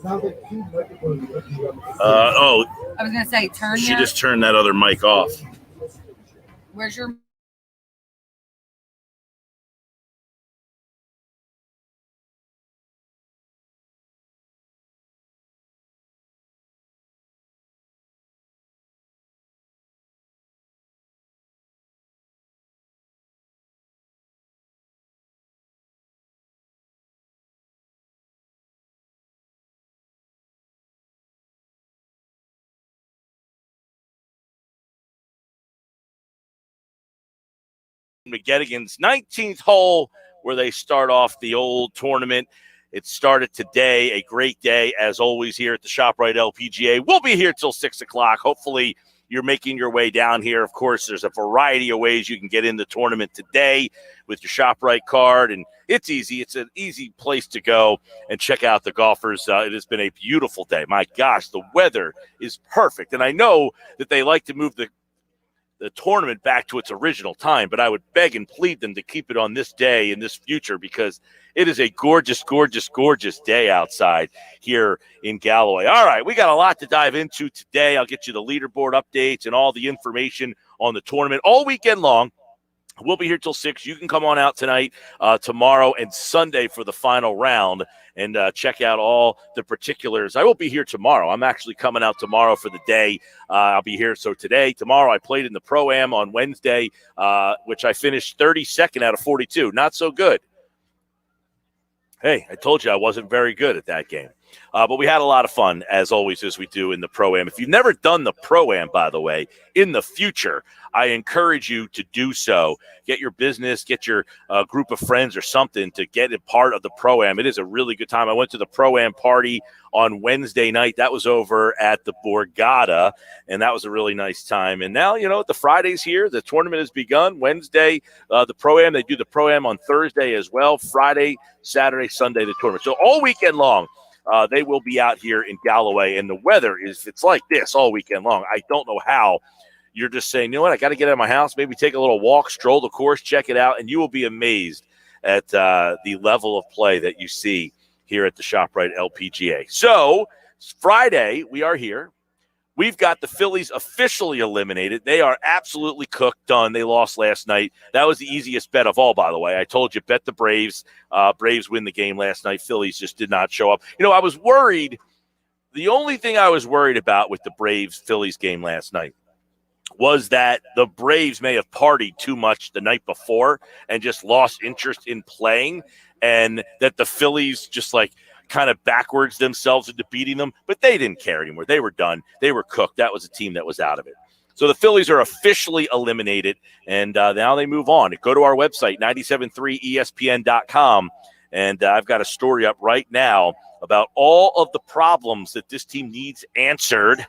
Oh, I was going to say, she just turned that other mic off. Where's your... McGettigan's 19th hole, where they start off the old tournament. It started today, a great day, as always, here at the Shoprite LPGA. We'll be here till 6 o'clock. Hopefully, you're making your way down here. Of course, there's a variety of ways you can get in the tournament today with your Shoprite card, and it's easy. It's an easy place to go and check out the golfers. It has been a beautiful day. My gosh, the weather is perfect, and I know that they like to move the tournament back to its original time, but I would beg and plead them to keep it on this day in this future, because it is a gorgeous, gorgeous, gorgeous day outside here in Galloway. All right, we got a lot to dive into today. I'll get you the leaderboard updates and all the information on the tournament all weekend long. We'll be here till 6. You can come on out tonight, tomorrow, and Sunday for the final round and check out all the particulars. I won't be here tomorrow. I'm actually coming out tomorrow for the day. I'll be here. So tomorrow, I played in the Pro-Am on Wednesday, which I finished 32nd out of 42. Not so good. Hey, I told you I wasn't very good at that game. But we had a lot of fun, as always, as we do in the Pro-Am. If you've never done the Pro-Am, by the way, in the future, I encourage you to do so. Get your business, get your group of friends or something to get a part of the Pro-Am. It is a really good time. I went to the Pro-Am party on Wednesday night. That was over at the Borgata, and that was a really nice time. And now, the Friday's here. The tournament has begun. Wednesday, the Pro-Am. They do the Pro-Am on Thursday as well. Friday, Saturday, Sunday, the tournament. So all weekend long, they will be out here in Galloway, and the weather it's like this all weekend long. I don't know how you're just saying, you know what, I got to get out of my house, maybe take a little walk, stroll the course, check it out, and you will be amazed at the level of play that you see here at the Shoprite LPGA. So Friday, we are here. We've got the Phillies officially eliminated. They are absolutely cooked, done. They lost last night. That was the easiest bet of all, by the way. I told you, bet the Braves. Braves win the game last night. Phillies just did not show up. I was worried. The only thing I was worried about with the Braves-Phillies game last night was that the Braves may have partied too much the night before and just lost interest in playing, and that the Phillies just kind of backwards themselves into beating them, but they didn't care anymore. They were done. They were cooked. That was a team that was out of it. So the Phillies are officially eliminated, and now they move on. Go to our website, 973ESPN.com, and I've got a story up right now about all of the problems that this team needs answered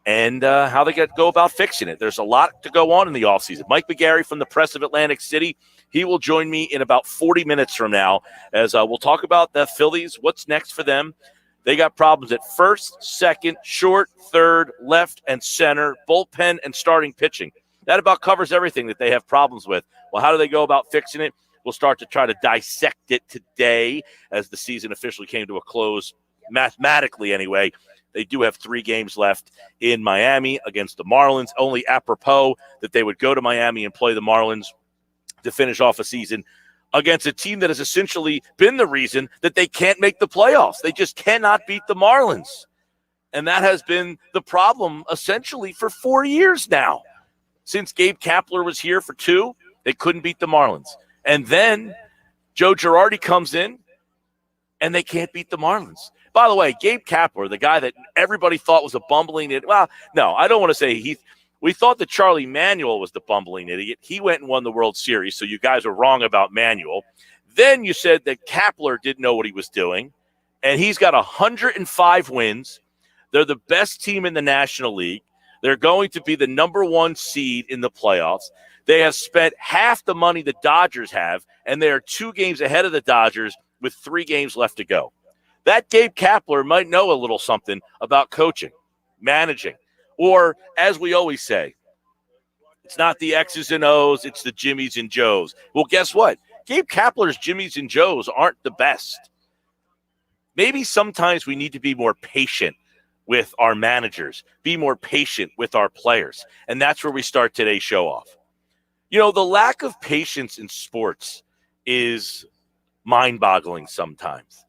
and how they go about fixing it. There's a lot to go on in the offseason. Mike McGarry from the Press of Atlantic City, he will join me in about 40 minutes from now as we'll talk about the Phillies, what's next for them. They got problems at first, second, short, third, left, and center, bullpen, and starting pitching. That about covers everything that they have problems with. Well, how do they go about fixing it? We'll start to try to dissect it today as the season officially came to a close, mathematically anyway. They do have 3 games left in Miami against the Marlins. Only apropos that they would go to Miami and play the Marlins to finish off a season against a team that has essentially been the reason that they can't make the playoffs. They just cannot beat the Marlins. And that has been the problem essentially for 4 years now. Since Gabe Kapler was here for 2, they couldn't beat the Marlins. And then Joe Girardi comes in, and they can't beat the Marlins. By the way, Gabe Kapler, the guy that everybody thought was a bumbling idiot. Well, no, I don't want to say we thought that Charlie Manuel was the bumbling idiot. He went and won the World Series, so you guys are wrong about Manuel. Then you said that Kapler didn't know what he was doing, and he's got 105 wins. They're the best team in the National League. They're going to be the number 1 seed in the playoffs. They have spent half the money the Dodgers have, and they are 2 games ahead of the Dodgers with 3 games left to go. That Gabe Kapler might know a little something about coaching, managing, or as we always say, it's not the X's and O's, it's the Jimmies and Joes. Well, guess what? Gabe Kapler's Jimmies and Joes aren't the best. maybe sometimes we need to be more patient with our managers, be more patient with our players. And that's where we start today's show off. You know, the lack of patience in sports is mind-boggling sometimes.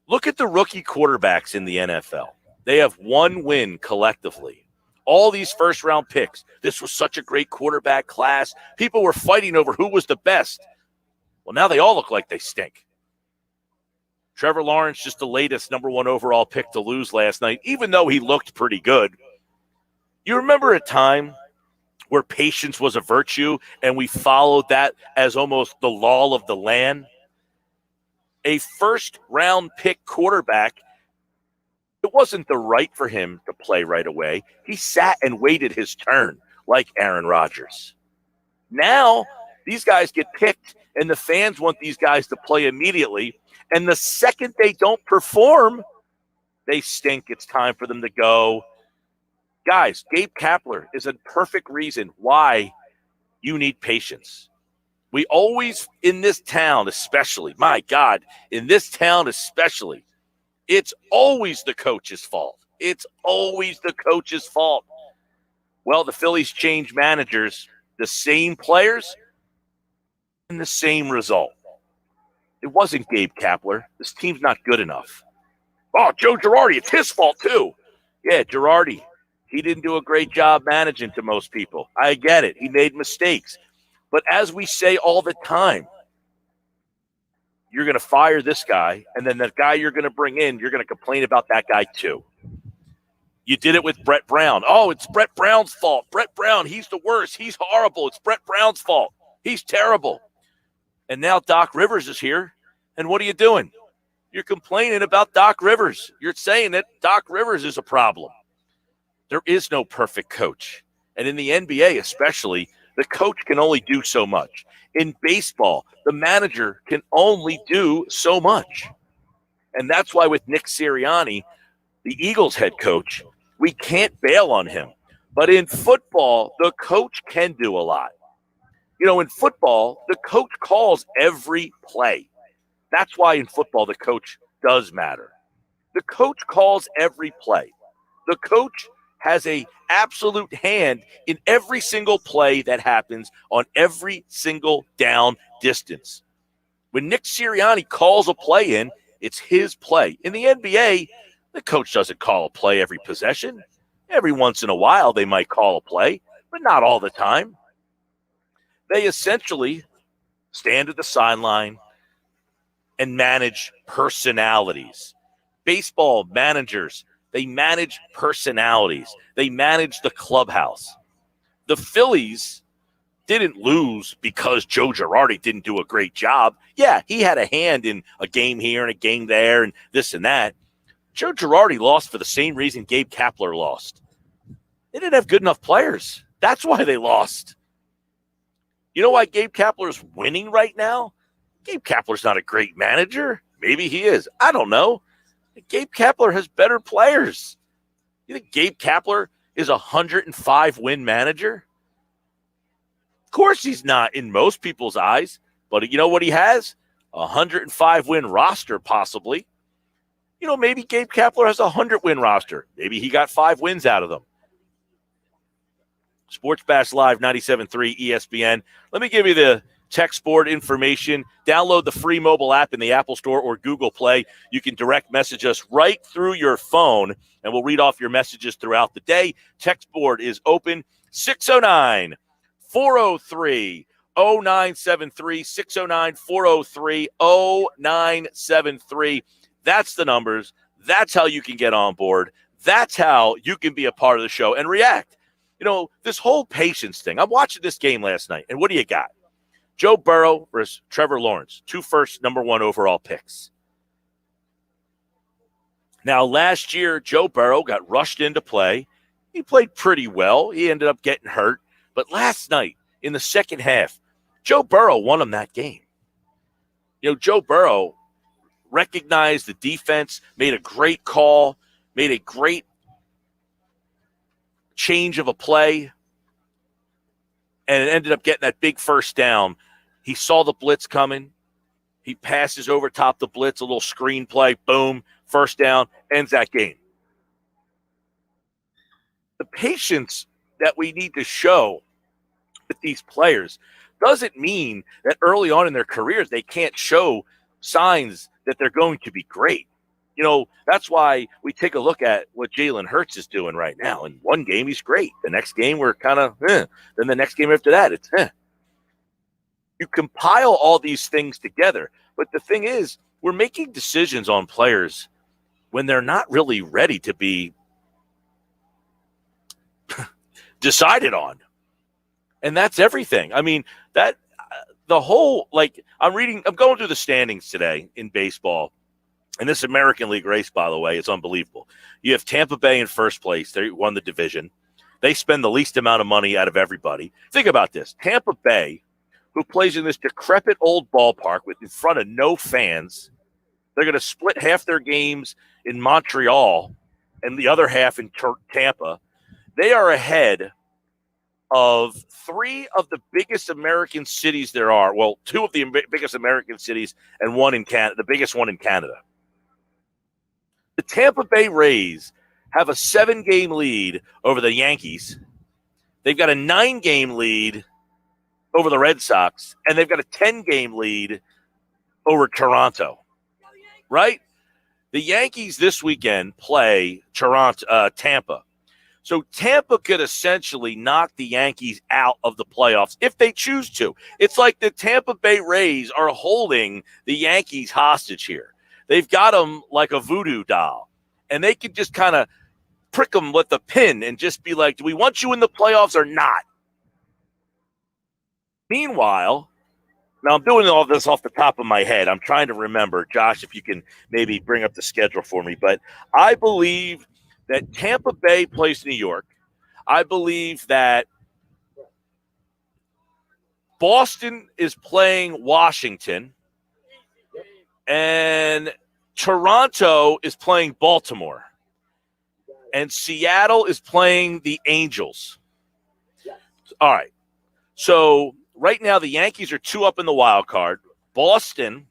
Look at the rookie quarterbacks in the NFL. They have one win collectively. All these first-round picks. This was such a great quarterback class. People were fighting over who was the best. Well, now they all look like they stink. Trevor Lawrence, just the latest number 1 overall pick to lose last night, even though he looked pretty good. You remember a time where patience was a virtue and we followed that as almost the law of the land? A first-round pick quarterback, it wasn't the right for him to play right away. He sat and waited his turn like Aaron Rodgers. Now, these guys get picked, and the fans want these guys to play immediately. And the second they don't perform, they stink. It's time for them to go. Guys, Gabe Kapler is a perfect reason why you need patience. We always, in this town especially, my God, in this town especially, it's always the coach's fault. It's always the coach's fault. Well, the Phillies changed managers, the same players, and the same result. It wasn't Gabe Kapler. This team's not good enough. Oh, Joe Girardi, it's his fault too. Yeah, Girardi, he didn't do a great job managing to most people. I get it. He made mistakes. But as we say all the time, you're going to fire this guy, and then the guy you're going to bring in, you're going to complain about that guy too. You did it with Brett Brown. Oh, it's Brett Brown's fault. Brett Brown, he's the worst. He's horrible. It's Brett Brown's fault. He's terrible. And now Doc Rivers is here, and what are you doing? You're complaining about Doc Rivers. You're saying that Doc Rivers is a problem. There is no perfect coach. And in the NBA especially, the coach can only do so much. In baseball, the manager can only do so much. And that's why with Nick Sirianni, the Eagles head coach, we can't bail on him. But in football, the coach can do a lot. You know, in football, the coach calls every play. That's why in football, the coach does matter. The coach calls every play. The coach has an absolute hand in every single play that happens on every single down distance. When Nick Sirianni calls a play in, it's his play. In the NBA, the coach doesn't call a play every possession. Every once in a while, they might call a play, but not all the time. They essentially stand at the sideline and manage personalities. Baseball managers, they manage personalities. They manage the clubhouse. The Phillies didn't lose because Joe Girardi didn't do a great job. Yeah, he had a hand in a game here and a game there and this and that. Joe Girardi lost for the same reason Gabe Kapler lost. They didn't have good enough players. That's why they lost. You know why Gabe Kapler is winning right now? Gabe Kapler's not a great manager. Maybe he is. I don't know. Gabe Kapler has better players. You think Gabe Kapler is a 105-win manager? Of course he's not in most people's eyes. But you know what he has? A 105-win roster, possibly. You know, maybe Gabe Kapler has a 100-win roster. Maybe he got 5 wins out of them. Sports Bash Live 97.3 ESPN. Let me give you the text board information. Download the free mobile app in the Apple Store or Google Play. You can direct message us right through your phone, and we'll read off your messages throughout the day. Text board is open. 609-403-0973. 609-403-0973. That's the numbers. That's how you can get on board. That's how you can be a part of the show and react. You know, this whole patience thing. I'm watching this game last night, and what do you got? Joe Burrow versus Trevor Lawrence, 2 first number 1 overall picks. Now, last year, Joe Burrow got rushed into play. He played pretty well. He ended up getting hurt. But last night, in the second half, Joe Burrow won him that game. You know, Joe Burrow recognized the defense, made a great call, made a great change of a play, and it ended up getting that big first down. He saw the blitz coming. He passes over top the blitz, a little screenplay, boom, first down, ends that game. The patience that we need to show with these players doesn't mean that early on in their careers they can't show signs that they're going to be great. That's why we take a look at what Jalen Hurts is doing right now. In one game, he's great. The next game, we're kind of, Then the next game after that, it's, You compile all these things together. But the thing is, we're making decisions on players when they're not really ready to be decided on. And that's everything. I mean, that the whole, I'm going through the standings today in baseball. And this American League race, by the way, is unbelievable. You have Tampa Bay in first place. They won the division. They spend the least amount of money out of everybody. Think about this. Tampa Bay, who plays in this decrepit old ballpark in front of no fans, they're going to split half their games in Montreal and the other half in Tampa. They are ahead of three of the biggest American cities there are. Well, two of the biggest American cities and one in Canada, the biggest one in Canada. The Tampa Bay Rays have a 7-game lead over the Yankees. They've got a 9-game lead over the Red Sox, and they've got a 10-game lead over Toronto, right? The Yankees this weekend play Tampa. So Tampa could essentially knock the Yankees out of the playoffs if they choose to. It's like the Tampa Bay Rays are holding the Yankees hostage here. They've got them like a voodoo doll, and they can just kind of prick them with a pin and just be like, do we want you in the playoffs or not? Meanwhile, now I'm doing all this off the top of my head. I'm trying to remember, Josh, if you can maybe bring up the schedule for me. But I believe that Tampa Bay plays New York. I believe that Boston is playing Washington. And Toronto is playing Baltimore. And Seattle is playing the Angels. All right. So right now the Yankees are 2 up in the wild card. Boston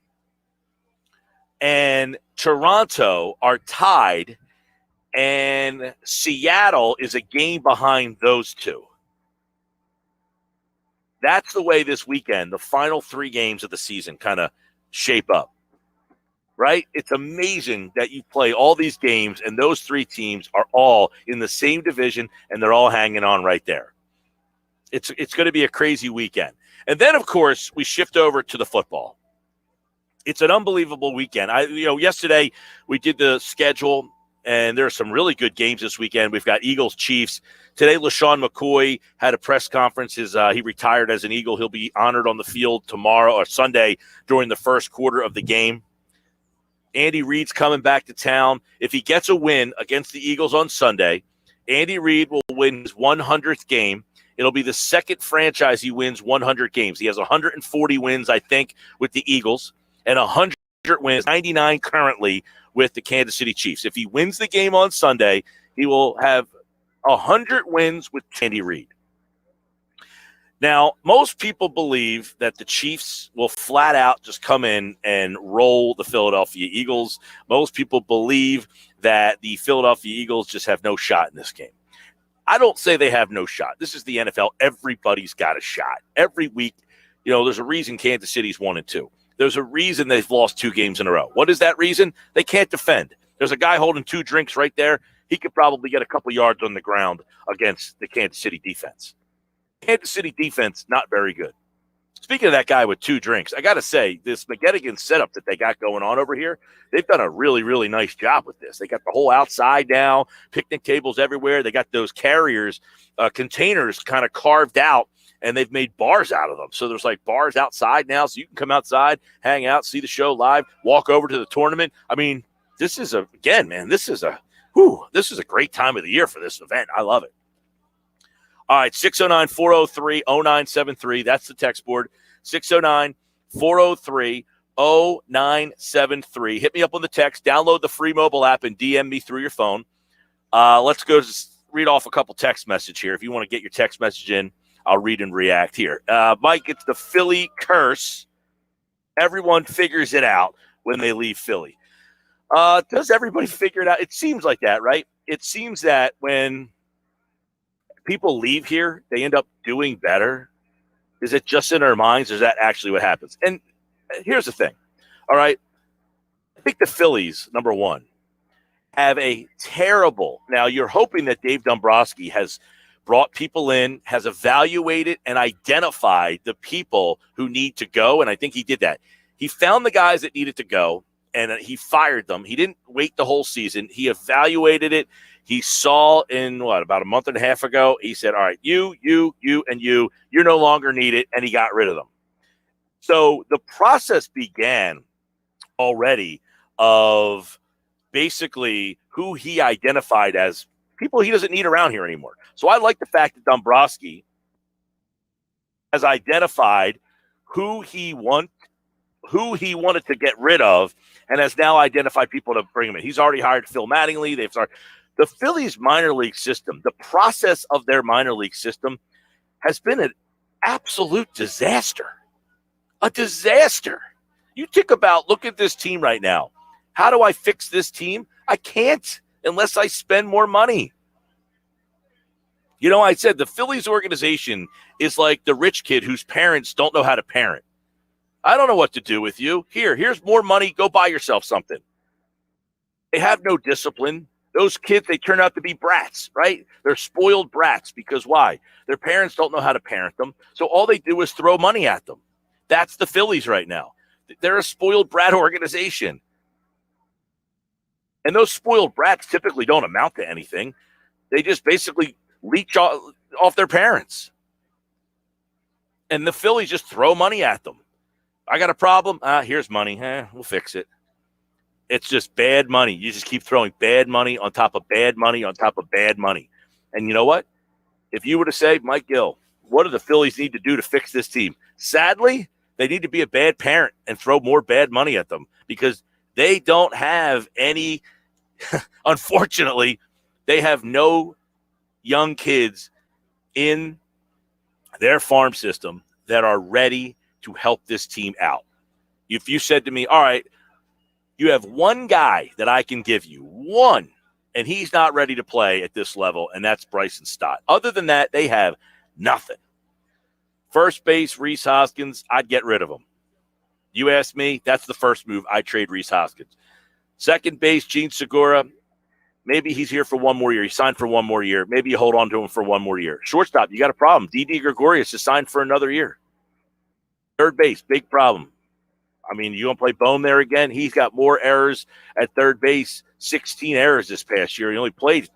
and Toronto are tied. And Seattle is a game behind those two. That's the way this weekend, the final 3 games of the season kind of shape up. Right? It's amazing that you play all these games and those 3 teams are all in the same division and they're all hanging on right there. It's going to be a crazy weekend. And then, of course, we shift over to the football. It's an unbelievable weekend. Yesterday we did the schedule and there are some really good games this weekend. We've got Eagles, Chiefs. Today, LaShawn McCoy had a press conference. He retired as an Eagle. He'll be honored on the field tomorrow or Sunday during the first quarter of the game. Andy Reid's coming back to town. If he gets a win against the Eagles on Sunday, Andy Reid will win his 100th game. It'll be the second franchise he wins 100 games. He has 140 wins, I think, with the Eagles, and 100 wins, 99 currently with the Kansas City Chiefs. If he wins the game on Sunday, he will have 100 wins with Andy Reid. Now, most people believe that the Chiefs will flat out just come in and roll the Philadelphia Eagles. Most people believe that the Philadelphia Eagles just have no shot in this game. I don't say they have no shot. This is the NFL. Everybody's got a shot. Every week, there's a reason Kansas City's 1-2. There's a reason they've lost 2 games in a row. What is that reason? They can't defend. There's a guy holding 2 drinks right there. He could probably get a couple yards on the ground against the Kansas City defense. Kansas City defense, not very good. Speaking of that guy with 2 drinks, I got to say, this McGettigan setup that they got going on over here, they've done a really, really nice job with this. They got the whole outside now, picnic tables everywhere. They got those carriers, containers kind of carved out, and they've made bars out of them. So there's like bars outside now, so you can come outside, hang out, see the show live, walk over to the tournament. I mean, this is a great time of the year for this event. I love it. All right, 609-403-0973. That's the text board. 609-403-0973. Hit me up on the text. Download the free mobile app and DM me through your phone. Let's go read off a couple text message here. If you want to get your text message in, I'll read and react here. Mike, it's the Philly curse. Everyone figures it out when they leave Philly. Does everybody figure it out? It seems like that, right? It seems that when people leave here, they end up doing better. Is it just in our minds, or is that actually what happens? And here's the thing, all right? I think the Phillies, number one, have a terrible – now you're hoping that Dave Dombrowski has brought people in, has evaluated and identified the people who need to go, and I think he did that. He found the guys that needed to go, and he fired them. He didn't wait the whole season. He evaluated it. He saw about a month and a half ago, he said, all right, you, and you're no longer needed, and he got rid of them. So the process began already of basically who he identified as people he doesn't need around here anymore. So I like the fact that Dombrowski has identified who he wanted to get rid of and has now identified people to bring him in. He's already hired Phil Mattingly. They've started. The Phillies minor league system, the process of their minor league system has been an absolute disaster. A disaster. You think about, look at this team right now. How do I fix this team? I can't unless I spend more money. You know, I said the Phillies organization is like the rich kid whose parents don't know how to parent. I don't know what to do with you. Here's more money. Go buy yourself something. They have no discipline. Those kids, they turn out to be brats, right? They're spoiled brats because why? Their parents don't know how to parent them. So all they do is throw money at them. That's the Phillies right now. They're a spoiled brat organization. And those spoiled brats typically don't amount to anything. They just basically leech off their parents. And the Phillies just throw money at them. I got a problem. Here's money. We'll fix it. It's just bad money. You just keep throwing bad money on top of bad money on top of bad money. And you know what? If you were to say, Mike Gill, what do the Phillies need to do to fix this team? Sadly, they need to be a bad parent and throw more bad money at them because they don't have any – unfortunately, they have no young kids in their farm system that are ready to help this team out. If you said to me, all right, you have one guy that I can give you, one, and he's not ready to play at this level, and that's Bryson Stott. Other than that, they have nothing. First base, Rhys Hoskins, I'd get rid of him. You ask me, that's the first move. I trade Rhys Hoskins. Second base, Gene Segura, maybe he's here for one more year. He signed for one more year. Maybe you hold on to him for one more year. Shortstop, you got a problem. Didi Gregorius is signed for another year. Third base, big problem. I mean, you want to play Bone there again? He's got more errors at third base, 16 errors this past year. He only played,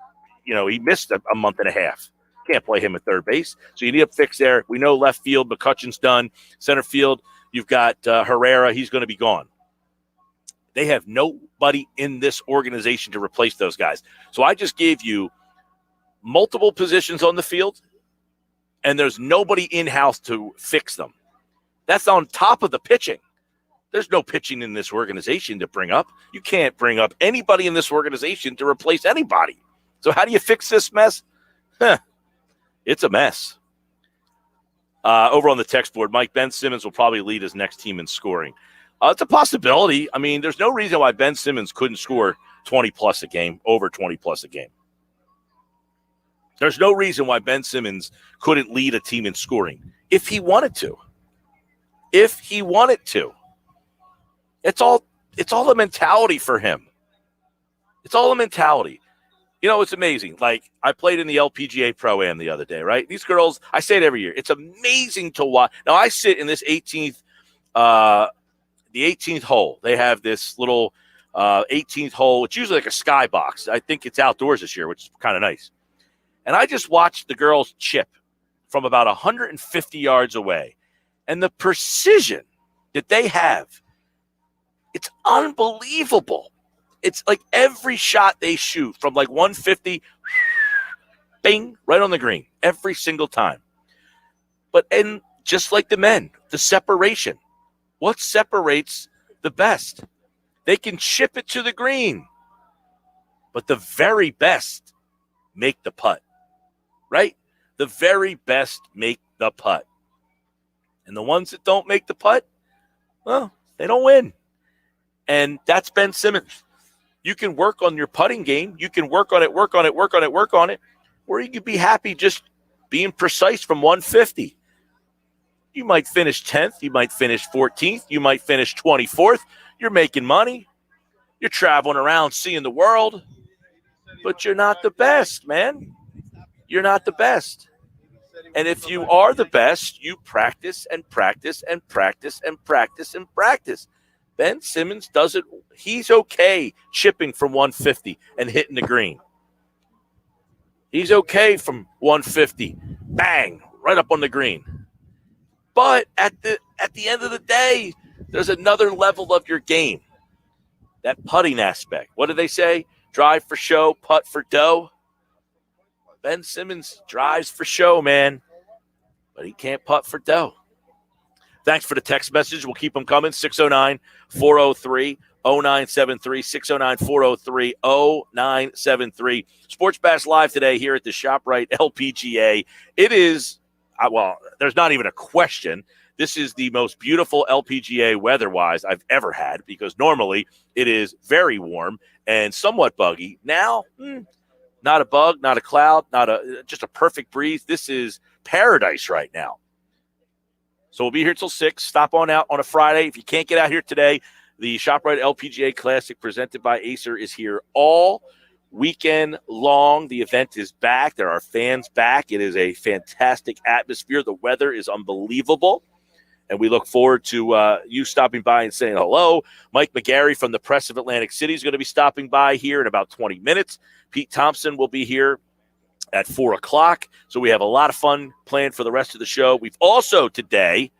he missed a month and a half. Can't play him at third base. So you need a fix there. We know left field, McCutcheon's done. Center field, you've got Herrera. He's going to be gone. They have nobody in this organization to replace those guys. So I just gave you multiple positions on the field, and there's nobody in-house to fix them. That's on top of the pitching. There's no pitching in this organization to bring up. You can't bring up anybody in this organization to replace anybody. So how do you fix this mess? It's a mess. Over on the text board, Ben Simmons will probably lead his next team in scoring. It's a possibility. I mean, there's no reason why Ben Simmons couldn't score 20-plus a game, over 20-plus a game. There's no reason why Ben Simmons couldn't lead a team in scoring if he wanted to. If he wanted to. It's all the mentality for him. It's all the mentality. It's amazing. Like, I played in the LPGA Pro-Am the other day, right? These girls, I say it every year. It's amazing to watch. Now, I sit in this 18th hole. They have this little 18th hole. It's usually like a skybox. I think it's outdoors this year, which is kind of nice. And I just watched the girls chip from about 150 yards away. And the precision that they have, it's unbelievable. It's like every shot they shoot from like 150, bing, right on the green, every single time. And just like the men, the separation. What separates the best? They can chip it to the green. But the very best make the putt, right? The very best make the putt. And the ones that don't make the putt, well, They don't win. And that's Ben Simmons. You can work on your putting game. You can work on it, or you can be happy just being precise from 150. You might finish 10th. You might finish 14th. You might finish 24th. You're making money. You're traveling around seeing the world. But you're not the best, man. You're not the best. And if you are the best, you practice and practice and practice and practice and practice. Ben Simmons does it. He's okay chipping from 150 and hitting the green. He's okay from 150. Bang, right up on the green. But at the end of the day, there's another level of your game. That putting aspect. What do they say? Drive for show, putt for dough. Ben Simmons drives for show, man. But he can't putt for dough. Thanks for the text message. We'll keep them coming. 609-403-0973. 609-403-0973. Sports Bash Live today here at the Shoprite LPGA. It is, well, there's not even a question. This is the most beautiful LPGA weather-wise I've ever had, because normally it is very warm and somewhat buggy. Now, not a bug, not a cloud, just a perfect breeze. This is paradise right now. So we'll be here till 6. Stop on out on a Friday. If you can't get out here today, the ShopRite LPGA Classic presented by Acer is here all weekend long. The event is back. There are fans back. It is a fantastic atmosphere. The weather is unbelievable. And we look forward to you stopping by and saying hello. Mike McGarry from the Press of Atlantic City is going to be stopping by here in about 20 minutes. Pete Thompson will be here at 4 o'clock. So we have a lot of fun planned for the rest of the show. We've also today,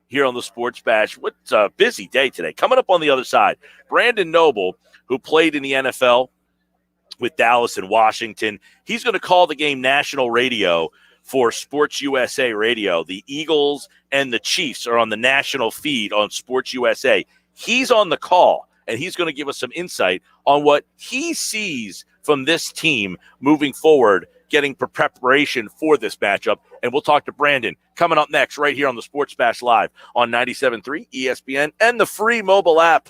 here on the Sports Bash, what's a busy day today. Coming up on the other side, Brandon Noble, who played in the NFL with Dallas and Washington, he's going to call the game national radio for Sports USA Radio. The Eagles and the Chiefs are on the national feed on Sports USA. He's on the call, and he's going to give us some insight on what he sees from this team moving forward, getting preparation for this matchup. And we'll talk to Brandon coming up next right here on the Sports Bash Live on 97.3 ESPN and the free mobile app.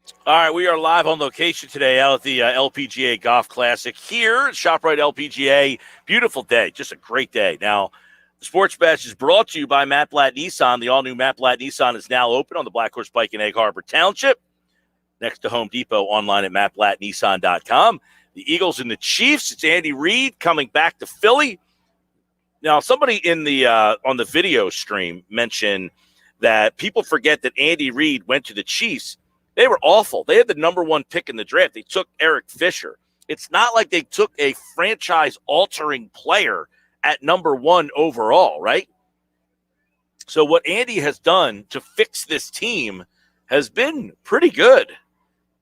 All right, we are live on location today out at the LPGA Golf Classic here at Shoprite LPGA. Beautiful day, just a great day. Now, the Sports Bash is brought to you by Matt Blatt Nissan. The all-new Matt Blatt Nissan is now open on the Black Horse Pike in Egg Harbor Township, next to Home Depot, online at mattblattnissan.com. The Eagles and the Chiefs. It's Andy Reid coming back to Philly. Now, somebody in the on the video stream mentioned that people forget that Andy Reid went to the Chiefs. They were awful. They had the number one pick in the draft. They took Eric Fisher. It's not like they took a franchise-altering player at number one overall, right? So what Andy has done to fix this team has been pretty good.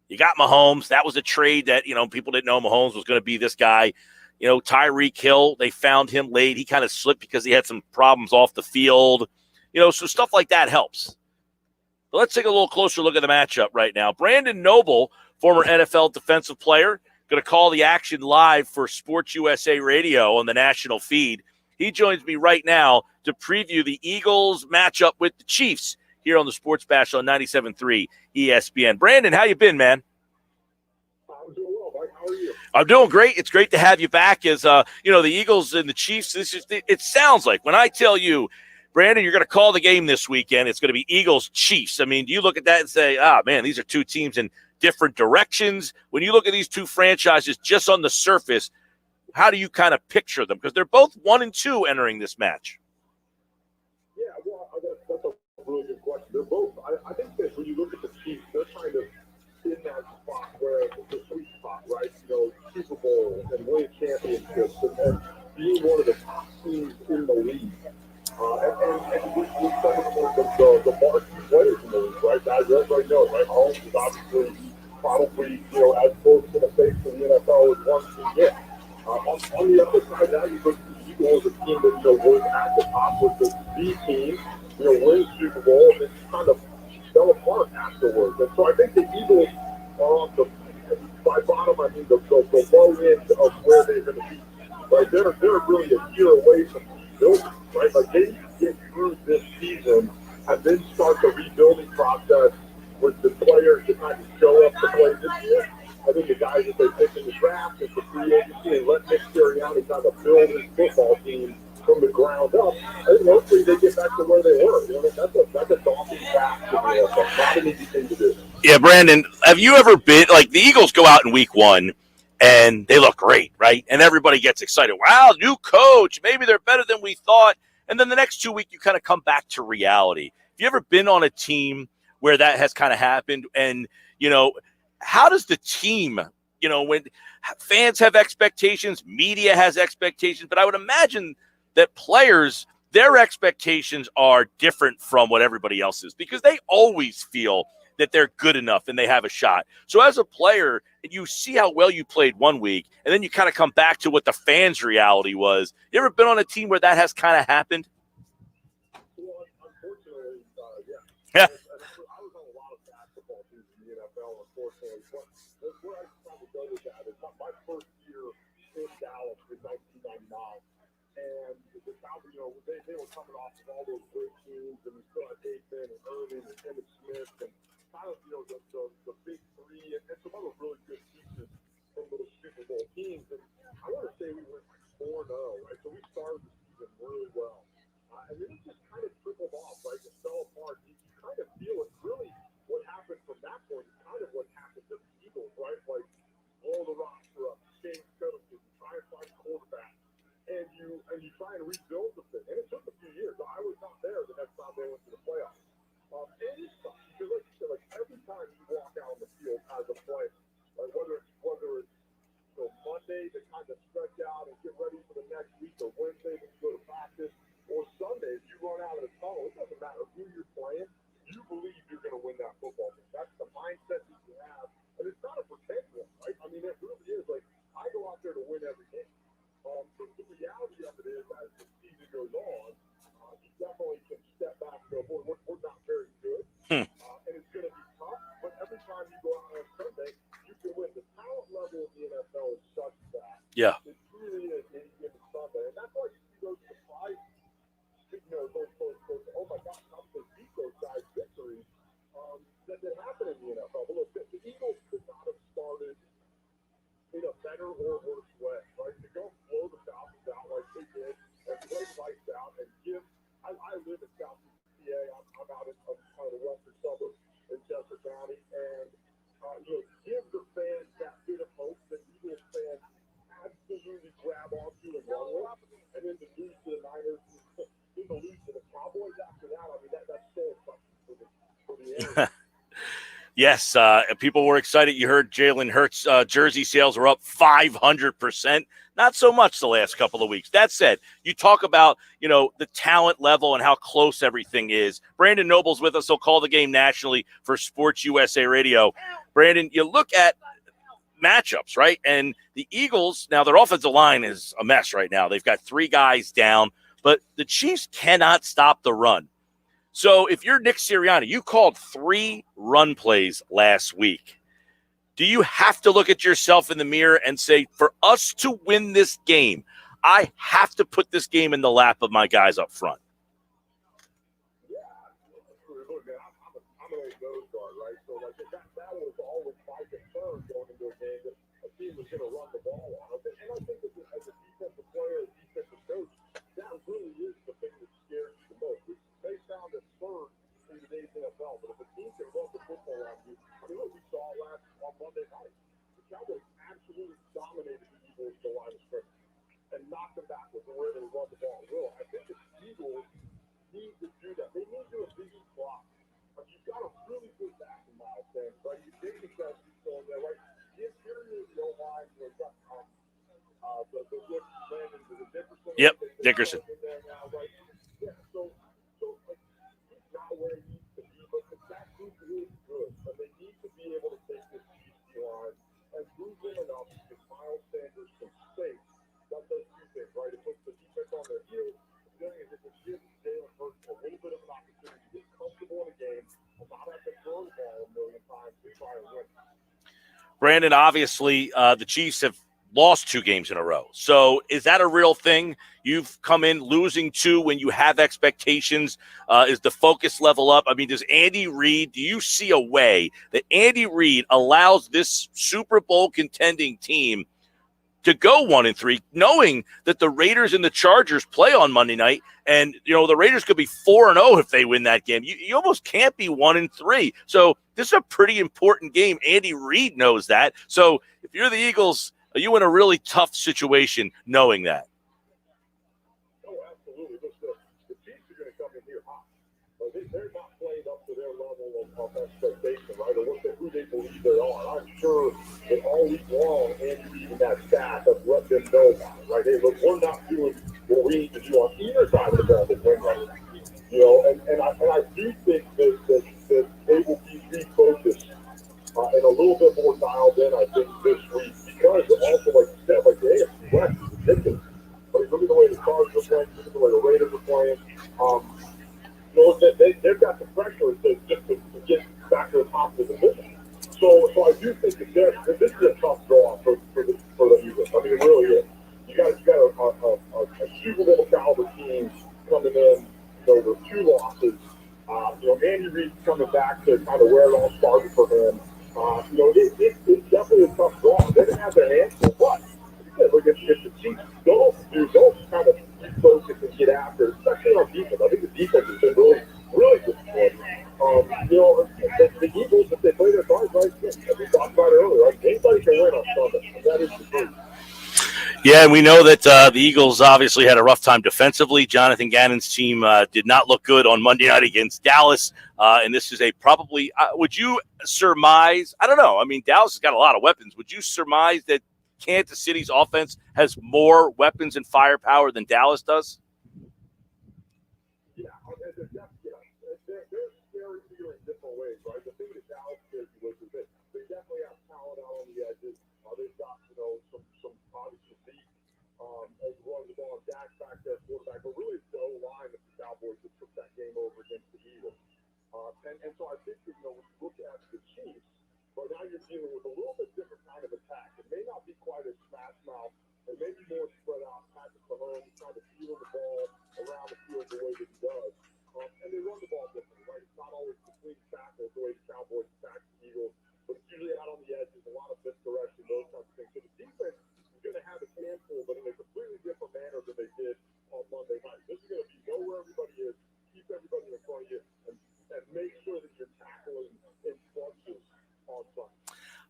You got Mahomes. That was a trade that, people didn't know Mahomes was going to be this guy. Tyreek Hill, they found him late. He kind of slipped because he had some problems off the field. So stuff like that helps. But let's take a little closer look at the matchup right now. Brandon Noble, former NFL defensive player, going to call the action live for Sports USA Radio on the national feed. He joins me right now to preview the Eagles matchup with the Chiefs here on the Sports Bash on 97.3 ESPN. Brandon, how you been, man? I'm doing well, Mike. How are you? I'm doing great. It's great to have you back. As the Eagles and the Chiefs, it sounds like when I tell you, Brandon, you're going to call the game this weekend, it's going to be Eagles-Chiefs. I mean, do you look at that and say, man, these are two teams in different directions? When you look at these two franchises just on the surface, how do you kind of picture them? Because they're both 1-2 entering this match. Yeah, well, that's a really good question. They're both. I think that when you look at the Chiefs, they're kind of in that spot where the sweet spot, right? Super Bowl and winning championships and being one of the top teams in the league. And with some of the marquee players in the league, right? Guys, everybody knows, right? Mahomes is obviously probably, as close to the face of the NFL as one can get. On the other side, now you look at the Eagles, a team that, was at the top with the team, wins Super Bowl, and then kind of fell apart afterwards. And so I think the Eagles are on by bottom, I mean the low end of where they're going to be. Right? They're really a year away from rebuilding, right? Like they get through this season and then start the rebuilding process with the players that kind of show up to play this year. I think the guys that they pick in the draft and the free agency and let Nick Sirianni kind of build his football team from the ground up. I think hopefully they get back to where they were. That's a daunting task to be not an easy thing to do. Yeah, Brandon, have you ever been like the Eagles go out in week one and they look great, right? And everybody gets excited. Wow, new coach. Maybe they're better than we thought. And then the next 2 weeks, you kind of come back to reality. Have you ever been on a team where that has kind of happened? And, how does the team, when fans have expectations, media has expectations, but I would imagine that players, their expectations are different from what everybody else is because they always feel that they're good enough and they have a shot. So as a player, you see how well you played 1 week, and then you kind of come back to what the fans' reality was. You ever been on a team where that has kind of happened? Well, unfortunately, Yeah. I was on a lot of basketball teams in the NFL, unfortunately. But where I probably go with that is my first year in Dallas in 1999. And the Cowboys, they were coming off of all those great teams, and we still had Aikman and Irvin and Emmitt Smith and kind of, the big three and some other really good pieces from those Super Bowl teams. And I want to say we went 4-0, right? So we started the season really well. And then it just kind of trickled off, right? It fell apart. You kind of feel it. Really, what happened from that point is kind of what happened to the Eagles, right? Like, all the roster up, change coaches, try and find quarterback. And you try and rebuild the thing. And it took a few years. I was not there the next time they went to the playoffs. And it sucks. Because like you said, like every time you walk out on the field as a player, like whether it's Monday to kind of stretch out and get ready for the next week, or Wednesday when you go to practice, or Sunday if you run out of the tunnel, it doesn't matter who you're playing, you believe you're going to win that football game. That's the mindset that you have. And it's not a pretend one, right? I mean, it really is. Like, I go out there to win every game. So the reality of it is, as the season goes on, you definitely can step back and go, boy, we're not very good. And it's going to be tough. But every time you go out on Sunday, you can win. The talent level of the NFL is such that it truly is any given Sunday. And that's why you see those surprises. Those oh my gosh, how they beat those guys victories that happen in the NFL. But look, this Yes, people were excited. You heard Jalen Hurts' jersey sales are up 500%. Not so much the last couple of weeks. That said, you talk about, the talent level and how close everything is. Brandon Noble's with us. He'll call the game nationally for Sports USA Radio. Brandon, you look at matchups, right? And the Eagles, now their offensive line is a mess right now. They've got 3 guys down, but the Chiefs cannot stop the run. So if you're Nick Sirianni, you called 3 run plays last week. Do you have to look at yourself in the mirror and say, for us to win this game, I have to put this game in the lap of my guys up front? Yeah, look, man, I'm an old nose guard, right? So like that was always my concern going into a game that a team was going to run the ball on us. And I think that as a defensive player, defensive coach, that really is the thing that scares you the most. They sound absurd in today's NFL, but if a team can run the football on you, I mean, look, we saw last on Monday night. The Cowboys absolutely dominated the Eagles at the line of scrimmage and knocked them backwards and were able to run the ball. Well, I think the Eagles need to do that. They need to do a big block. But you've got a really good back in Miles Sanders, right? You think that he's going there, right? The interior of the O-line was got the Wood Landon to the Dickerson. Yep, Dickerson. Now, right? Yeah, so like, he's not where he needs to be, but the back group is good. And they need to be able to take this GC line and move in enough to give Miles Sanders some space. That does 2 things, right? It puts the defense on their heels. The other thing is it will give Jalen Hurts a little bit of an opportunity to get comfortable in a game and not have to throw the ball a million times to try and win. Brandon, obviously, the Chiefs have lost 2 games in a row. So is that a real thing? You've come in losing 2 when you have expectations. Is the focus level up? I mean, do you see a way that Andy Reid allows this Super Bowl contending team to go 1-3, knowing that the Raiders and the Chargers play on Monday night, and the Raiders could be 4-0 if they win that game. You almost can't be 1-3. So this is a pretty important game. Andy Reid knows that. So if you're the Eagles, are you in a really tough situation knowing that? Oh, absolutely. The Chiefs are going to come in here hot. They're not playing up to their level of expectation, right, or who they believe they are. I'm sure that all week long, Andy Reid and that staff have let them know about it, right? Hey, look, we're not doing what we need to do on either side of the ball to win right now. And I do think that they will be refocused and a little bit more dialed in, I think, this week. Because also, like you said, like the AFC West is ridiculous. Like, look at the way the Chargers are playing, look at the way the Raiders are playing. They've got the pressure to get back to the top of the division. So I do think that this is a tough draw for the Eagles. I mean, it really is. You got a Super Bowl caliber team coming in, with 2 losses. Andy Reid's coming back to kind of where it all started for him. It's definitely a tough draw. They didn't have their hands full, but look, if the Chiefs don't kind of focus and get after it, especially on defense. I think the defense has been really, really disappointing. The Eagles, if they play their cards right, as we talked about earlier, right, anybody can win on Sunday, and that is the truth. Yeah, and we know that the Eagles obviously had a rough time defensively. Jonathan Gannon's team did not look good on Monday night against Dallas, and this is probably would you surmise, I don't know, I mean, Dallas has got a lot of weapons. Would you surmise that Kansas City's offense has more weapons and firepower than Dallas does? Yeah, they're scary in different ways, right? The thing that Dallas did was that they definitely have talent out on the edges. They've got, some obviously deep as well as the ball. Dak back there, quarterback, but really it's the O-line that the Cowboys that took that game over against the Eagles. And so I think that, when you look at the Chiefs, but now you're dealing with a little bit different kind of attack. It may not be quite as smash mouth. It may be more spread out. Patrick Mahomes trying to feel the ball around the field the way that he does. And they run the ball differently, right? It's not always complete tackles the way the Cowboys attack the Eagles, but it's usually out on the edges, a lot of misdirection, those kinds of things. So the defense is going to have a handful, but in a completely different manner than they did on Monday night. This is going to be know where everybody is, keep everybody in front of you, and make sure that you're tackling in bunches on Sunday.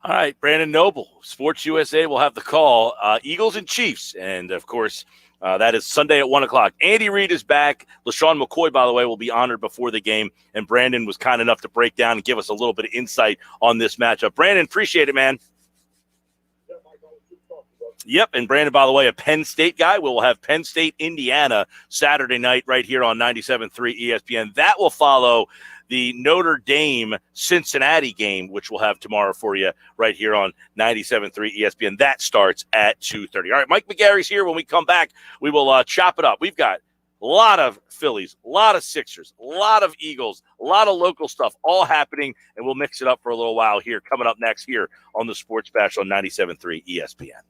All right, Brandon Noble, Sports USA will have the call. Eagles and Chiefs, and of course, That is Sunday at 1 o'clock. Andy Reid is back. LaShawn McCoy, by the way, will be honored before the game. And Brandon was kind enough to break down and give us a little bit of insight on this matchup. Brandon, appreciate it, man. Yep, and Brandon, by the way, a Penn State guy. We will have Penn State, Indiana, Saturday night right here on 97.3 ESPN. That will follow the Notre Dame Cincinnati game, which we'll have tomorrow for you right here on 97.3 ESPN. That starts at 2:30. All right, Mike McGarry's here. When we come back, we will chop it up. We've got a lot of Phillies, a lot of Sixers, a lot of Eagles, a lot of local stuff all happening, and we'll mix it up for a little while here. Coming up next here on the Sports Bash on 97.3 ESPN.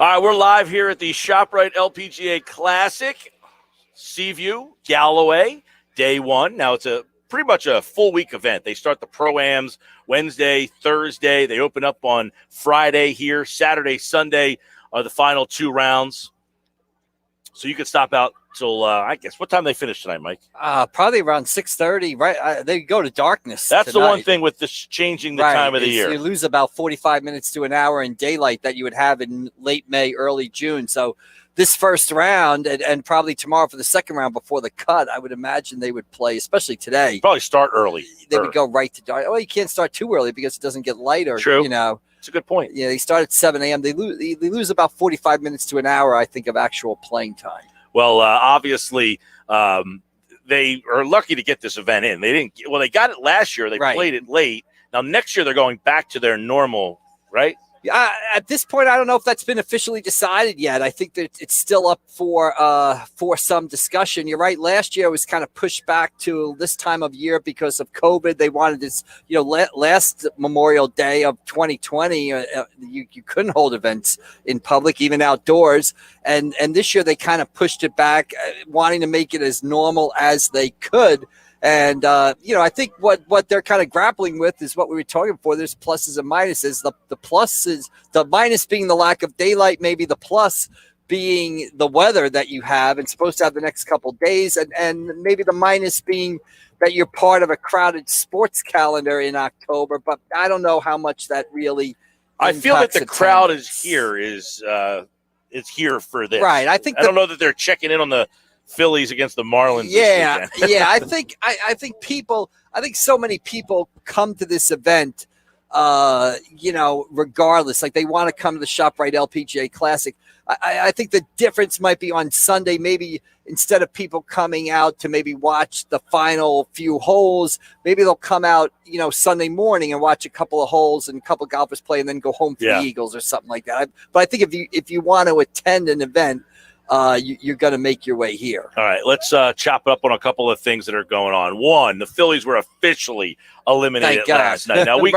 All right, we're live here at the Shoprite LPGA Classic. Seaview, Galloway, day one. Now it's pretty much a full week event. They start the Pro-Ams Wednesday, Thursday. They open up on Friday here. Saturday, Sunday are the final 2 rounds. So you can stop out till, I guess, what time they finish tonight, Mike? Probably around 6:30, right? They go to darkness. That's tonight. the one thing with this changing the time of the year. You lose about 45 minutes to an hour in daylight that you would have in late May, early June. So this first round and probably tomorrow for the second round before the cut, I would imagine they would play, especially today. Probably start early. They would go right to dark. Well, you can't start too early because it doesn't get lighter. True. You know. It's a good point. Yeah, they start at 7 a.m. They lose about 45 minutes to an hour, I think, of actual playing time. Well, obviously, they are lucky to get this event in. They didn't. Well, they got it last year. They played it late. Now next year they're going back to their normal, right? At this point, I don't know if that's been officially decided yet. I think that it's still up for some discussion. You're right. Last year was kind of pushed back to this time of year because of COVID. They wanted this, last Memorial Day of 2020, you couldn't hold events in public, even outdoors. And this year they kind of pushed it back, wanting to make it as normal as they could. And, I think what they're kind of grappling with is what we were talking before. There's pluses and minuses. The plus is the minus being the lack of daylight, maybe the plus being the weather that you have and supposed to have the next couple of days. And maybe the minus being that you're part of a crowded sports calendar in October. But I don't know how much that really I feel that the crowd attendance. is here for this. Right. I don't know that they're checking in on the Phillies against the Marlins. Yeah, yeah. I think so many people come to this event, regardless. Like they want to come to the Shoprite LPGA Classic. I think the difference might be on Sunday. Maybe instead of people coming out to maybe watch the final few holes, maybe they'll come out, Sunday morning and watch a couple of holes and a couple of golfers play, and then go home for the Eagles or something like that. But I think if you want to attend an event, you're going to make your way here. All right, let's chop up on a couple of things that are going on. One, the Phillies were officially eliminated last night. Now we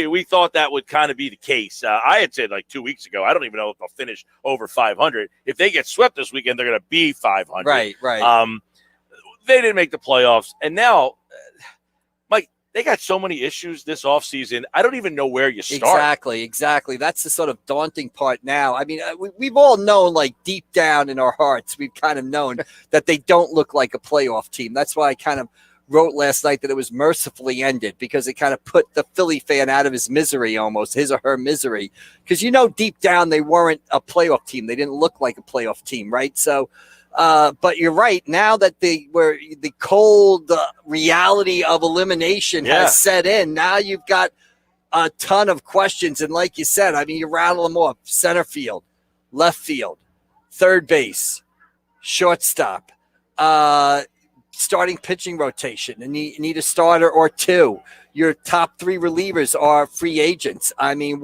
we thought that would kind of be the case. I had said like 2 weeks ago, I don't even know if they'll finish over 500. If they get swept this weekend, they're going to be 500. Right. They didn't make the playoffs, and now, Mike, they got so many issues this offseason. I don't even know where you start. Exactly. That's the sort of daunting part now. I mean, we've all known, like deep down in our hearts, we've kind of known that they don't look like a playoff team. That's why I kind of wrote last night that it was mercifully ended, because it kind of put the Philly fan out of his misery, almost his or her misery. Because, deep down they weren't a playoff team. They didn't look like a playoff team, right? So, but you're right. Now that the cold reality of elimination has set in, now you've got a ton of questions. And like you said, I mean, you rattle them off: center field, left field, third base, shortstop, starting pitching rotation, and you need a starter or two. Your top 3 relievers are free agents. I mean,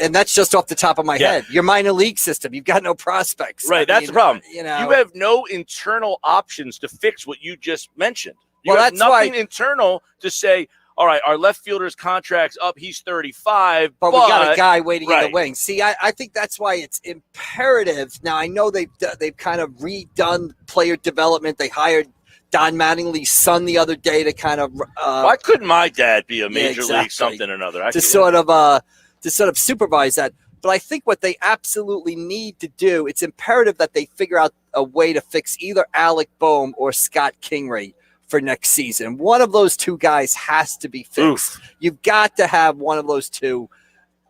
and that's just off the top of my head. Your minor league system, you've got no prospects. Right, that's the problem. You have no internal options to fix what you just mentioned. You have nothing internal to say, all right, our left fielder's contract's up, he's 35, but we got a guy waiting in the wings. See, I think that's why it's imperative. Now, I know they've kind of redone player development. They hired Don Mattingly's son the other day to kind of why couldn't my dad be a major league something or another? To sort of supervise that. But I think what they absolutely need to do, it's imperative that they figure out a way to fix either Alec Boehm or Scott Kingery for next season. One of those two guys has to be fixed. You've got to have one of those two.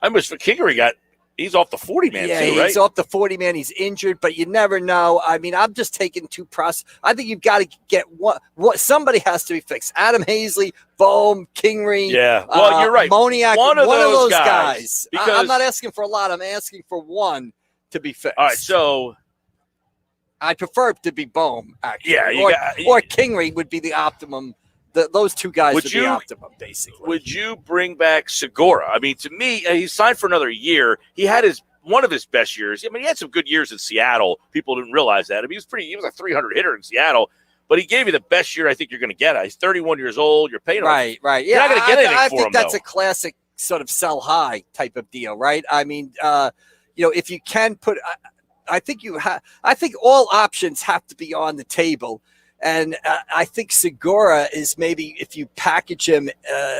I wish for Kingery he's off the 40-man too, right? He's off the 40-man. He's injured, but you never know. I mean, I'm just taking two I think you've got to get one. Somebody has to be fixed. Adam Hazley, Boehm, Kingery. Yeah, well, you're right. Moniak, one of those guys. I'm not asking for a lot. I'm asking for one to be fixed. All right, so I prefer it to be Boehm, actually. Yeah, or Kingery would be the optimum. Those two guys would be optimum, basically. Would you bring back Segura? I mean, to me, he signed for another year. He had one of his best years. I mean, he had some good years in Seattle. People didn't realize that. I mean, he was a 300 hitter in Seattle, but he gave you the best year I think you're going to get. He's 31 years old. You're paying him. Right. Yeah, You're not going to get anything for him, I think that's a classic sort of sell high type of deal, right? I mean, if you can put, I think all options have to be on the table. And I think Segura is maybe, if you package him,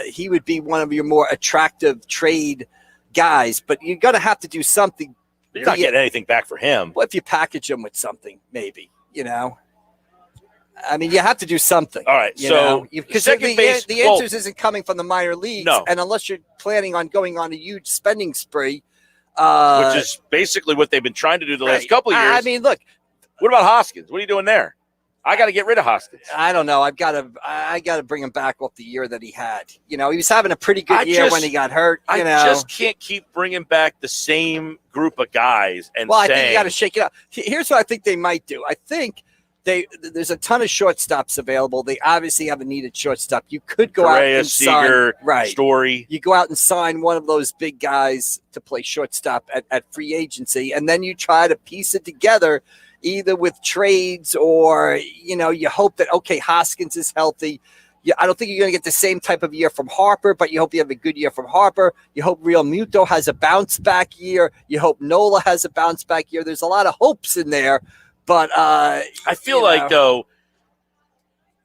he would be one of your more attractive trade guys. But you're going to have to do something. You're not getting anything back for him. Well, if you package him with something, maybe, I mean, you have to do something. All right, because second base, the answers isn't coming from the minor leagues. No. And unless you're planning on going on a huge spending spree. Which is basically what they've been trying to do the last couple of years. I mean, look. What about Hoskins? What are you doing there? I got to get rid of Hoskins. I don't know. I got to bring him back off the year that he had. He was having a pretty good year when he got hurt. I just can't keep bringing back the same group of guys. I think you got to shake it up. Here's what I think they might do. I think there's a ton of shortstops available. They obviously have a needed shortstop. You could go out and Seager, sign Story. You go out and sign one of those big guys to play shortstop at free agency, and then you try to piece it together either with trades or, you hope that, okay, Hoskins is healthy. I don't think you're going to get the same type of year from Harper, but you hope you have a good year from Harper. You hope Real Muto has a bounce back year. You hope Nola has a bounce back year. There's a lot of hopes in there, but I feel like, though,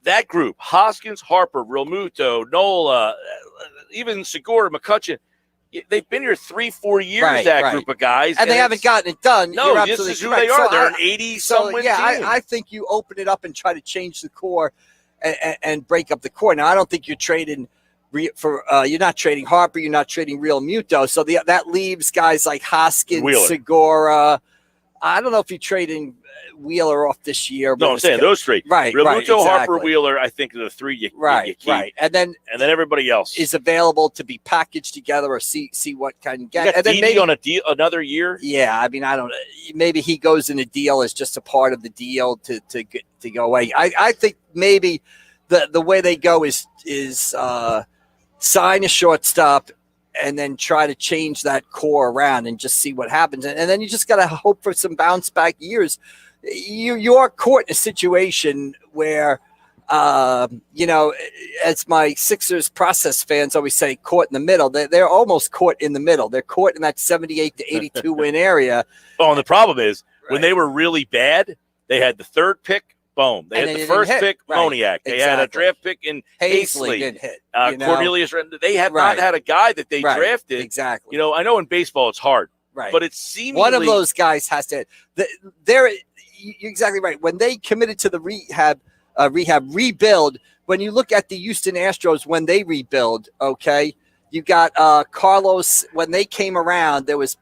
that group, Hoskins, Harper, Real Muto, Nola, even Segura, McCutcheon, they've been here 3-4 years, group of guys. And they haven't gotten it done. No, this is who they are. They're an 80-some win team. I think you open it up and try to change the core and break up the core. Now, I don't think you're trading you're not trading Harper. You're not trading Real Muto. So that leaves guys like Hoskins, Wheeler. Segura. I don't know if you're trading Wheeler off this year. No, I'm saying those three. Right. Real Muto, exactly. Harper, Wheeler, I think are the three you keep. Right. And then everybody else is available to be packed together or see what can get. You got and then maybe on another year. Yeah, I mean, I don't. Maybe he goes in a deal as just a part of the deal to go away. I think maybe the way they go is sign a shortstop and then try to change that core around and just see what happens. And then you just got to hope for some bounce back years. You are caught in a situation where, as my Sixers process fans always say, caught in the middle. They're almost caught in the middle. They're caught in that 78 to 82 win area. Oh, and the problem is when they were really bad, they had the third pick. Boom. They had the first pick, Moniak. They had a draft pick in Hazley. Didn't hit. Cornelius. They have not had a guy that they drafted. Exactly. I know in baseball it's hard. Right. But it seems one of those guys has to. You're exactly right. When they committed to the rehab rebuild, when you look at the Houston Astros when they rebuild, okay, you got Carlos. When they came around, there was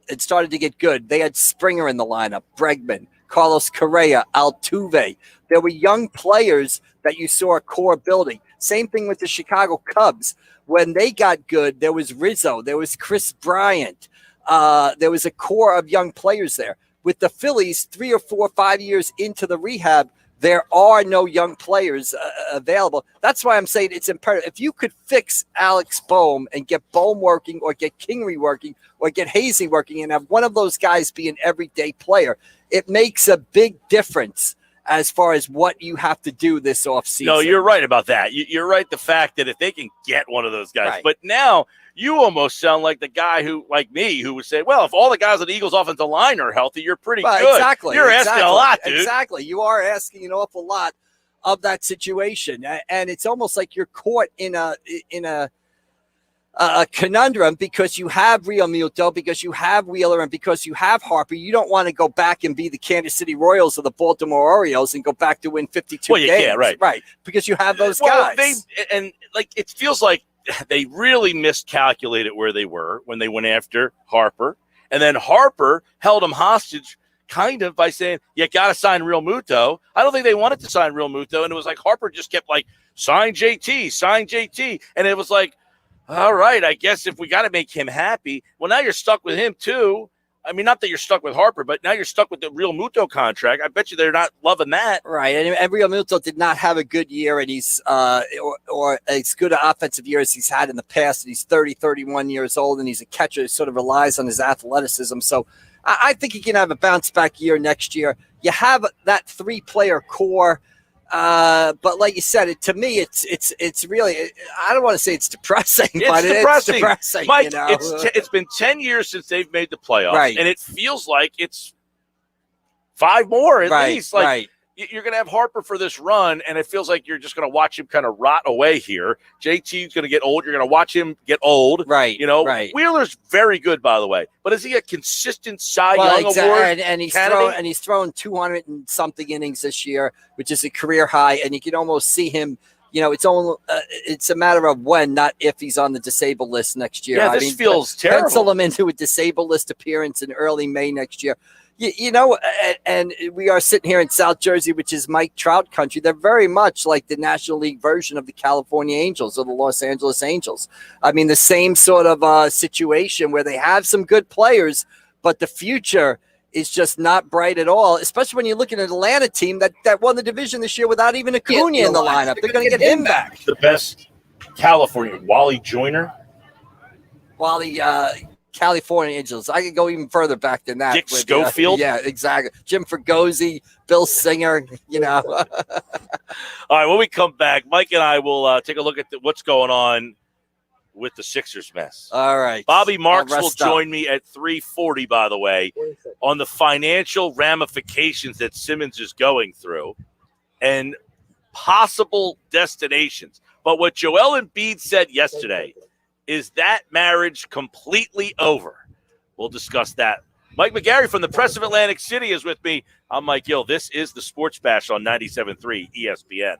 it started to get good. They had Springer in the lineup, Bregman, Carlos Correa, Altuve. There were young players that you saw a core building. Same thing with the Chicago Cubs. When they got good, there was Rizzo, there was Chris Bryant. There was a core of young players there. With the Phillies, 3 or 4 or 5 years into the rehab, there are no young players available. That's why I'm saying it's imperative. If you could fix Alex Bohm and get Bohm working or get Kingery working or get Hazy working and have one of those guys be an everyday player, it makes a big difference as far as what you have to do this offseason. No, you're right about that. You're right. The fact that if they can get one of those guys, right. But now you almost sound like the guy who, like me, who would say, well, if all the guys on the Eagles offensive line are healthy, you're pretty good. Exactly. You're asking a lot, dude. Exactly. You are asking an awful lot of that situation. And it's almost like you're caught in a conundrum because you have Real Muto, because you have Wheeler, and because you have Harper. You don't want to go back and be the Kansas City Royals or the Baltimore Orioles and go back to win 52 games. Can't, right. Right. Because you have those guys. It feels like they really miscalculated where they were when they went after Harper. And then Harper held them hostage kind of by saying, you got to sign Real Muto. I don't think they wanted to sign Real Muto. And it was like Harper just kept like, sign JT. And it was like, all right, I guess if we got to make him happy. Well, now you're stuck with him too. I mean, not that you're stuck with Harper, but now you're stuck with the Real Muto contract. I bet you they're not loving that. Right. And Real Muto did not have a good year, and he's or as good an offensive year as he's had in the past. And he's 30, 31 years old, and he's a catcher who sort of relies on his athleticism. So I think he can have a bounce back year next year. You have that 3-player core. But like you said, to me, it's really, I don't want to say it's depressing, but it's depressing. Mike, you know? it's been 10 years since they've made the playoffs, Right. and it feels like it's 5 more at least. Like, right. you're going to have Harper for this run, and it feels like you're just going to watch him kind of rot away here. JT's going to get old. You're going to watch him get old. Right. You know, right. Wheeler's very good, by the way. But is he a consistent Cy Young Award and he's candidate? thrown 200 and something innings this year, which is a career high. And you can almost see him. You know, it's a matter of when, not if he's on the disabled list next year. Yeah, this feels terrible. Pencil him into a disabled list appearance in early May next year. You know, and we are sitting here in South Jersey, which is Mike Trout country. They're very much like the National League version of the California Angels or the Los Angeles Angels. I mean, the same sort of situation where they have some good players, but the future is just not bright at all, especially when you look at an Atlanta team that won the division this year without even Acuna in the lineup. They're going to get him back. The best California, Wally Joyner. Wally, California Angels. I could go even further back than that. Dick Schofield? Yeah, exactly. Jim Fregosi, Bill Singer, you know. All right, when we come back, Mike and I will take a look at what's going on with the Sixers mess. All right. Bobby Marks will join me at 3:40, by the way, on the financial ramifications that Simmons is going through and possible destinations. But what Joel Embiid said yesterday is that marriage completely over? We'll discuss that. Mike McGarry from the Press of Atlantic City is with me. I'm Mike Gill. This is the Sports Bash on 97.3 ESPN.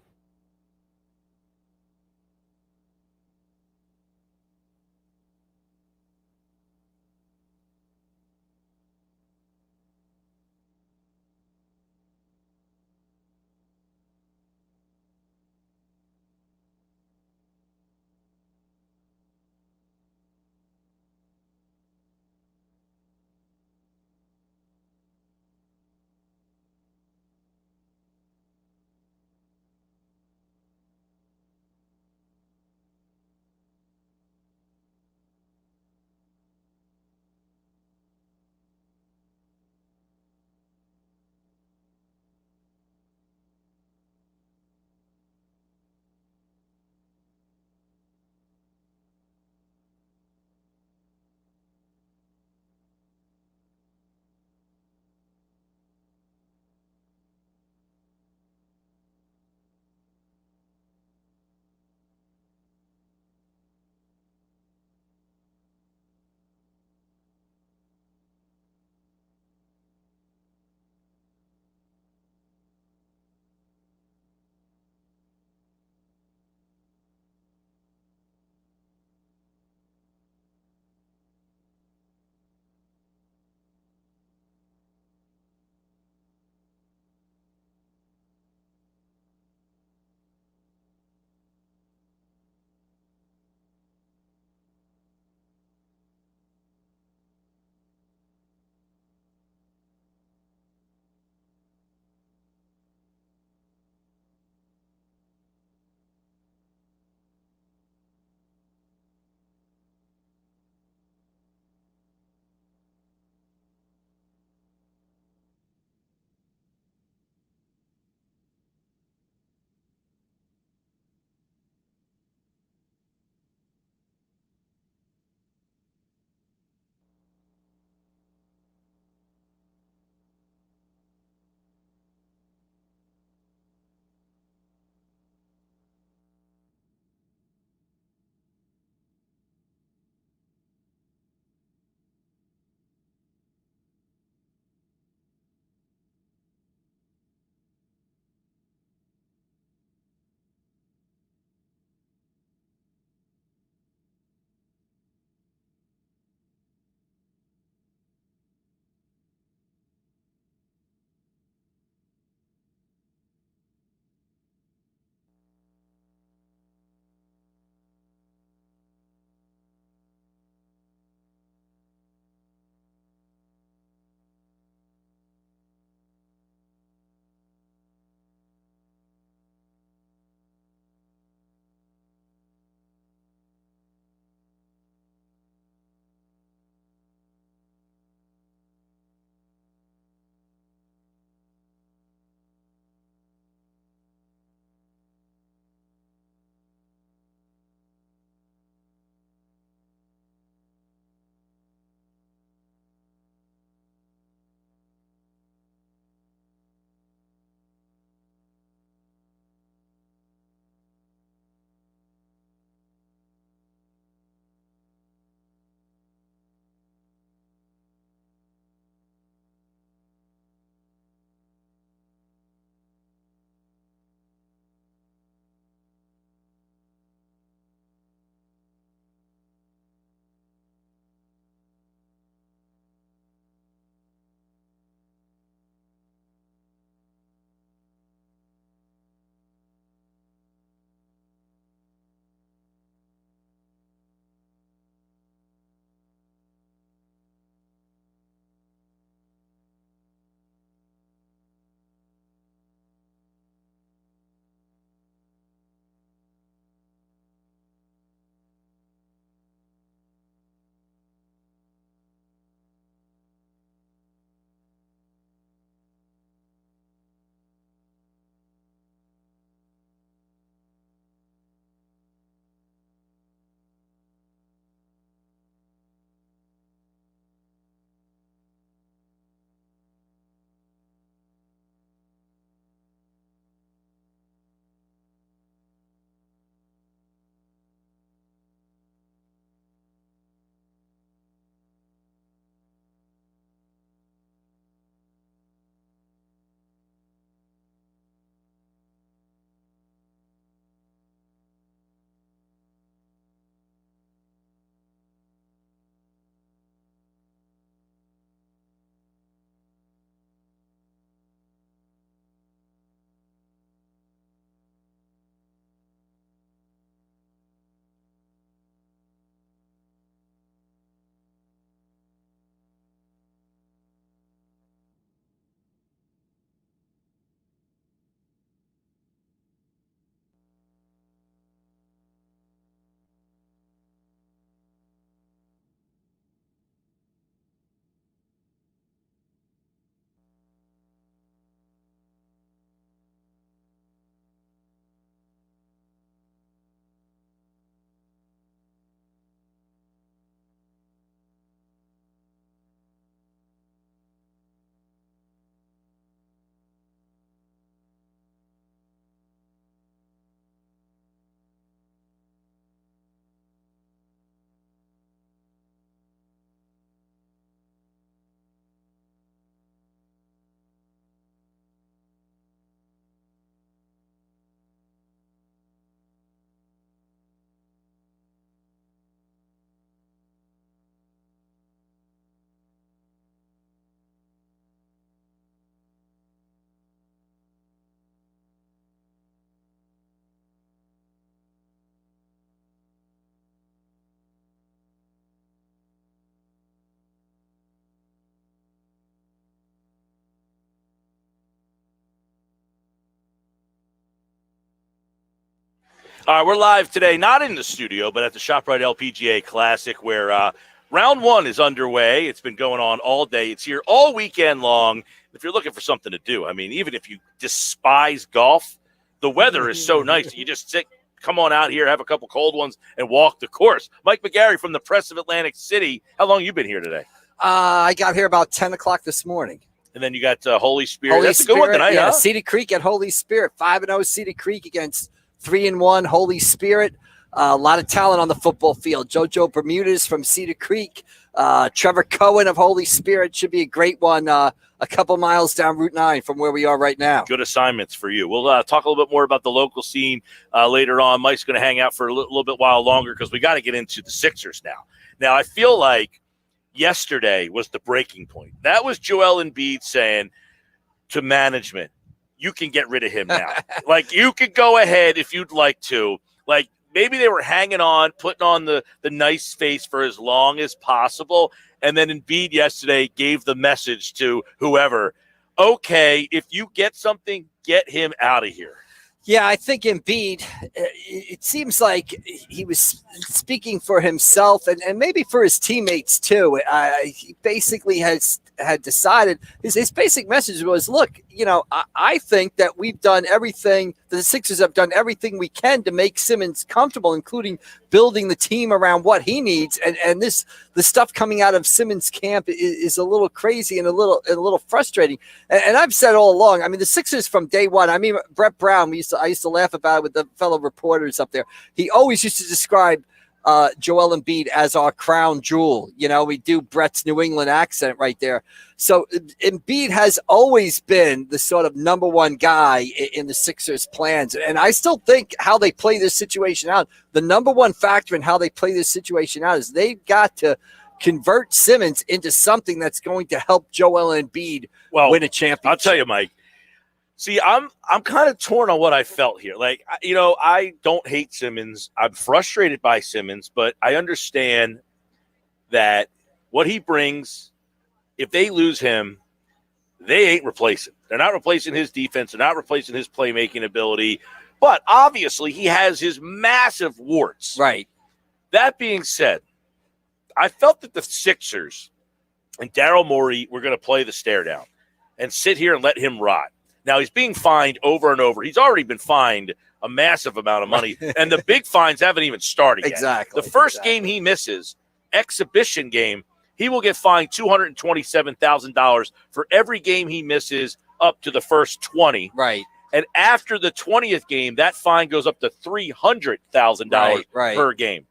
All right, we're live today, not in the studio, but at the Shoprite LPGA Classic, where round one is underway. It's been going on all day. It's here all weekend long. If you're looking for something to do, I mean, even if you despise golf, the weather is so nice. You just come on out here, have a couple cold ones, and walk the course. Mike McGarry from the Press of Atlantic City. How long you been here today? I got here about 10 o'clock this morning. And then you got Holy Spirit. That's a good one tonight, huh? Cedar Creek at Holy Spirit. 5-0 Cedar Creek against 3-1 Holy Spirit. A lot of talent on the football field. JoJo Bermudez from Cedar Creek. Trevor Cohen of Holy Spirit. Should be a great one. A couple miles down Route 9 from where we are right now. Good assignments for you. We'll talk a little bit more about the local scene later on. Mike's going to hang out for a little bit while longer because we got to get into the Sixers now. Now, I feel like yesterday was the breaking point. That was Joel Embiid saying to management, you can get rid of him now. Like, you could go ahead if you'd like to. Like, maybe they were hanging on, putting on the nice face for as long as possible. And then Embiid yesterday gave the message to whoever, okay, if you get something, get him out of here. Yeah, I think Embiid, it seems like he was speaking for himself and maybe for his teammates too. He basically had decided, his basic message was, look, I think that we've done everything, the Sixers have done everything we can to make Simmons comfortable, including building the team around what he needs. And the stuff coming out of Simmons' camp is a little crazy and a little frustrating. And I've said all along, I mean, the Sixers from day one, I mean, Brett Brown, I used to laugh about it with the fellow reporters up there. He always used to describe Joel Embiid as our crown jewel. We do Brett's New England accent right there. So Embiid has always been the sort of number one guy in the Sixers' plans. And I still think how they play this situation out, the number one factor in how they play this situation out is they've got to convert Simmons into something that's going to help Joel Embiid win a championship. I'll tell you, Mike. See, I'm kind of torn on what I felt here. Like, I don't hate Simmons. I'm frustrated by Simmons, but I understand that what he brings, if they lose him, they ain't replacing. They're not replacing his defense. They're not replacing his playmaking ability. But obviously, he has his massive warts. Right. That being said, I felt that the Sixers and Daryl Morey were going to play the stare down and sit here and let him rot. Now, he's being fined over and over. He's already been fined a massive amount of money, and the big fines haven't even started yet. Exactly. The first game he misses, exhibition game, he will get fined $227,000 for every game he misses up to the first 20. Right. And after the 20th game, that fine goes up to $300,000 per game.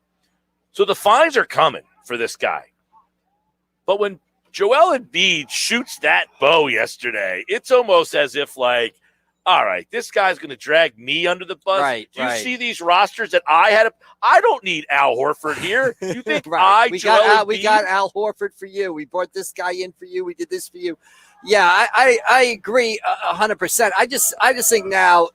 So the fines are coming for this guy. But when Joel Embiid shoots that bow yesterday, it's almost as if, like, all right, this guy's going to drag me under the bus. Right, Do you see these rosters that I had? I don't need Al Horford here. You think we got Al Horford for you. We brought this guy in for you. We did this for you. Yeah, I agree 100%. I just think now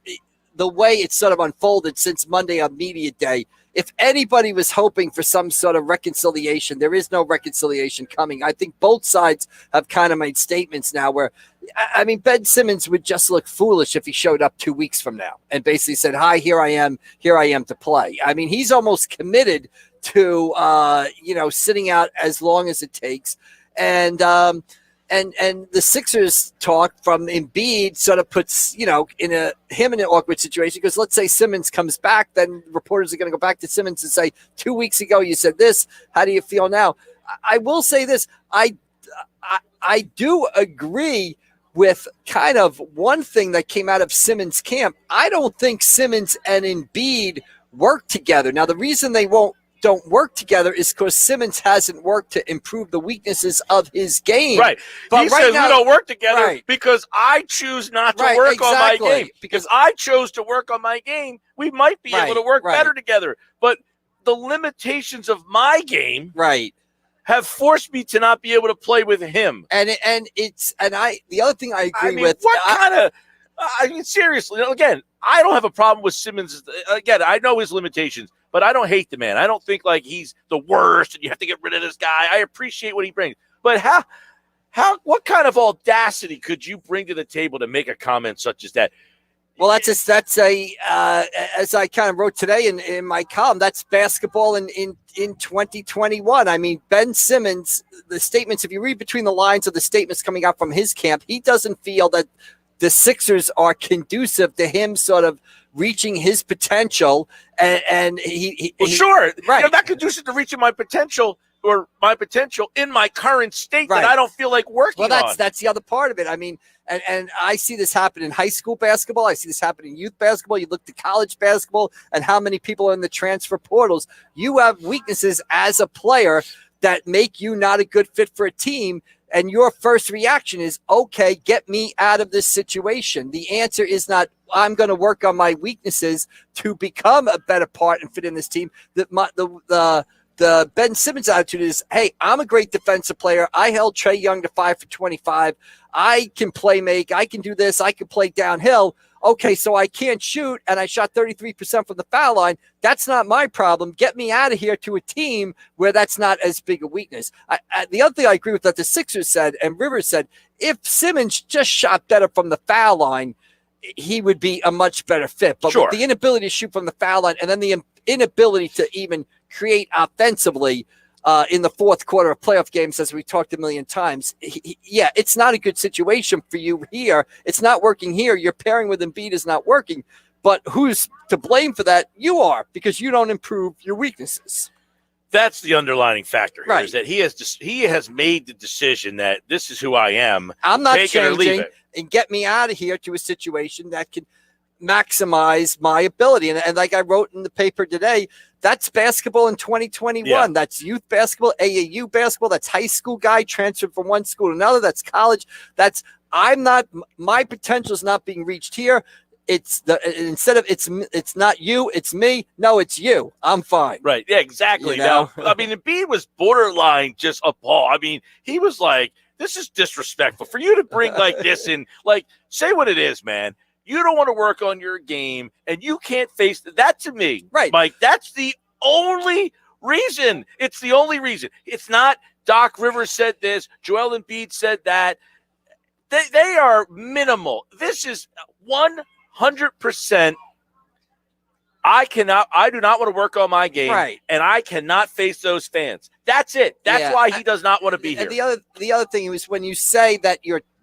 the way it's sort of unfolded since Monday on Media Day, if anybody was hoping for some sort of reconciliation, there is no reconciliation coming. I think both sides have kind of made statements now where, I mean, Ben Simmons would just look foolish if he showed up 2 weeks from now and basically said, hi, here I am to play. I mean, he's almost committed to, sitting out as long as it takes. And the Sixers talk from Embiid sort of puts, him in an awkward situation because let's say Simmons comes back, then reporters are going to go back to Simmons and say, 2 weeks ago you said this. How do you feel now? I will say this. I do agree with kind of one thing that came out of Simmons' camp. I don't think Simmons and Embiid work together. Now, the reason they don't work together is because Simmons hasn't worked to improve the weaknesses of his game. Right. But he right says now, we don't work together right. because I choose not to Right, work on my exactly. game. Because I chose to work on my game, we might be able to work better together. But the limitations of my game have forced me to not be able to play with him. The other thing I agree with. I mean, seriously, again, I don't have a problem with Simmons. Again, I know his limitations, but I don't hate the man. I don't think like he's the worst and you have to get rid of this guy. I appreciate what he brings. But what kind of audacity could you bring to the table to make a comment such as that? Well, that's a as I kind of wrote today in my column, that's basketball in 2021. I mean, Ben Simmons, the statements, if you read between the lines of the statements coming out from his camp, he doesn't feel that the Sixers are conducive to him sort of reaching his potential. And sure. Right. You're not conducive to reaching my potential in my current state that I don't feel like working on. That's the other part of it. I mean, and I see this happen in high school basketball. I see this happen in youth basketball. You look to college basketball and how many people are in the transfer portals. You have weaknesses as a player that make you not a good fit for a team. And your first reaction is, okay, get me out of this situation. The answer is not, I'm going to work on my weaknesses to become a better part and fit in this team. The Ben Simmons attitude is, hey, I'm a great defensive player. I held Trae Young to 5 for 25. I can play make. I can do this. I can play downhill. Okay, so I can't shoot, and I shot 33% from the foul line. That's not my problem. Get me out of here to a team where that's not as big a weakness. The other thing I agree with that the Sixers said and Rivers said, if Simmons just shot better from the foul line, he would be a much better fit. But with the inability to shoot from the foul line and then the inability to even create offensively in the fourth quarter of playoff games, as we talked a million times, it's not a good situation for you here. It's not working here. Your pairing with Embiid is not working. But who's to blame for that? You are, because you don't improve your weaknesses. That's the underlining factor here, right? Is that he has made the decision that this is who I am. I'm not Take it or leave changing, it. and get me out of here to a situation that can maximize my ability. And like I wrote in the paper today, that's basketball in 2021. Yeah. That's youth basketball, AAU basketball. That's high school guy transferred from one school to another. That's college. My potential is not being reached here. It's not you, it's me. No, it's you. I'm fine. Right. Yeah, exactly. You know? Now, I mean, Embiid was borderline just appalled. I mean, he was like, this is disrespectful for you to bring like this in. Like, say what it is, man. You don't want to work on your game, and you can't face that. To me, right, Mike, that's the only reason. It's the only reason. It's not Doc Rivers said this, Joel Embiid said that. They are minimal. This is 100%. I do not want to work on my game, right, and I cannot face those fans. That's it. That's why he does not want to be here. And the other thing is when you say that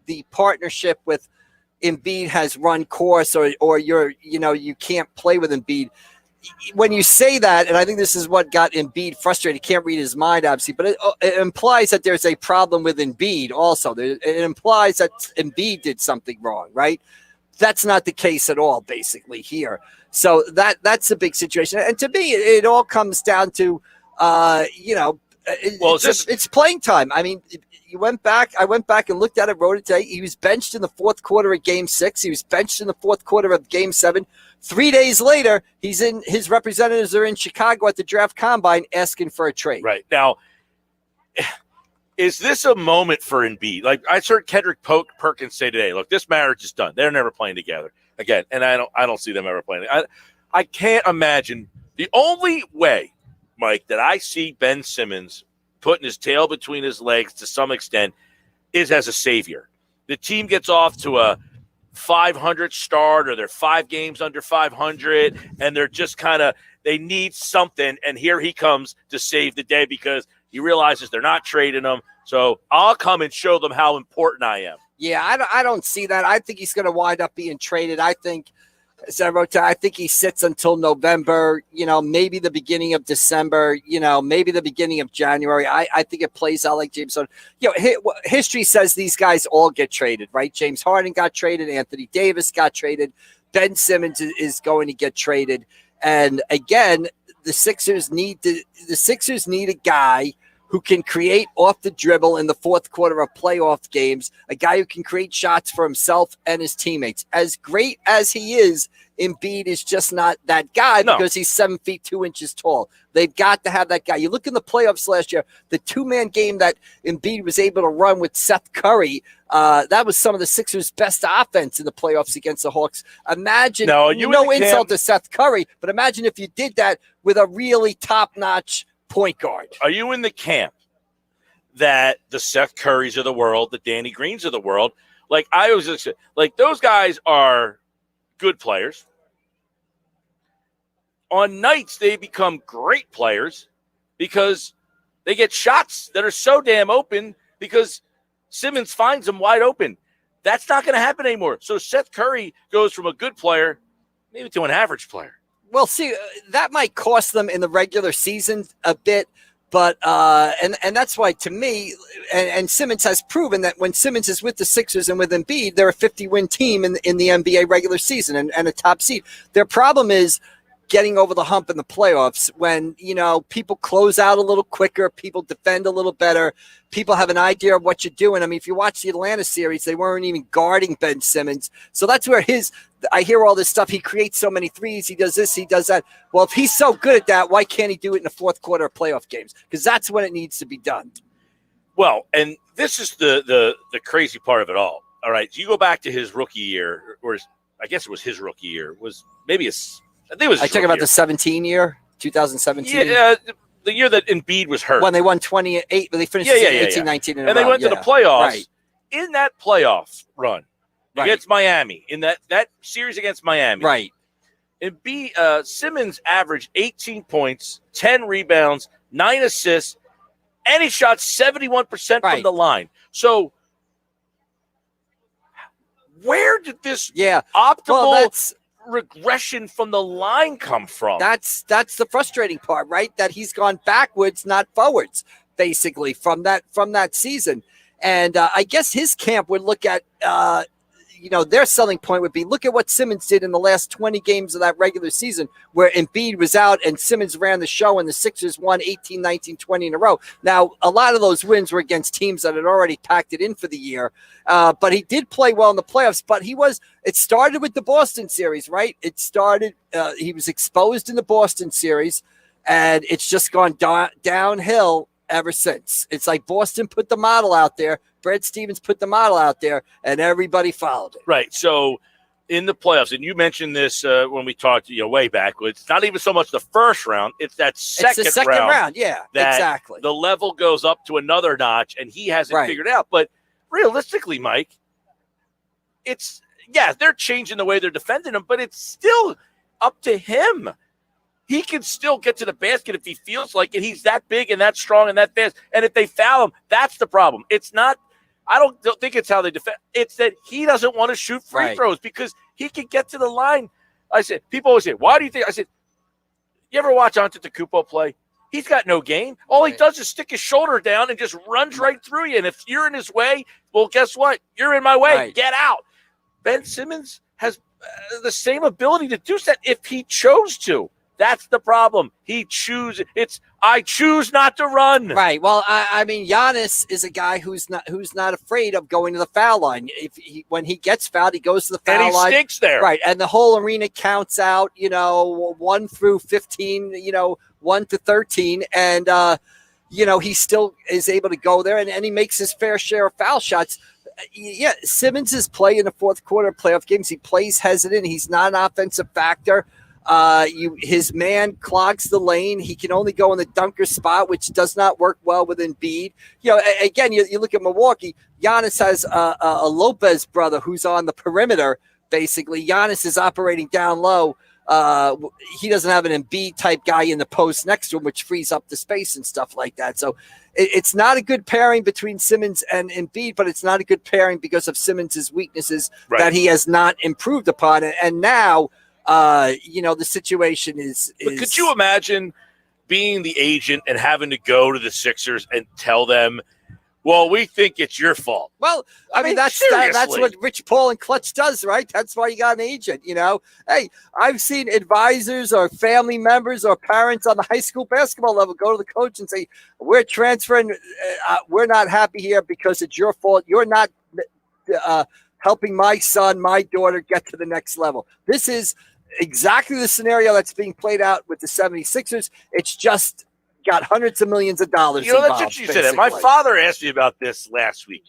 the partnership with Embiid has run course, or you can't play with Embiid. When you say that, and I think this is what got Embiid frustrated, can't read his mind, obviously, but it implies that there's a problem with Embiid also. It implies that Embiid did something wrong, right? That's not the case at all, basically, here. So that's a big situation. And to me, it all comes down to, it's playing time. I mean, I went back and looked at it, wrote it today. He was benched in the fourth quarter of Game 6. He was benched in the fourth quarter of Game 7. 3 days later, his representatives are in Chicago at the draft combine asking for a trade. Right. Now, is this a moment for Embiid? Like I heard Kendrick Perkins say today, look, this marriage is done. They're never playing together again. And I don't see them ever playing. I can't imagine. The only way, Mike, that I see Ben Simmons putting his tail between his legs to some extent is as a savior. The team gets off to a 500 start, or they're 5 games under 500, and they're just they need something, and here he comes to save the day because he realizes they're not trading him. So I'll come and show them how important I am. Yeah, I don't see that. I think he's going to wind up being traded. I think, as I wrote down, I think he sits until November, maybe the beginning of December, maybe the beginning of January. I think it plays out like James Harden. History says these guys all get traded, right? James Harden got traded. Anthony Davis got traded. Ben Simmons is going to get traded. And again, the Sixers need a guy who can create off the dribble in the fourth quarter of playoff games, a guy who can create shots for himself and his teammates. As great as he is, Embiid is just not that guy because he's 7 feet 2 inches tall. They've got to have that guy. You look in the playoffs last year, the 2-man game that Embiid was able to run with Seth Curry, that was some of the Sixers' best offense in the playoffs against the Hawks. Imagine, no insult to Seth Curry, but imagine if you did that with a really top-notch point guard. Are you in the camp that the Seth Currys of the world, the Danny Greens of the world, like I was just like those guys are good players. On nights, they become great players because they get shots that are so damn open because Simmons finds them wide open. That's not going to happen anymore. So Seth Curry goes from a good player maybe to an average player. Well, see, that might cost them in the regular season a bit, but and that's why, to me, and Simmons has proven that when Simmons is with the Sixers and with Embiid, they're a 50-win team in the NBA regular season and a top seed. Their problem is getting over the hump in the playoffs when, people close out a little quicker, people defend a little better, people have an idea of what you're doing. I mean, if you watch the Atlanta series, they weren't even guarding Ben Simmons. So that's where I hear all this stuff. He creates so many threes. He does this, he does that. Well, if he's so good at that, why can't he do it in the fourth quarter of playoff games? Because that's when it needs to be done. Well, and this is the crazy part of it all. All right. You go back to his rookie year, or I guess it was his rookie year, was maybe I think it was. I talk about the 17 year, 2017. Yeah, the year that Embiid was hurt. When they won 28, but they finished 18, 19 in a row. And they went to the playoffs. Right. In that playoff run Right. against Miami, in that series against Miami, Right. Simmons averaged 18 points, 10 rebounds, 9 assists, and he shot 71% from the line. So where did this optimal regression from the line come from? That's the frustrating part, right? That he's gone backwards, not forwards, basically from that season. And I guess his camp would look at their selling point would be, look at what Simmons did in the last 20 games of that regular season where Embiid was out and Simmons ran the show and the Sixers won 18, 19, 20 in a row. Now, a lot of those wins were against teams that had already packed it in for the year. But he did play well in the playoffs, but it started with the Boston series, right? He was exposed in the Boston series and it's just gone downhill ever since. It's like Boston put the model out there. Brad Stevens put the model out there, and everybody followed it. Right. So in the playoffs, and you mentioned this when we talked way back, it's not even so much the first round, it's that second round. Yeah, that exactly. The level goes up to another notch, and he hasn't figured it out. But realistically, Mike, they're changing the way they're defending him, but it's still up to him. He can still get to the basket if he feels like it. He's that big and that strong and that fast. And if they foul him, that's the problem. It's not – I don't think it's how they defend. It's that he doesn't want to shoot free throws because he can get to the line. I said, people always say, why do you think – I said, you ever watch Antetokounmpo play? He's got no game. All he does is stick his shoulder down and just runs right through you. And if you're in his way, well, guess what? You're in my way. Right. Get out. Ben Simmons has the same ability to do that if he chose to. That's the problem. I choose not to run. Right. Well, I mean, Giannis is a guy who's not afraid of going to the foul line. When he gets fouled, he goes to the foul line. And he stinks there. Right. And the whole arena counts out, 1 through 15, 1 to 13. And, he still is able to go there and he makes his fair share of foul shots. Yeah, Simmons' play in the fourth quarter of playoff games, he plays hesitant. He's not an offensive factor. His man clogs the lane. He can only go in the dunker spot, which does not work well with Embiid. Again, you look at Milwaukee. Giannis has a Lopez brother who's on the perimeter. Basically, Giannis is operating down low. He doesn't have an Embiid type guy in the post next to him, which frees up the space and stuff like that. So it's not a good pairing between Simmons and Embiid, but it's not a good pairing because of Simmons' weaknesses that he has not improved upon. And now, the situation is. But could you imagine being the agent and having to go to the Sixers and tell them, well, we think it's your fault? Well, I mean that's what Rich Paul and Clutch does, right? That's why you got an agent, Hey, I've seen advisors or family members or parents on the high school basketball level go to the coach and say, we're transferring. We're not happy here because it's your fault. You're not helping my son, my daughter get to the next level. This is exactly the scenario that's being played out with the 76ers. It's just got hundreds of millions of dollars involved. That's what you said. My father asked me about this last week.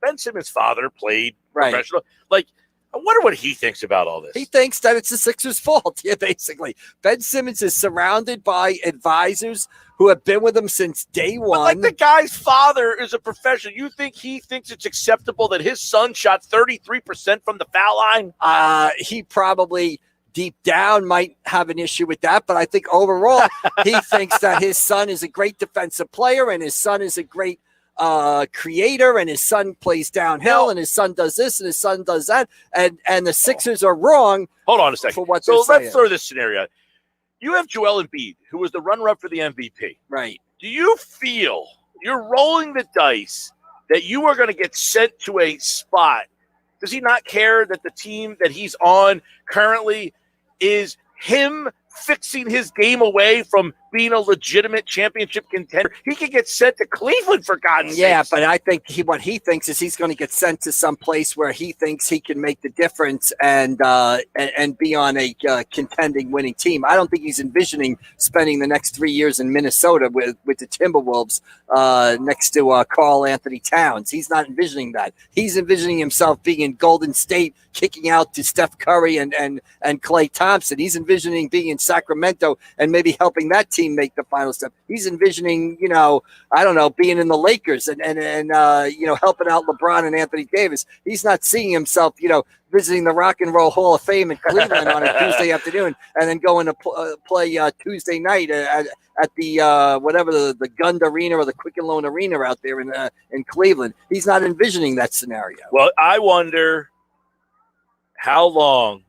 Ben Simmons' father played professional. Like, I wonder what he thinks about all this. He thinks that it's the Sixers' fault. Yeah, basically. Ben Simmons is surrounded by advisors who have been with him since day one. But like the guy's father is a professional. You think he thinks it's acceptable that his son shot 33% from the foul line? He probably deep down might have an issue with that, but I think overall he thinks that his son is a great defensive player and his son is a great creator, and his son plays downhill, and his son does this and his son does that, and the Sixers are wrong. Hold on a second. For what so they're let's throw this scenario. You have Joel Embiid, who was the runner-up for the MVP. Right. Do you feel you're rolling the dice that you are going to get sent to a spot? Does he not care that the team that he's on currently is him fixing his game away from being a legitimate championship contender? He could get sent to Cleveland, for God's sake. Yeah, but I think what he thinks is he's going to get sent to some place where he thinks he can make the difference and be on a contending winning team. I don't think he's envisioning spending the next 3 years in Minnesota with the Timberwolves next to Karl Anthony Towns. He's not envisioning that. He's envisioning himself being in Golden State, kicking out to Steph Curry and Klay Thompson. He's envisioning being in Sacramento and maybe helping that team make the final step. He's envisioning, I don't know, being in the Lakers and helping out LeBron and Anthony Davis. He's not seeing himself, visiting the Rock and Roll Hall of Fame in Cleveland on a Tuesday afternoon and then going to play Tuesday night at the whatever the Gund Arena or the Quicken Loan Arena out there in Cleveland. He's not envisioning that scenario. Well, I wonder how long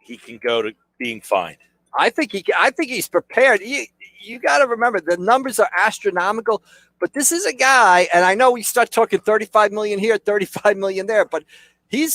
he can go to being fined. I think he's prepared. You got to remember the numbers are astronomical, but this is a guy, and I know we start talking 35 million here, 35 million there, but he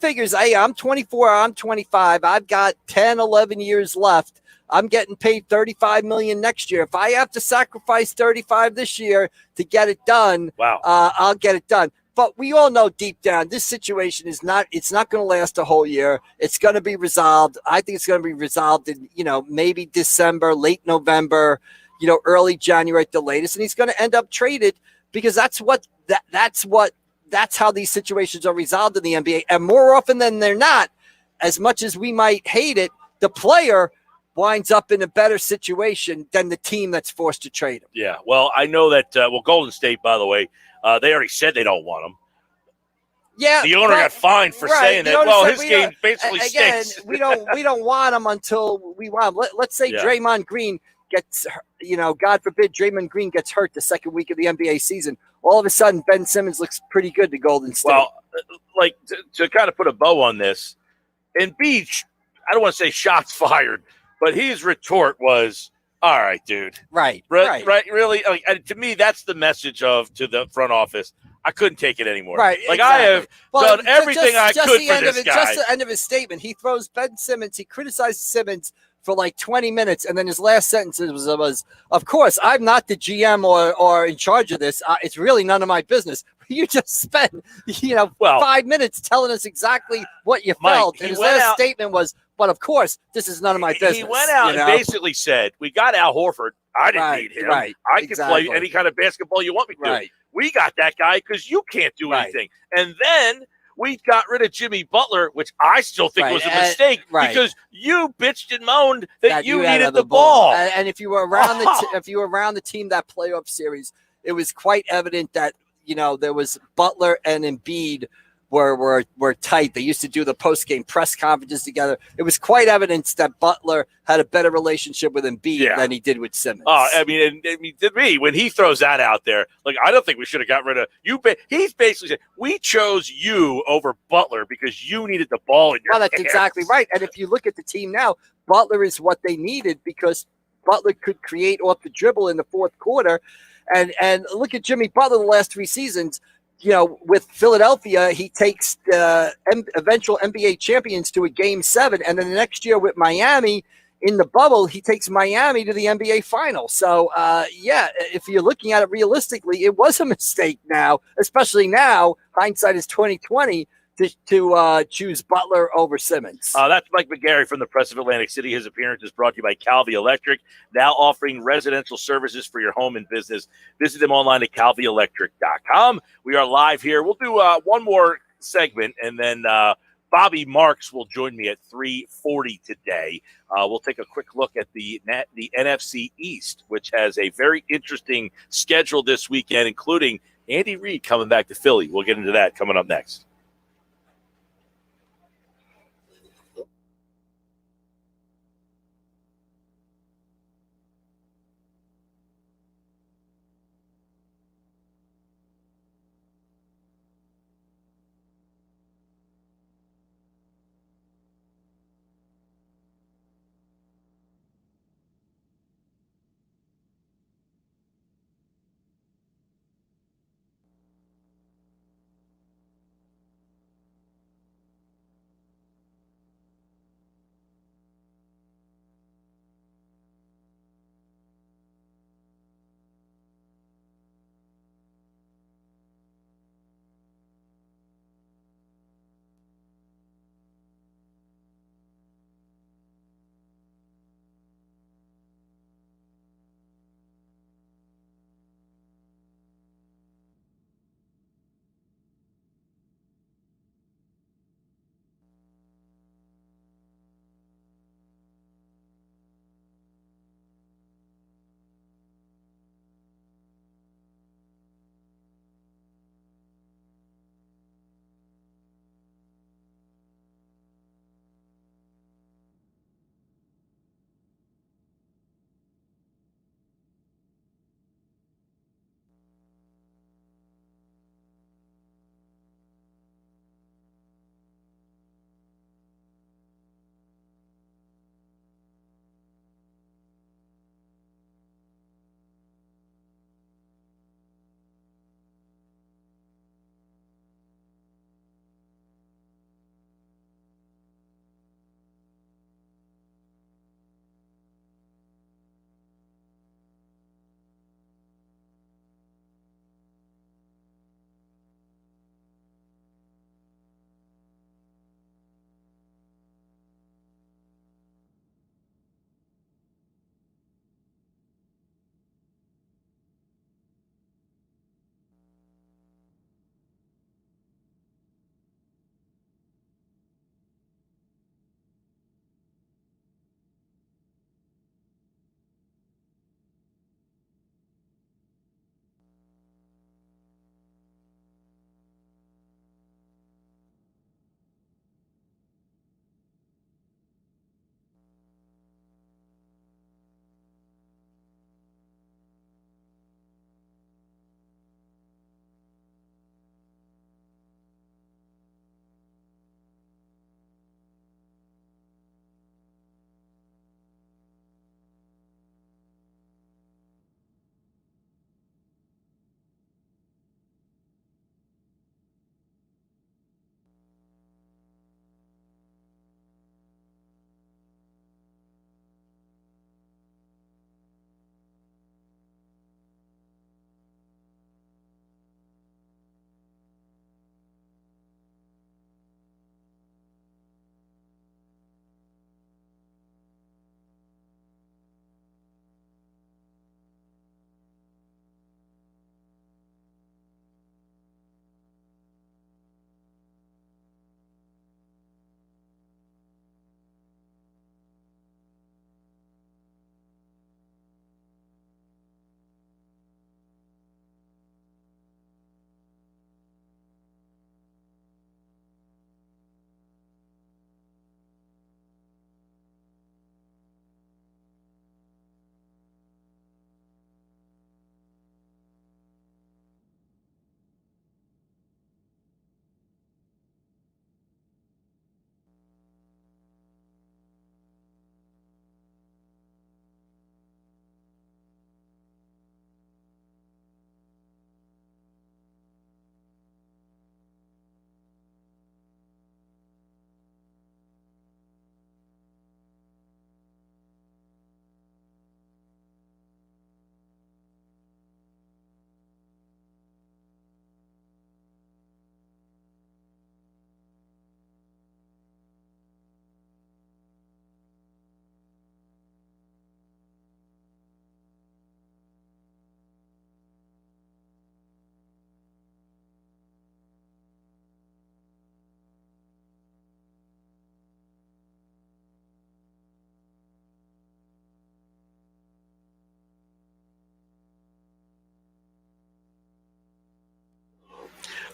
figures, hey, I'm 24, I'm 25, I've got 10, 11 years left. I'm getting paid 35 million next year. If I have to sacrifice 35 this year to get it done, wow, I'll get it done. But we all know deep down this situation it's not going to last a whole year. It's going to be resolved. I think it's going to be resolved in, maybe December, late November, early January at the latest. And he's going to end up traded because that's how these situations are resolved in the NBA. And more often than they're not, as much as we might hate it, the player winds up in a better situation than the team that's forced to trade him. Yeah. Well, I know that, Golden State, by the way, they already said they don't want him. Yeah, the owner got fined for saying that. Well, his game basically stinks. we don't want him until we want him. Let's say Draymond Green gets, God forbid, Draymond Green gets hurt the second week of the NBA season. All of a sudden, Ben Simmons looks pretty good to Golden State. Well, like to kind of put a bow on this, Embiid, I don't want to say shots fired, but his retort was, all right, dude. Right. Really? To me, that's the message to the front office. I couldn't take it anymore. Right. Like, exactly. I have done everything I could for this guy. Just the end of his statement. He throws Ben Simmons. He criticized Simmons for like 20 minutes, and then his last sentence was of course, I'm not the GM or in charge of this. It's really none of my business. You just spent, 5 minutes telling us exactly what you felt. And his last statement was, but of course, this is none of my business. He went out and basically said, we got Al Horford. I didn't need him. Right, I can play any kind of basketball you want me to. Right. We got that guy because you can't do anything. And then we got rid of Jimmy Butler, which I still think was a mistake because you bitched and moaned that you needed the ball. And if you were around the team that playoff series, it was quite evident that there was Butler and Embiid were tight. They used to do the post-game press conferences together. It was quite evident that Butler had a better relationship with Embiid than he did with Simmons. Oh, I mean, to me, when he throws that out there, like, I don't think we should have got rid of you. He's basically said, we chose you over Butler because you needed the ball in your hands. That's exactly right. And if you look at the team now, Butler is what they needed because Butler could create off the dribble in the fourth quarter. And look at Jimmy Butler the last 3 seasons. With Philadelphia, he takes the eventual NBA champions to a Game 7. And then the next year with Miami in the bubble, he takes Miami to the NBA final. So, if you're looking at it realistically, it was a mistake now, especially now, hindsight is 2020, to choose Butler over Simmons. That's Mike McGarry from the Press of Atlantic City. His appearance is brought to you by Calvi Electric, now offering residential services for your home and business. Visit them online at calvielectric.com. We are live here. We'll do one more segment, and then Bobby Marks will join me at 3:40 today. We'll take a quick look at the NFC East, which has a very interesting schedule this weekend, including Andy Reid coming back to Philly. We'll get into that coming up next.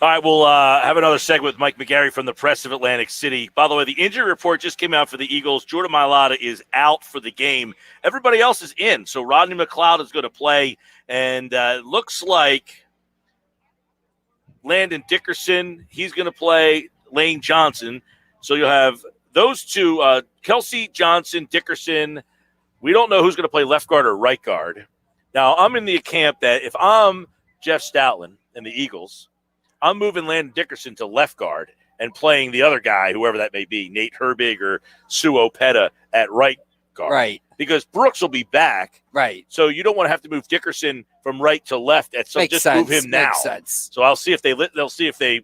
All right, we'll have another segment with Mike McGarry from the Press of Atlantic City. By the way, the injury report just came out for the Eagles. Jordan Mailata is out for the game. Everybody else is in, so Rodney McLeod is going to play, and it looks like Landon Dickerson, he's going to play. Lane Johnson. So you'll have those two, Kelsey, Johnson, Dickerson. We don't know who's going to play left guard or right guard. Now, I'm in the camp that if I'm Jeff Stoutland and the Eagles, I'm moving Landon Dickerson to left guard and playing the other guy, whoever that may be, Nate Herbig or Sue Opeta at right guard. Right. Because Brooks will be back. Right. So you don't want to have to move Dickerson from right to left at some. Makes just sense. move him now. Makes sense. So I'll see if they'll see if they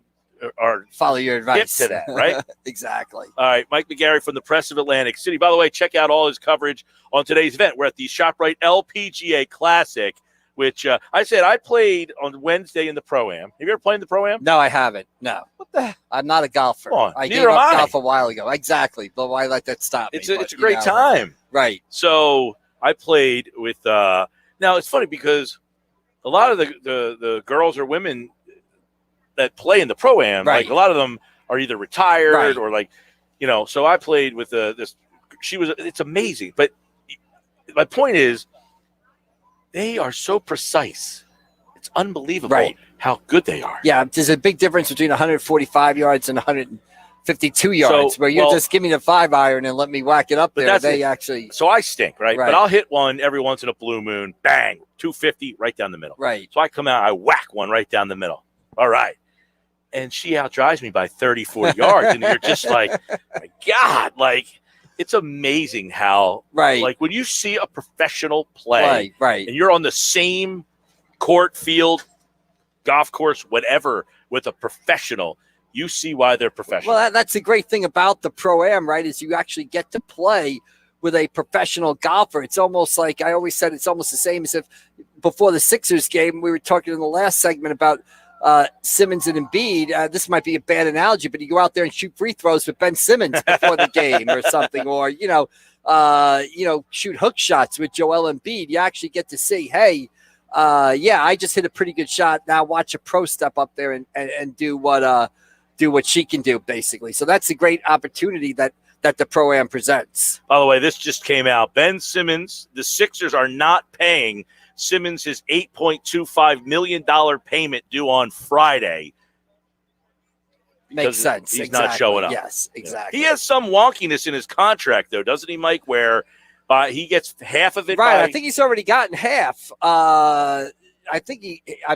are follow your advice to that, right? Exactly. All right, Mike McGarry from the Press of Atlantic City. By the way, check out all his coverage on today's event. We're at the Shoprite LPGA Classic, which I said I played on Wednesday in the Pro-Am. Have you ever played in the Pro-Am? No, I haven't. No. What the heck? I'm not a golfer. Come on, I neither gave up am I. Golf a while ago. Exactly. But why let that stop me? It's a great time. Right. So I played with now it's funny because a lot of the girls or women that play in the Pro-Am, right. like a lot of them are either retired right. or like, so I played with this. It's amazing. But my point is they are so precise. It's unbelievable right. how good they are. Yeah. There's a big difference between 145 yards and 152 yards where you're just give me the 5-iron and let me whack it up there. They actually. So I stink, right? But I'll hit one every once in a blue moon. Bang. 250 right down the middle. Right. So I come out, I whack one right down the middle. All right. And she outdrives me by 30, 40 yards. And you're just like, my God, like, it's amazing how, like, when you see a professional play, right. and you're on the same court, field, golf course, whatever, with a professional, you see why they're professional. Well, that's the great thing about the Pro-Am, right, is you actually get to play with a professional golfer. It's almost like, I always said it's almost the same as if before the Sixers game, we were talking in the last segment about Simmons and Embiid. This might be a bad analogy, but you go out there and shoot free throws with Ben Simmons before the game or something, or shoot hook shots with Joel Embiid. You actually get to see, hey, I just hit a pretty good shot. Now watch a pro step up there and do what she can do, basically. So that's a great opportunity that the Pro-Am presents. By the way, this just came out. Ben Simmons, the Sixers are not paying Simmons his $8.25 million payment due on Friday. Makes sense. He's not showing up. Yes, exactly. He has some wonkiness in his contract, though, doesn't he, Mike, where he gets half of it? Right. I think he's already gotten half. I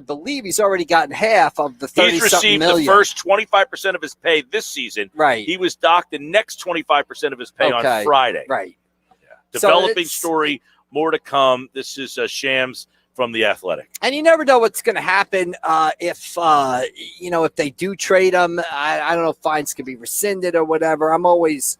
believe he's already gotten half of the 30 He's received the first 25% of his pay this season. Right. He was docked the next 25% of his pay on Friday. Right. Yeah. Developing story. More to come. This is Shams from The Athletic. And you never know what's going to happen if they do trade him. I don't know if fines can be rescinded or whatever. I'm always,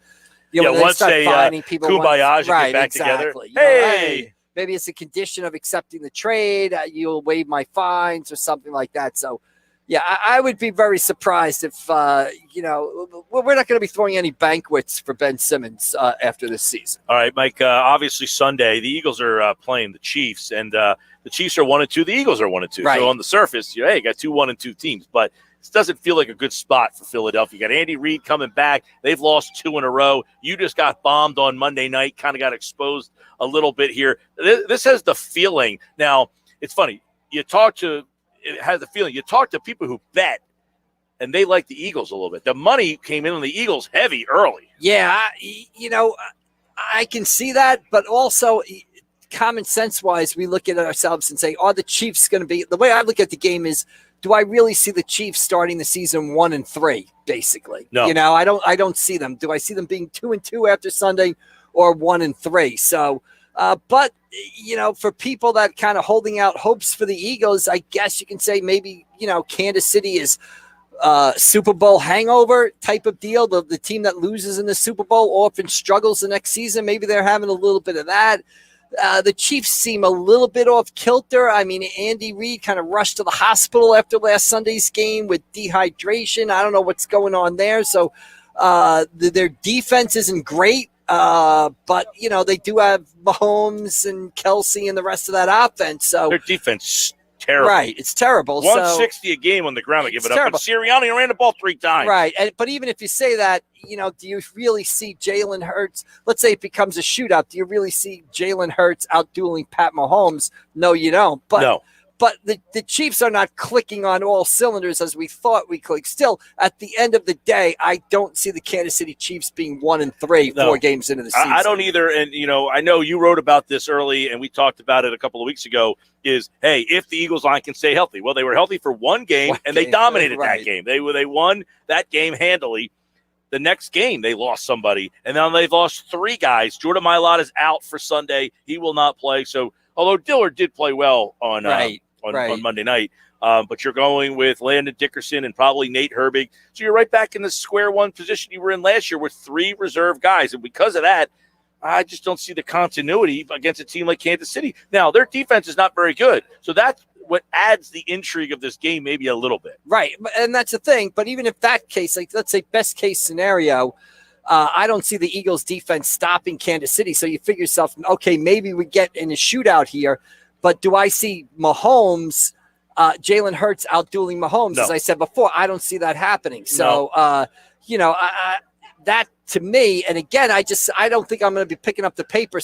once they finding people, Kumbaya get back together. Hey! Maybe it's a condition of accepting the trade. You'll waive my fines or something like that. So, yeah, I would be very surprised if, we're not going to be throwing any banquets for Ben Simmons after this season. All right, Mike, obviously Sunday, the Eagles are playing the Chiefs, and the Chiefs are 1-2. The Eagles are 1-2. Right. So on the surface, you got 2 1-2 teams, but this doesn't feel like a good spot for Philadelphia. You got Andy Reid coming back. They've lost 2 in a row. You just got bombed on Monday night, kind of got exposed a little bit here. This has the feeling. Now, it's funny. It has the feeling. You talk to people who bet, and they like the Eagles a little bit. The money came in on the Eagles heavy early. Yeah, I can see that, but also common sense-wise, we look at ourselves and say, are the Chiefs going to be – the way I look at the game is, do I really see the Chiefs starting the season 1-3, basically? No. I don't see them. Do I see them being 2-2 after Sunday or 1-3? So but for people that kind of holding out hopes for the Eagles, I guess you can say maybe, Kansas City is Super Bowl hangover type of deal. The team that loses in the Super Bowl often struggles the next season. Maybe they're having a little bit of that. The Chiefs seem a little bit off kilter. I mean, Andy Reid kind of rushed to the hospital after last Sunday's game with dehydration. I don't know what's going on there. So their defense isn't great. But, they do have Mahomes and Kelsey and the rest of that offense. So their defense terrible. Right, it's terrible. 160 a game on the ground they give it up. terrible. But Sirianni ran the ball 3 times. Right, but even if you say that, do you really see Jalen Hurts? Let's say it becomes a shootout. Do you really see Jalen Hurts outdueling Pat Mahomes? No, you don't. But no. But the Chiefs are not clicking on all cylinders as we thought we could. Still, at the end of the day, I don't see the Kansas City Chiefs being 1-3 4 games into the season. I don't either. And, I know you wrote about this early, and we talked about it a couple of weeks ago, is, hey, if the Eagles line can stay healthy. Well, they were healthy for one game, they dominated that game. They won that game handily. The next game, they lost somebody, and now they've lost 3 guys. Jordan Mailata is out for Sunday. He will not play. So, although Dillard did play well on Monday night. But you're going with Landon Dickerson and probably Nate Herbig. So you're right back in the square one position you were in last year with 3 reserve guys. And because of that, I just don't see the continuity against a team like Kansas City. Now, their defense is not very good. So that's what adds the intrigue of this game maybe a little bit. Right. And that's the thing. But even if that case, like let's say best case scenario, I don't see the Eagles defense stopping Kansas City. So you figure yourself, okay, maybe we get in a shootout here. But do I see Mahomes, Jalen Hurts outdueling Mahomes? No. As I said before, I don't see that happening. So, that to me, and again, I don't think I'm going to be picking up the paper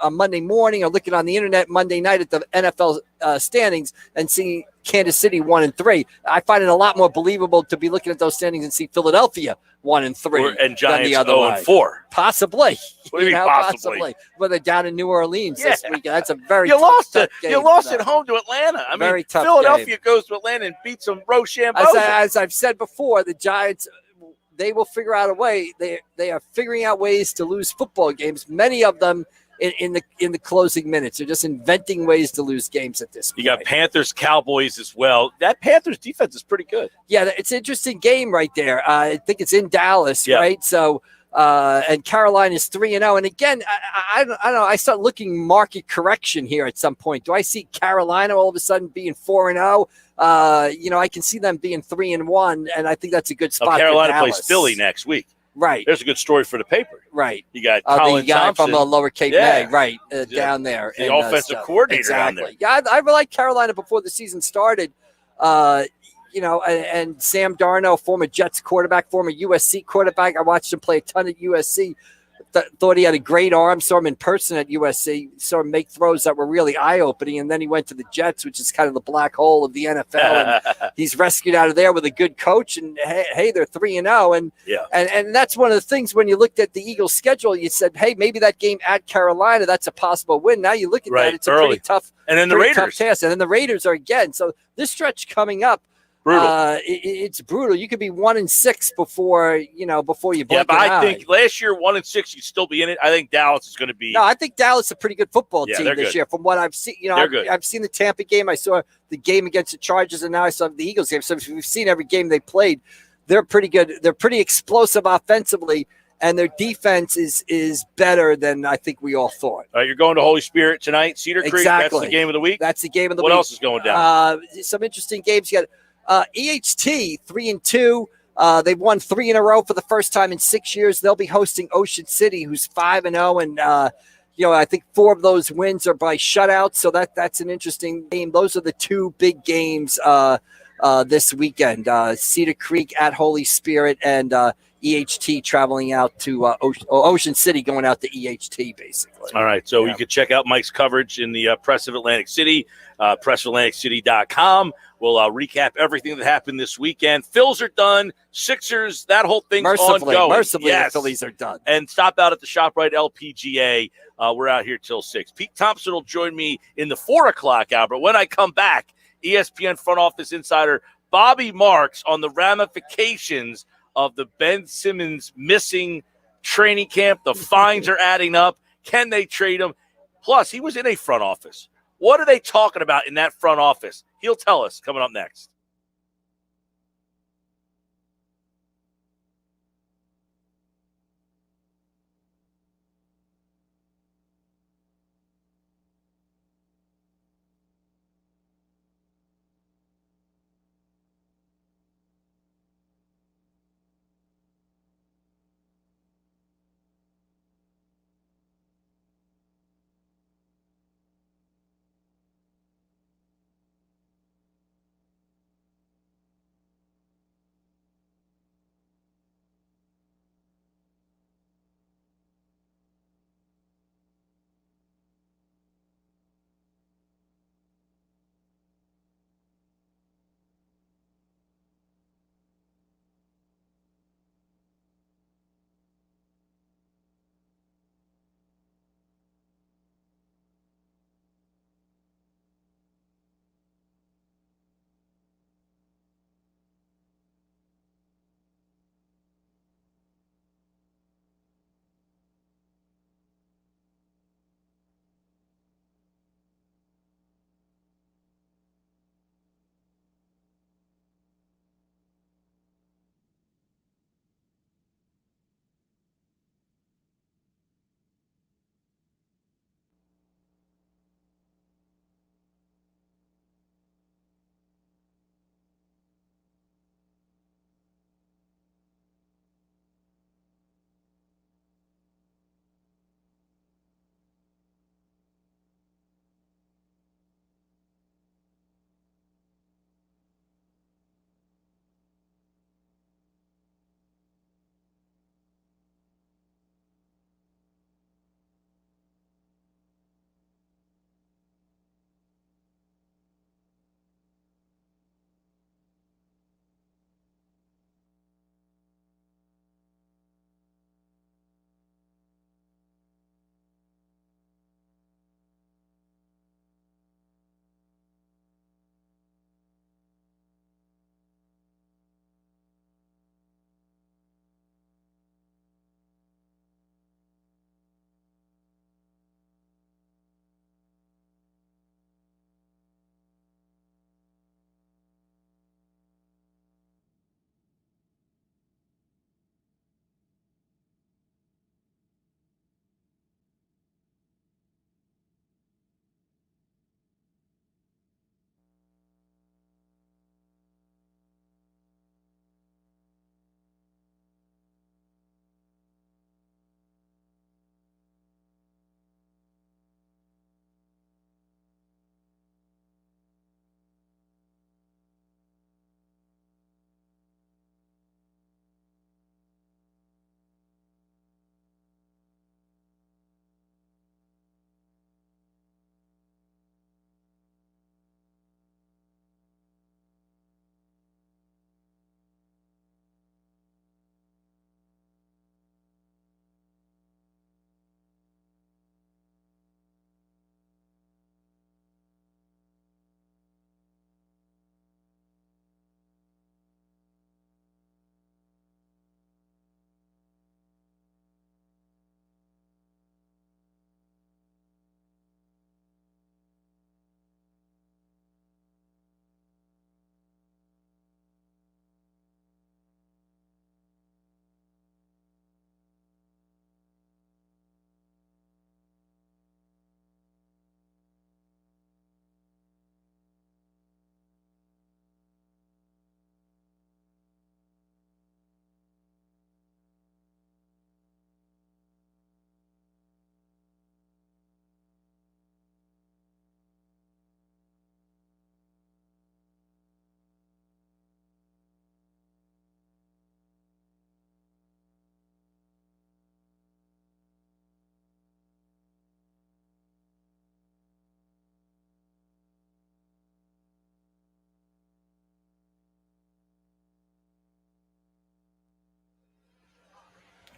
Monday morning or looking on the internet Monday night at the NFL standings and seeing Kansas City 1-3. I find it a lot more believable to be looking at those standings and see Philadelphia 1-3 and Giants the other 0-4. Possibly. What do you mean possibly? When they're down in New Orleans this weekend. That's a very you lost at home to Atlanta. I very mean, tough Philadelphia game. goes to Atlanta and beats them Rochambeau. As I've said before, the Giants, they will figure out a way. They are figuring out ways to lose football games. Many of them in the closing minutes. They're just inventing ways to lose games at this point. You got Panthers, Cowboys as well. That Panthers defense is pretty good. Yeah, it's an interesting game right there. I think it's in Dallas, right? So, and Carolina's 3-0. And again, I don't know. I start looking market correction here at some point. Do I see Carolina all of a sudden being 4-0? I can see them being 3-1, and I think that's a good spot. Carolina for Dallas. plays Philly next week. Right. There's a good story for the paper. Right. You got Colin the guy Thompson from the Lower Cape May, right, down there. The offensive coordinator down there. Yeah, I liked Carolina before the season started. And Sam Darnold, former Jets quarterback, former USC quarterback. I watched him play a ton at USC. Thought he had a great arm. Saw him in person at USC. Saw him make throws that were really eye-opening. And then he went to the Jets, which is kind of the black hole of the NFL. And he's rescued out of there with a good coach. And hey, they're 3-0. And that's one of the things when you looked at the Eagles' schedule, you said, hey, maybe that game at Carolina, that's a possible win. Now you look at that, it's a pretty tough, and then the Raiders task. And then the Raiders are again. So this stretch coming up. Brutal. It's brutal. You could be 1-6 before you blink. Yeah, but I think last year 1-6, you'd still be in it. I think Dallas is going to be. No, I think Dallas is a pretty good football team this good. year. From what I've seen, I've seen the Tampa game. I saw the game against the Chargers, and now I saw the Eagles game. So we've seen every game they played. They're pretty good. They're pretty explosive offensively, and their defense is better than I think we all thought. You're going to Holy Spirit tonight, Cedar Creek. Exactly. That's the game of the week. That's the game of the week. What else is going down? Some interesting games. You got. EHT 3-2. They've won 3 in a row for the first time in 6 years. They'll be hosting Ocean City, who's 5-0, and I think 4 of those wins are by shutouts. So that's an interesting game. Those are the 2 big games this weekend: Cedar Creek at Holy Spirit, and EHT traveling out to Ocean City, going out to EHT basically. All right, so you can check out Mike's coverage in the Press of Atlantic City, pressofatlanticcity.com. We'll recap everything that happened this weekend. Phils are done. Sixers, that whole thing's ongoing. Mercifully, the Phillies are done. And stop out at the Shoprite LPGA. We're out here till 6. Pete Thompson will join me in the 4 o'clock hour. But when I come back, ESPN front office insider Bobby Marks on the ramifications of the Ben Simmons missing training camp. The fines are adding up. Can they trade him? Plus, he was in a front office. What are they talking about in that front office? He'll tell us coming up next.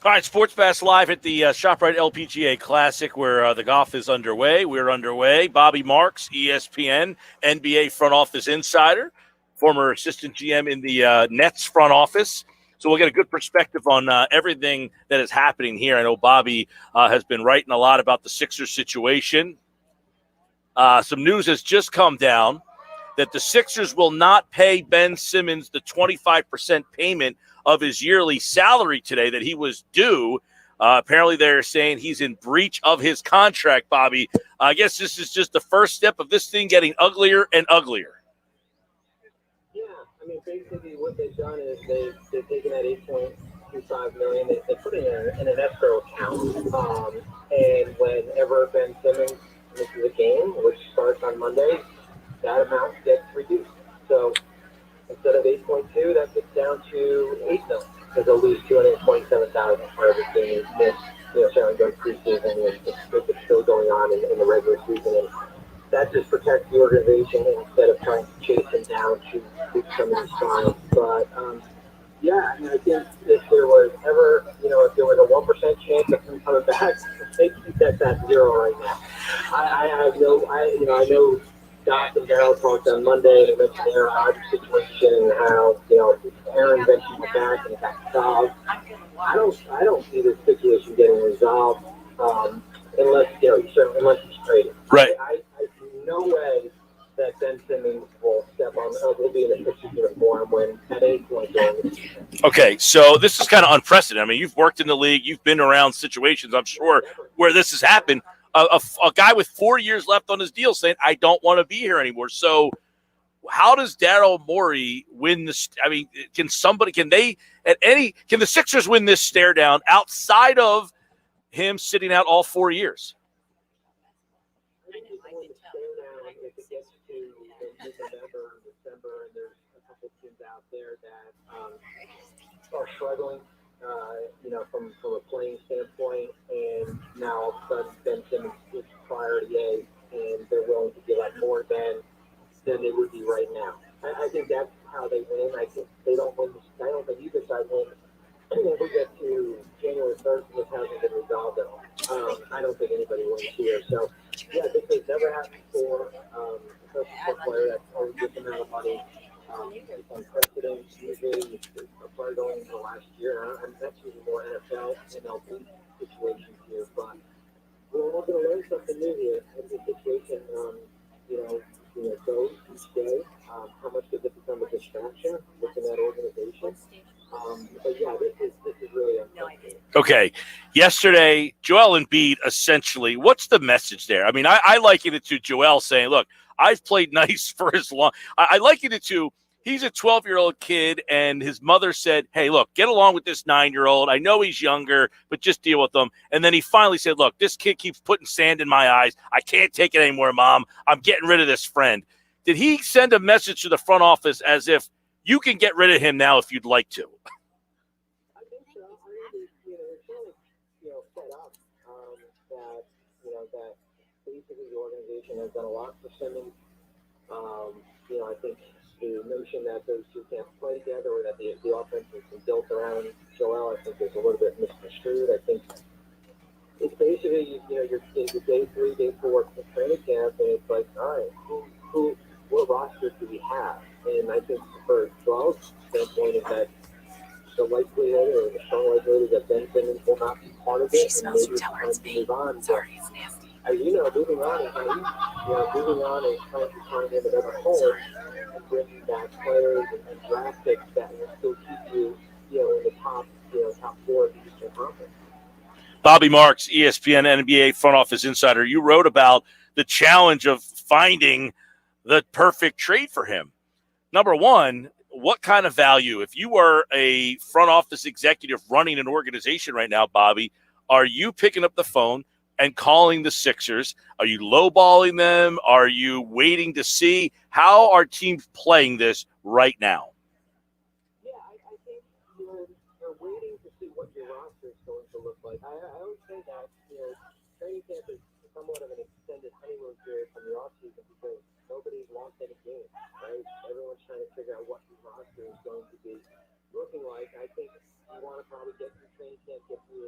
All right, Sports Bass Live at the Shoprite LPGA Classic where the golf is underway. We're underway. Bobby Marks, ESPN, NBA front office insider, former assistant GM in the Nets front office. So we'll get a good perspective on everything that is happening here. I know Bobby has been writing a lot about the Sixers situation. Some news has just come down that the Sixers will not pay Ben Simmons the 25% payment of his yearly salary today that he was due. Apparently, they're saying he's in breach of his contract, Bobby. I guess this is just the first step of this thing getting uglier and uglier. Yeah, I mean, basically what they've done is they've taken that $8.25 million, they put it in an escrow account, and whenever Ben Simmons misses a game, which starts on Monday, that amount gets reduced. So instead of 8.2, that gets down to 8 million, because they'll lose 227,000 for every game missed. Certainly during preseason, and it's still going on in the regular season, and that just protects the organization instead of trying to chase him down to keep some of his fines. But yeah, I mean, I think if there was ever, if there was a 1% chance of him coming back, they keep that at 0 right now. I know Doc and Daryl talked on Monday. They mentioned the Aaron Rodgers situation and how Aaron eventually went back and got solved. I don't see this situation getting resolved unless he's traded. Right. I see no way that Ben Simmons will will be in a Sixers uniform when at any point during the season. Okay, so this is kind of unprecedented. I mean, you've worked in the league. You've been around situations, I'm sure, where this has happened. A guy with 4 years left on his deal saying, I don't want to be here anymore. So how does Daryl Morey win this? I mean, can the Sixers win this stare down outside of him sitting out all 4 years? I think he's going to stare down if it gets to mid-November and December, and there's a couple teams out there that are struggling, from a playing standpoint, and now all of a sudden Ben Simmons is priority A, and they're willing to give up more than they would be right now. I think that's how they win. I think they don't win. I don't think either side wins. If we get to January 1st, this hasn't been resolved at all. I don't think anybody wins here. So, yeah, this has never happened before. Especially for a player that's always this amount of money. It's unprecedented. Usually, a player going into the last year, and that's usually more NFL, MLB situations here. But we're all going to learn something new here in this situation. Go each day. How much does it become a distraction within that organization? But yeah, this is really unfortunate. Okay. Yesterday, Joel Embiid essentially, what's the message there? I mean, I liken it to Joel saying, look, I've played nice for as long. I liken it to he's a 12-year-old kid, and his mother said, hey, look, get along with this 9-year-old. I know he's younger, but just deal with him. And then he finally said, look, this kid keeps putting sand in my eyes. I can't take it anymore, Mom. I'm getting rid of this friend. Did he send a message to the front office as if you can get rid of him now if you'd like to? I think so. I think it's really, set up that basically the organization has done a lot for Simmons. I think the notion that those two can't play together or that the offense has been built around Joel, I think is a little bit misconstrued. I think it's basically, your day 3, day 4 of training camp, and it's like, all right, what roster do we have? And I think for Joel's standpoint is that the likelihood or the strong likelihood is that Ben Simmons will not be part of it, and maybe it's time to move on. Sorry, it's nasty. As moving on is not easy. Moving on is trying to find in another home and bringing back players and draft picks that will still keep you, in the top 4 of the Eastern Conference. Bobby Marks, ESPN NBA front office insider, you wrote about the challenge of finding the perfect trade for him. Number one, what kind of value, if you are a front office executive running an organization right now, Bobby, are you picking up the phone and calling the Sixers? Are you lowballing them? Are you waiting to see? How are teams playing this right now? Yeah, I think you're waiting to see what your roster is going to look like. I would say that, training camp is somewhat of an extended honeymoon period from the offseason because nobody's lost any games, right? Everyone's trying to figure out what the roster is going to be looking like. I think you want to probably get through training camp, get through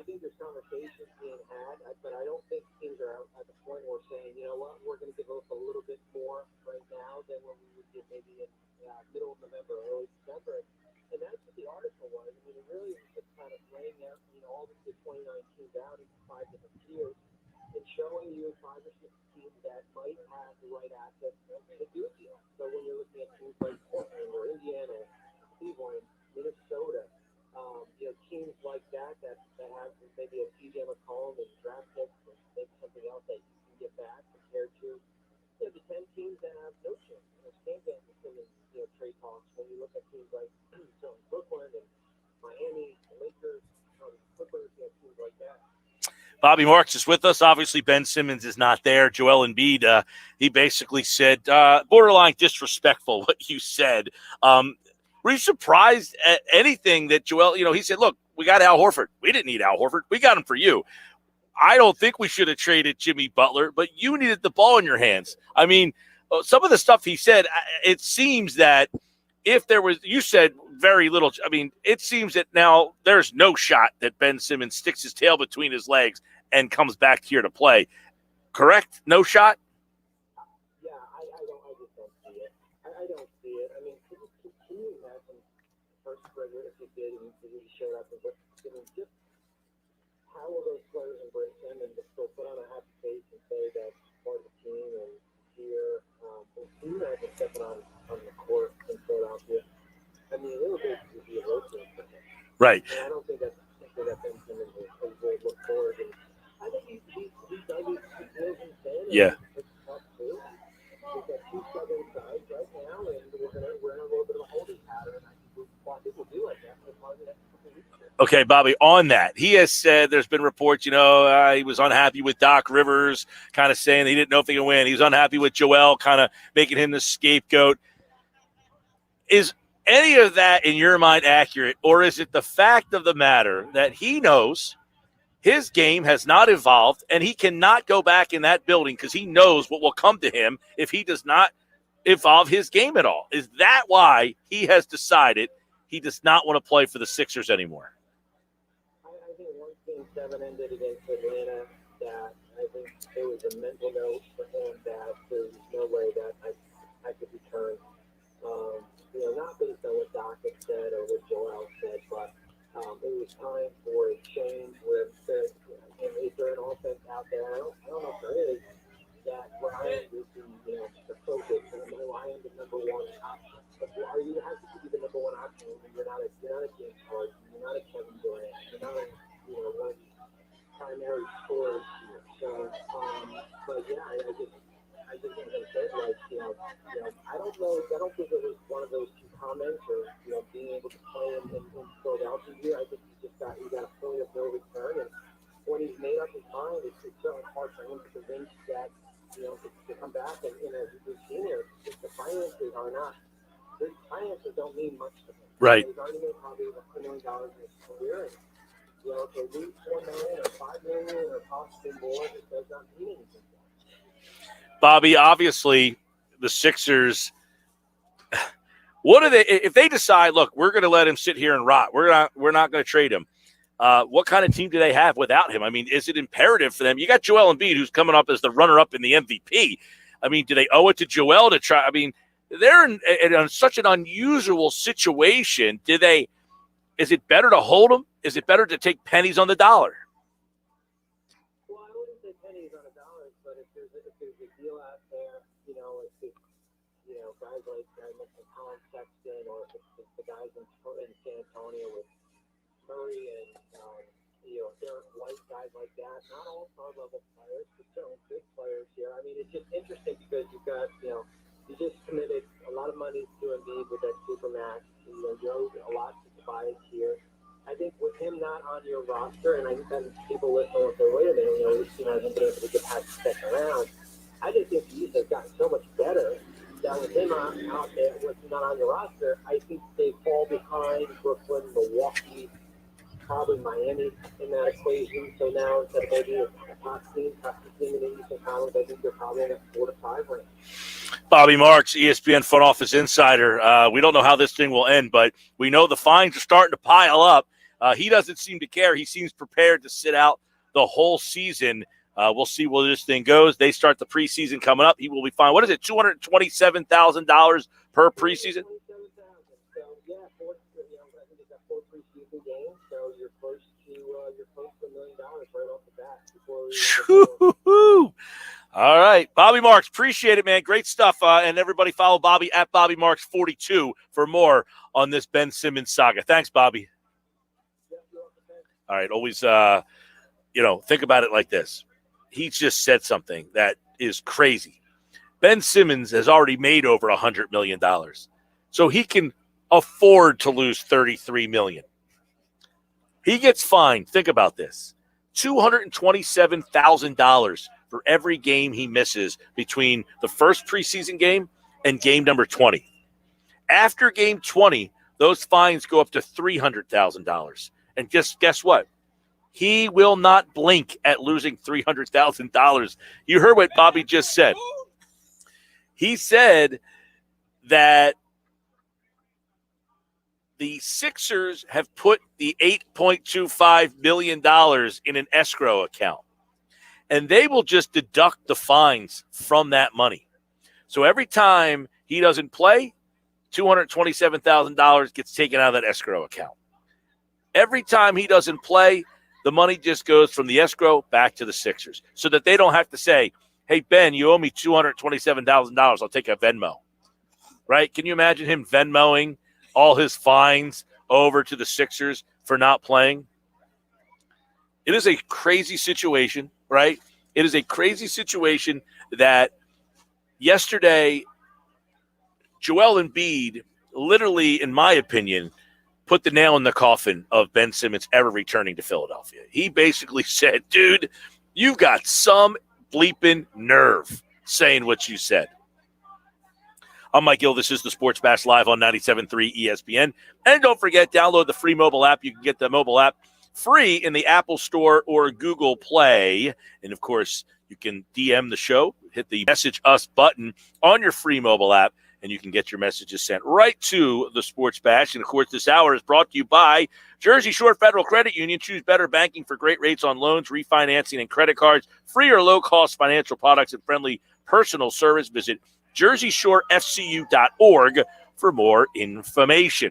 I think there's conversations being had, but I don't think teams are at the point where we're saying, you know what, we're going to give up a little bit more right now than what we would give maybe in middle of November, early December. And that's what the article was. I mean, it really was just kind of laying out, all the 2019 down into 5 different tiers and showing you 5 or 6 teams that might have the right assets to do a deal. So when you're looking at teams like Portland or Indiana, Cleveland, Minnesota, teams like that have maybe a TJ McCollum and draft picks and maybe something else that you can get back compared to the 10 teams that have no chance. Can't get into trade talks. When you look at teams like Brooklyn and Miami, the Lakers, Clippers, teams like that. Bobby Marks is with us. Obviously, Ben Simmons is not there. Joel Embiid, he basically said, borderline disrespectful what you said. Were you surprised at anything that Joel, he said, look, we got Al Horford. We didn't need Al Horford. We got him for you. I don't think we should have traded Jimmy Butler, but you needed the ball in your hands. I mean, some of the stuff he said, it seems that if there was, you said very little. I mean, it seems that now there's no shot that Ben Simmons sticks his tail between his legs and comes back here to play. Correct? No shot? Yeah, I just don't see it. I don't see it. I mean, can you imagine first grader if he did and he showed up and just how will those players embrace him and just still put on a happy face and say that part of the team and here, can you imagine stepping on the court in Philadelphia? I mean, a little bit would be a road trip for him. Right. And I don't think that's something that Ben Simmons will look forward to. I think he's done these deals in San Yeah. It's tough too. We've got 2 southern sides right now, and we're in a little bit of a holding pattern. I think we'll do like that for probably the next couple of weeks. Okay, Bobby, on that, he has said there's been reports, he was unhappy with Doc Rivers, kind of saying he didn't know if he could win. He was unhappy with Joel, kind of making him the scapegoat. Is any of that, in your mind, accurate, or is it the fact of the matter that he knows his game has not evolved and he cannot go back in that building because he knows what will come to him if he does not evolve his game at all? Is that why he has decided he does not want to play for the Sixers anymore? I think once Game 7 ended against Atlanta, that I think it was a mental note for him that there's no way that I could return. Not based on what Doc had said or what Joel said, but it was time for a change where is there an offense out there? I don't know if there is that Ryan would be, the focus and Ryan the number one option. But you have to be the number one option when you're not a James Harden, you're not a Kevin Durant, you're not one of these primary scorers here. So, but yeah, I just as I said, I don't know. I don't think it was one of those 2 comments or being able to play in Philadelphia here. I think he got a point of no return, and when he's made up his mind, it's certainly hard for him to convince that to come back. And as we've seen here, if the finances are not. His finances don't mean much to him. Right. He's already made probably $1 million in his career. And, to lose $4 million or $5 million or possibly more, it does not mean anything. Bobby, obviously, the Sixers, what are they, if they decide, look, we're going to let him sit here and rot, we're not going to trade him, what kind of team do they have without him? I mean, is it imperative for them? You got Joel Embiid, who's coming up as the runner-up in the MVP. I mean, do they owe it to Joel to try? I mean, they're in such an unusual situation. Is it better to hold them? Is it better to take pennies on the dollar? Well, I wouldn't say pennies on the dollar, but if there's a deal out there, if guys like Colin Sexton or if it's the guys in San Antonio with Murray and Derek White, guys like that, not all star-level players, but certainly good players here. I mean, it's just interesting because you've got, you just committed a lot of money to Embiid with that Supermax. You owed a lot to Tobias here. I think with him not on your roster, and I think that people listening will say, wait a minute, this team hasn't been able to get past the second round. I just think the East has gotten so much better that with him out there, with him not on your roster, I think they fall behind Brooklyn, Milwaukee, probably Miami in that equation. So now instead of maybe a top team in the Eastern Conference, I think they're probably in a 4 to 5 range. Bobby Marks, ESPN Front Office Insider. We don't know how this thing will end, but we know the fines are starting to pile up. He doesn't seem to care. He seems prepared to sit out the whole season. We'll see where this thing goes. They start the preseason coming up. He will be fine. What is it, $227,000 per preseason? So yeah, I think it's 4 preseason games. So you're close to $1 million right off the bat before Woo-hoo-hoo. All right, Bobby Marks, appreciate it, man. Great stuff. And everybody follow Bobby at Bobby Marks 42 for more on this Ben Simmons saga. Thanks, Bobby. All right, always, think about it like this. He just said something that is crazy. Ben Simmons has already made over $100 million, so he can afford to lose $33 million. He gets fined. Think about this: $227,000 for every game he misses between the first preseason game and game number 20. After game 20, those fines go up to $300,000. And guess what? He will not blink at losing $300,000. You heard what Bobby just said. He said that the Sixers have put the $8.25 million in an escrow account, and they will just deduct the fines from that money. So every time he doesn't play, $227,000 gets taken out of that escrow account. Every time he doesn't play, the money just goes from the escrow back to the Sixers so that they don't have to say, hey, Ben, you owe me $227,000. I'll take a Venmo. Right? Can you imagine him Venmoing all his fines over to the Sixers for not playing? It is a crazy situation, right? It is a crazy situation that yesterday Joel Embiid literally, in my opinion, put the nail in the coffin of Ben Simmons ever returning to Philadelphia. He basically said, dude, you've got some bleeping nerve saying what you said. I'm Mike Gill. This is the Sports Bash Live on 97.3 ESPN. And don't forget, download the free mobile app. You can get the mobile app free in the Apple Store or Google Play. And, of course, you can DM the show, hit the Message Us button on your free mobile app, and you can get your messages sent right to the Sports Bash. And, of course, this hour is brought to you by Jersey Shore Federal Credit Union. Choose better banking for great rates on loans, refinancing, and credit cards. Free or low-cost financial products and friendly personal service. Visit JerseyShoreFCU.org for more information.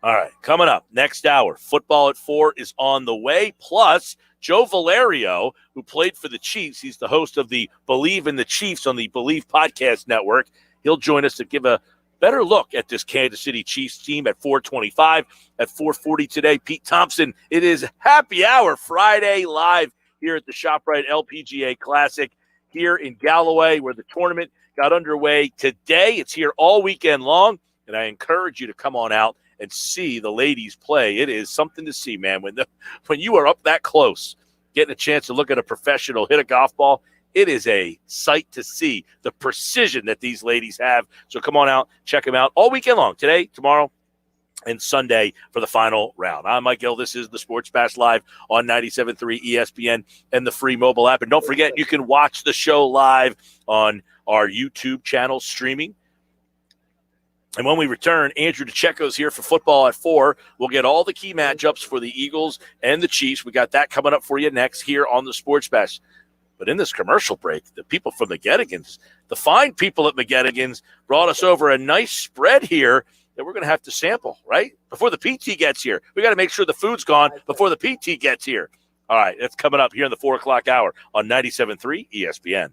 All right, coming up next hour, football at 4 is on the way. Plus, Joe Valerio, who played for the Chiefs, he's the host of the Believe in the Chiefs on the Believe Podcast Network. He'll join us to give a better look at this Kansas City Chiefs team at 4:25. At 4:40 today, Pete Thompson. It is Happy Hour Friday live here at the Shoprite LPGA Classic here in Galloway, where the tournament got underway today. It's here all weekend long, and I encourage you to come on out and see the ladies play. It is something to see, man. When you are up that close, getting a chance to look at a professional hit a golf ball, it is a sight to see the precision that these ladies have. So come on out, check them out all weekend long, today, tomorrow, and Sunday for the final round. I'm Mike Gill. This is the Sports Bash Live on 97.3 ESPN and the free mobile app. And don't forget, you can watch the show live on our YouTube channel streaming. And when we return, Andrew DeCecco's here for football at 4. We'll get all the key matchups for the Eagles and the Chiefs. We got that coming up for you next here on the Sports Bash. But in this commercial break, the people from McGettigans, the fine people at McGettigans, brought us over a nice spread here that we're going to have to sample, right? Before the PT gets here. We got to make sure the food's gone before the PT gets here. All right, that's coming up here in the 4 o'clock hour on 97.3 ESPN.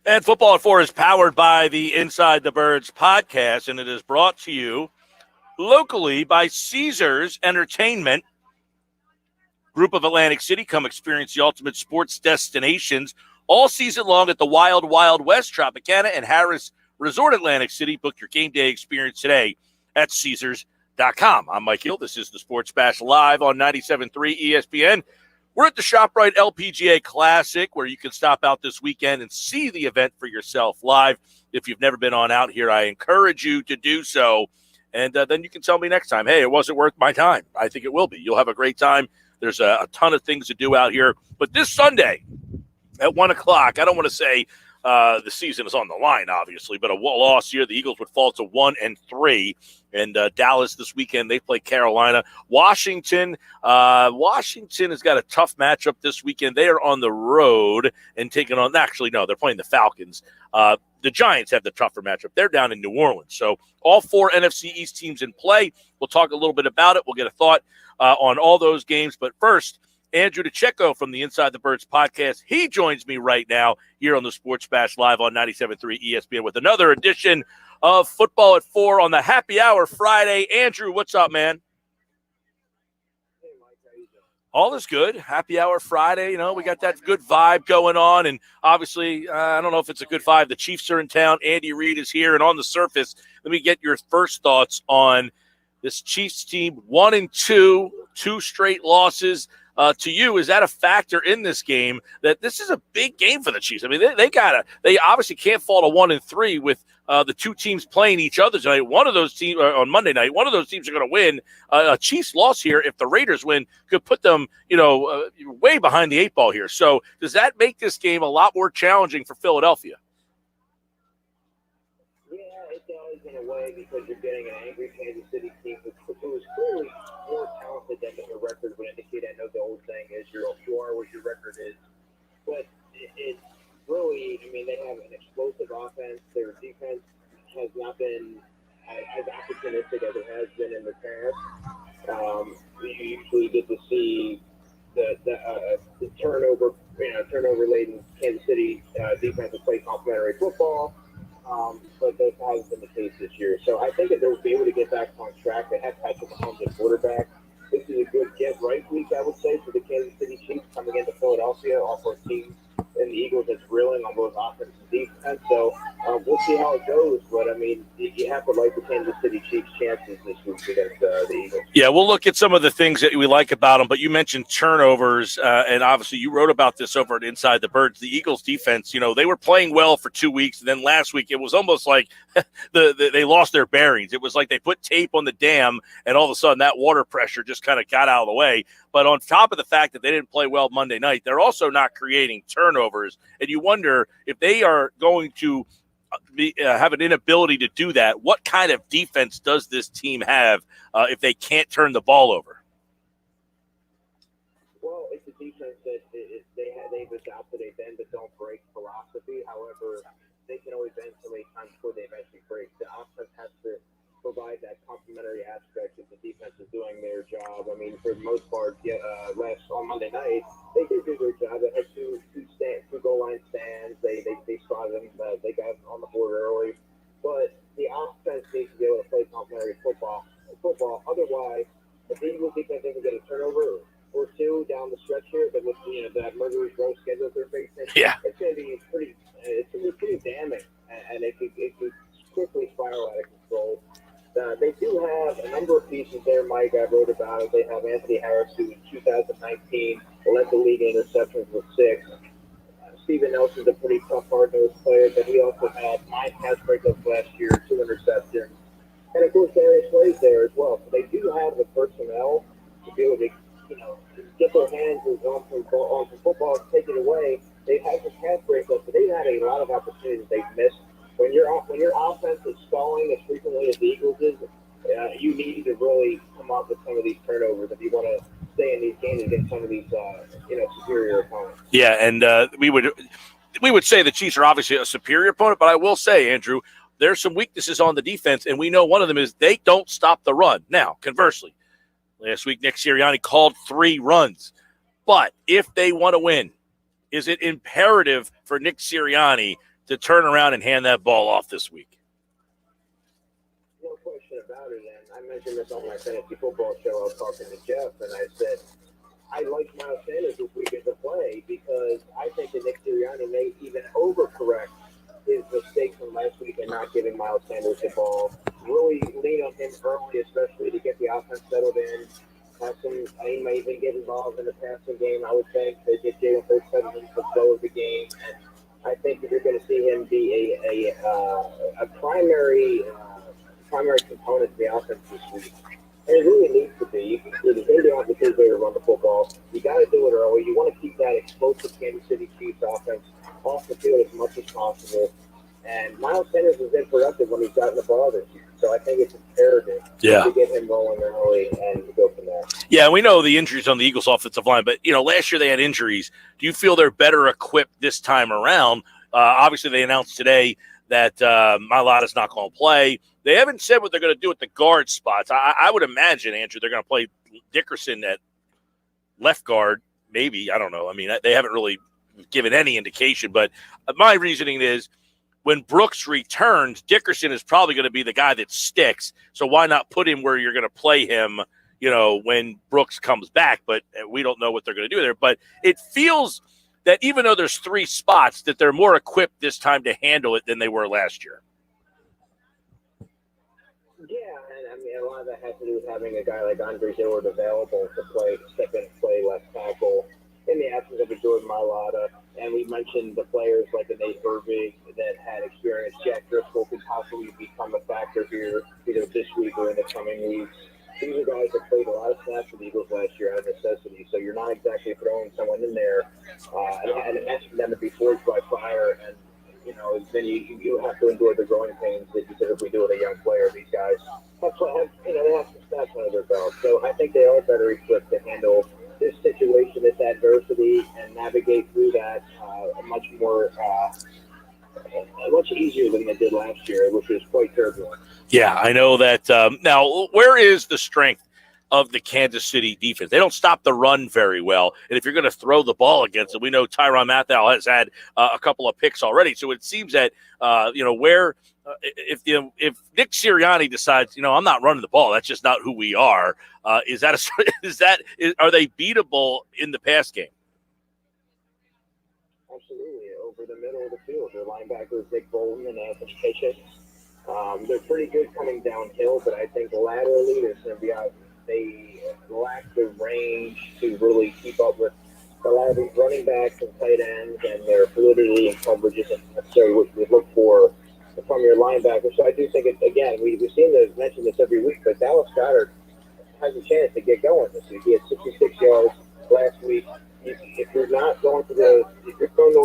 And Football at 4 is powered by the Inside the Birds podcast, and it is brought to you locally by Caesars Entertainment, Group of Atlantic City. Come experience the ultimate sports destinations all season long at the Wild Wild West, Tropicana, and Harris Resort Atlantic City. Book your game day experience today at Caesars.com. I'm Mike Gill. This is the Sports Bash live on 97.3 ESPN. We're at the Shoprite LPGA Classic, where you can stop out this weekend and see the event for yourself live. If you've never been on out here, I encourage you to do so. And then you can tell me next time, hey, it wasn't worth my time. I think it will be. You'll have a great time. There's a ton of things to do out here. But this Sunday at 1 o'clock, I don't want to say the season is on the line, obviously, but a loss here, the Eagles would fall to 1-3. And Dallas this weekend, they play Carolina. Washington has got a tough matchup this weekend. They are on the road and taking on – actually, no, they're playing the Falcons. The Giants have the tougher matchup. They're down in New Orleans. So all 4 NFC East teams in play. We'll talk a little bit about it. We'll get a thought on all those games. But first, Andrew DeCecco from the Inside the Birds podcast. He joins me right now here on the Sports Bash Live on 97.3 ESPN with another edition of Football at 4 on the Happy Hour Friday. Andrew, what's up, man? Hey, Mike, how you doing? All is good. Happy Hour Friday. You know, we got that good vibe going on. And obviously, I don't know if it's a good vibe. The Chiefs are in town. Andy Reid is here. And on the surface, let me get your first thoughts on this Chiefs team. 1-2, 2 straight losses. To you, is that a factor in this game that this is a big game for the Chiefs? I mean, they obviously can't fall to 1-3 with the 2 teams playing each other tonight. One of those teams on Monday night, one of those teams are going to win. A Chiefs loss here, if the Raiders win, could put them, way behind the 8 ball here. So does that make this game a lot more challenging for Philadelphia? Yeah, it does in a way because you're getting an angry Kansas City team who is clearly more talented than their record would indicate. I know the old saying is you are what your record is, but it's really, I mean, they have an explosive offense. Their defense has not been as opportunistic as it has been in the past. We usually get to see the turnover-laden Kansas City defense play complementary football. But that hasn't been the case this year. So I think that they'll be able to get back on track. They have Patrick Mahomes at quarterback. This is a good get-right week, I would say, for the Kansas City Chiefs coming into Philadelphia, also a team in the Eagles that's reeling on both offense and defense. So we'll see how it goes. But, I mean, you have to like the Kansas City Chiefs' chances this week against the Eagles. Yeah, we'll look at some of the things that we like about them, but you mentioned turnovers, and obviously you wrote about this over at Inside the Birds. The Eagles' defense, they were playing well for 2 weeks, and then last week it was almost like they lost their bearings. It was like they put tape on the dam, and all of a sudden that water pressure just kind of got out of the way. But on top of the fact that they didn't play well Monday night, they're also not creating turnovers, and you wonder if they are going to have an inability to do that. What kind of defense does this team have if they can't turn the ball over? Well, it's a defense that they've adopted a bend but don't break philosophy. However, they can only bend so many times before they eventually break. The offense has to provide that complementary aspect of the defense is doing their job. I mean, for the most part, on Monday night, they did do their job. They had two goal line stands. They saw them. They got on the board early. But the offense needs to be able to play complementary football. Otherwise, if the Eagles defense doesn't get a turnover or 2 down the stretch here, but with that murderer's row schedule they're facing, it's going to be pretty damning, and it could quickly spiral out of control. They do have a number of pieces there, Mike. I wrote about it. They have Anthony Harris, who in 2019 led the league in interceptions with 6. Steven Nelson's a pretty tough, hard-nosed player, but he also had 9 pass breakups last year, 2 interceptions. And, of course, Darius Slay's there as well. So they do have the personnel to be able to, get their hands on some football and take it away. They've had some pass breakups, but they've had a lot of opportunities they've missed. When your offense is stalling as frequently as the Eagles is, you need to really come up with some of these turnovers if you want to stay in these games against some of these superior opponents. Yeah, and we would say the Chiefs are obviously a superior opponent, but I will say, Andrew, there's some weaknesses on the defense, and we know one of them is they don't stop the run. Now, conversely, last week Nick Sirianni called 3 runs. But if they want to win, is it imperative for Nick Sirianni to turn around and hand that ball off this week. No question about it. And I mentioned this on my fantasy football show. I was talking to Jeff, and I said, I like Miles Sanders this week as a play because I think that Nick Sirianni may even overcorrect his mistake from last week and not giving Miles Sanders the ball. Really lean on him early, especially to get the offense settled in. He might even get involved in the passing game. I would think they get Jalen Hurts settled into the flow of the game, and I think that you're going to see him be a primary component of the offense this week. And it really needs to be. They don't have the kids there to run the football. You got to do it early. You want to keep that explosive Kansas City Chiefs offense off the field as much as possible. And Miles Sanders has been productive when he's gotten the ball this year. So I think it's imperative to get him rolling early and go from there. Yeah, we know the injuries on the Eagles offensive line, but, last year they had injuries. Do you feel they're better equipped this time around? Obviously, they announced today that Mailata's not going to play. They haven't said what they're going to do at the guard spots. I would imagine, Andrew, they're going to play Dickerson at left guard, maybe. I don't know. I mean, they haven't really given any indication, but my reasoning is when Brooks returns, Dickerson is probably going to be the guy that sticks. So why not put him where you're going to play him, when Brooks comes back? But we don't know what they're going to do there. But it feels that even though there's 3 spots, that they're more equipped this time to handle it than they were last year. Yeah, and I mean, a lot of that has to do with having a guy like Andre Dillard available to step in and play left tackle in the absence of a Jordan Mailata. And we mentioned the players like a Nate Herbig that had experience. Jack Driscoll could possibly become a factor here either this week or in the coming weeks. These are guys that played a lot of snaps for the Eagles last year out of necessity, so you're not exactly throwing someone in there and asking them to be forged by fire. And, then you have to endure the growing pains that you typically do with a young player. These guys they have some snaps under their belt. So I think they are better equipped to handle this situation, this adversity, and navigate through that much easier than they did last year, which was quite turbulent. Yeah, I know that. Now, where is the strength of the Kansas City defense? They don't stop the run very well, and if you're going to throw the ball against them, we know Tyrann Mathieu has had a couple of picks already. So it seems that if Nick Sirianni decides, I'm not running the ball, that's just not who we are. Are they beatable in the pass game? Absolutely, over the middle of the field. Their linebackers, Nick Bolton and Anthony Kitchens. They're pretty good coming downhill, but I think laterally there's going to be they lack the range to really keep up with the running backs and tight ends, and their fluidity and coverage isn't necessarily what we look for from your linebacker. So I do think, we seem to mention this every week, but Dallas Goedert has a chance to get going this week. He had 66 yards last week. If you're going to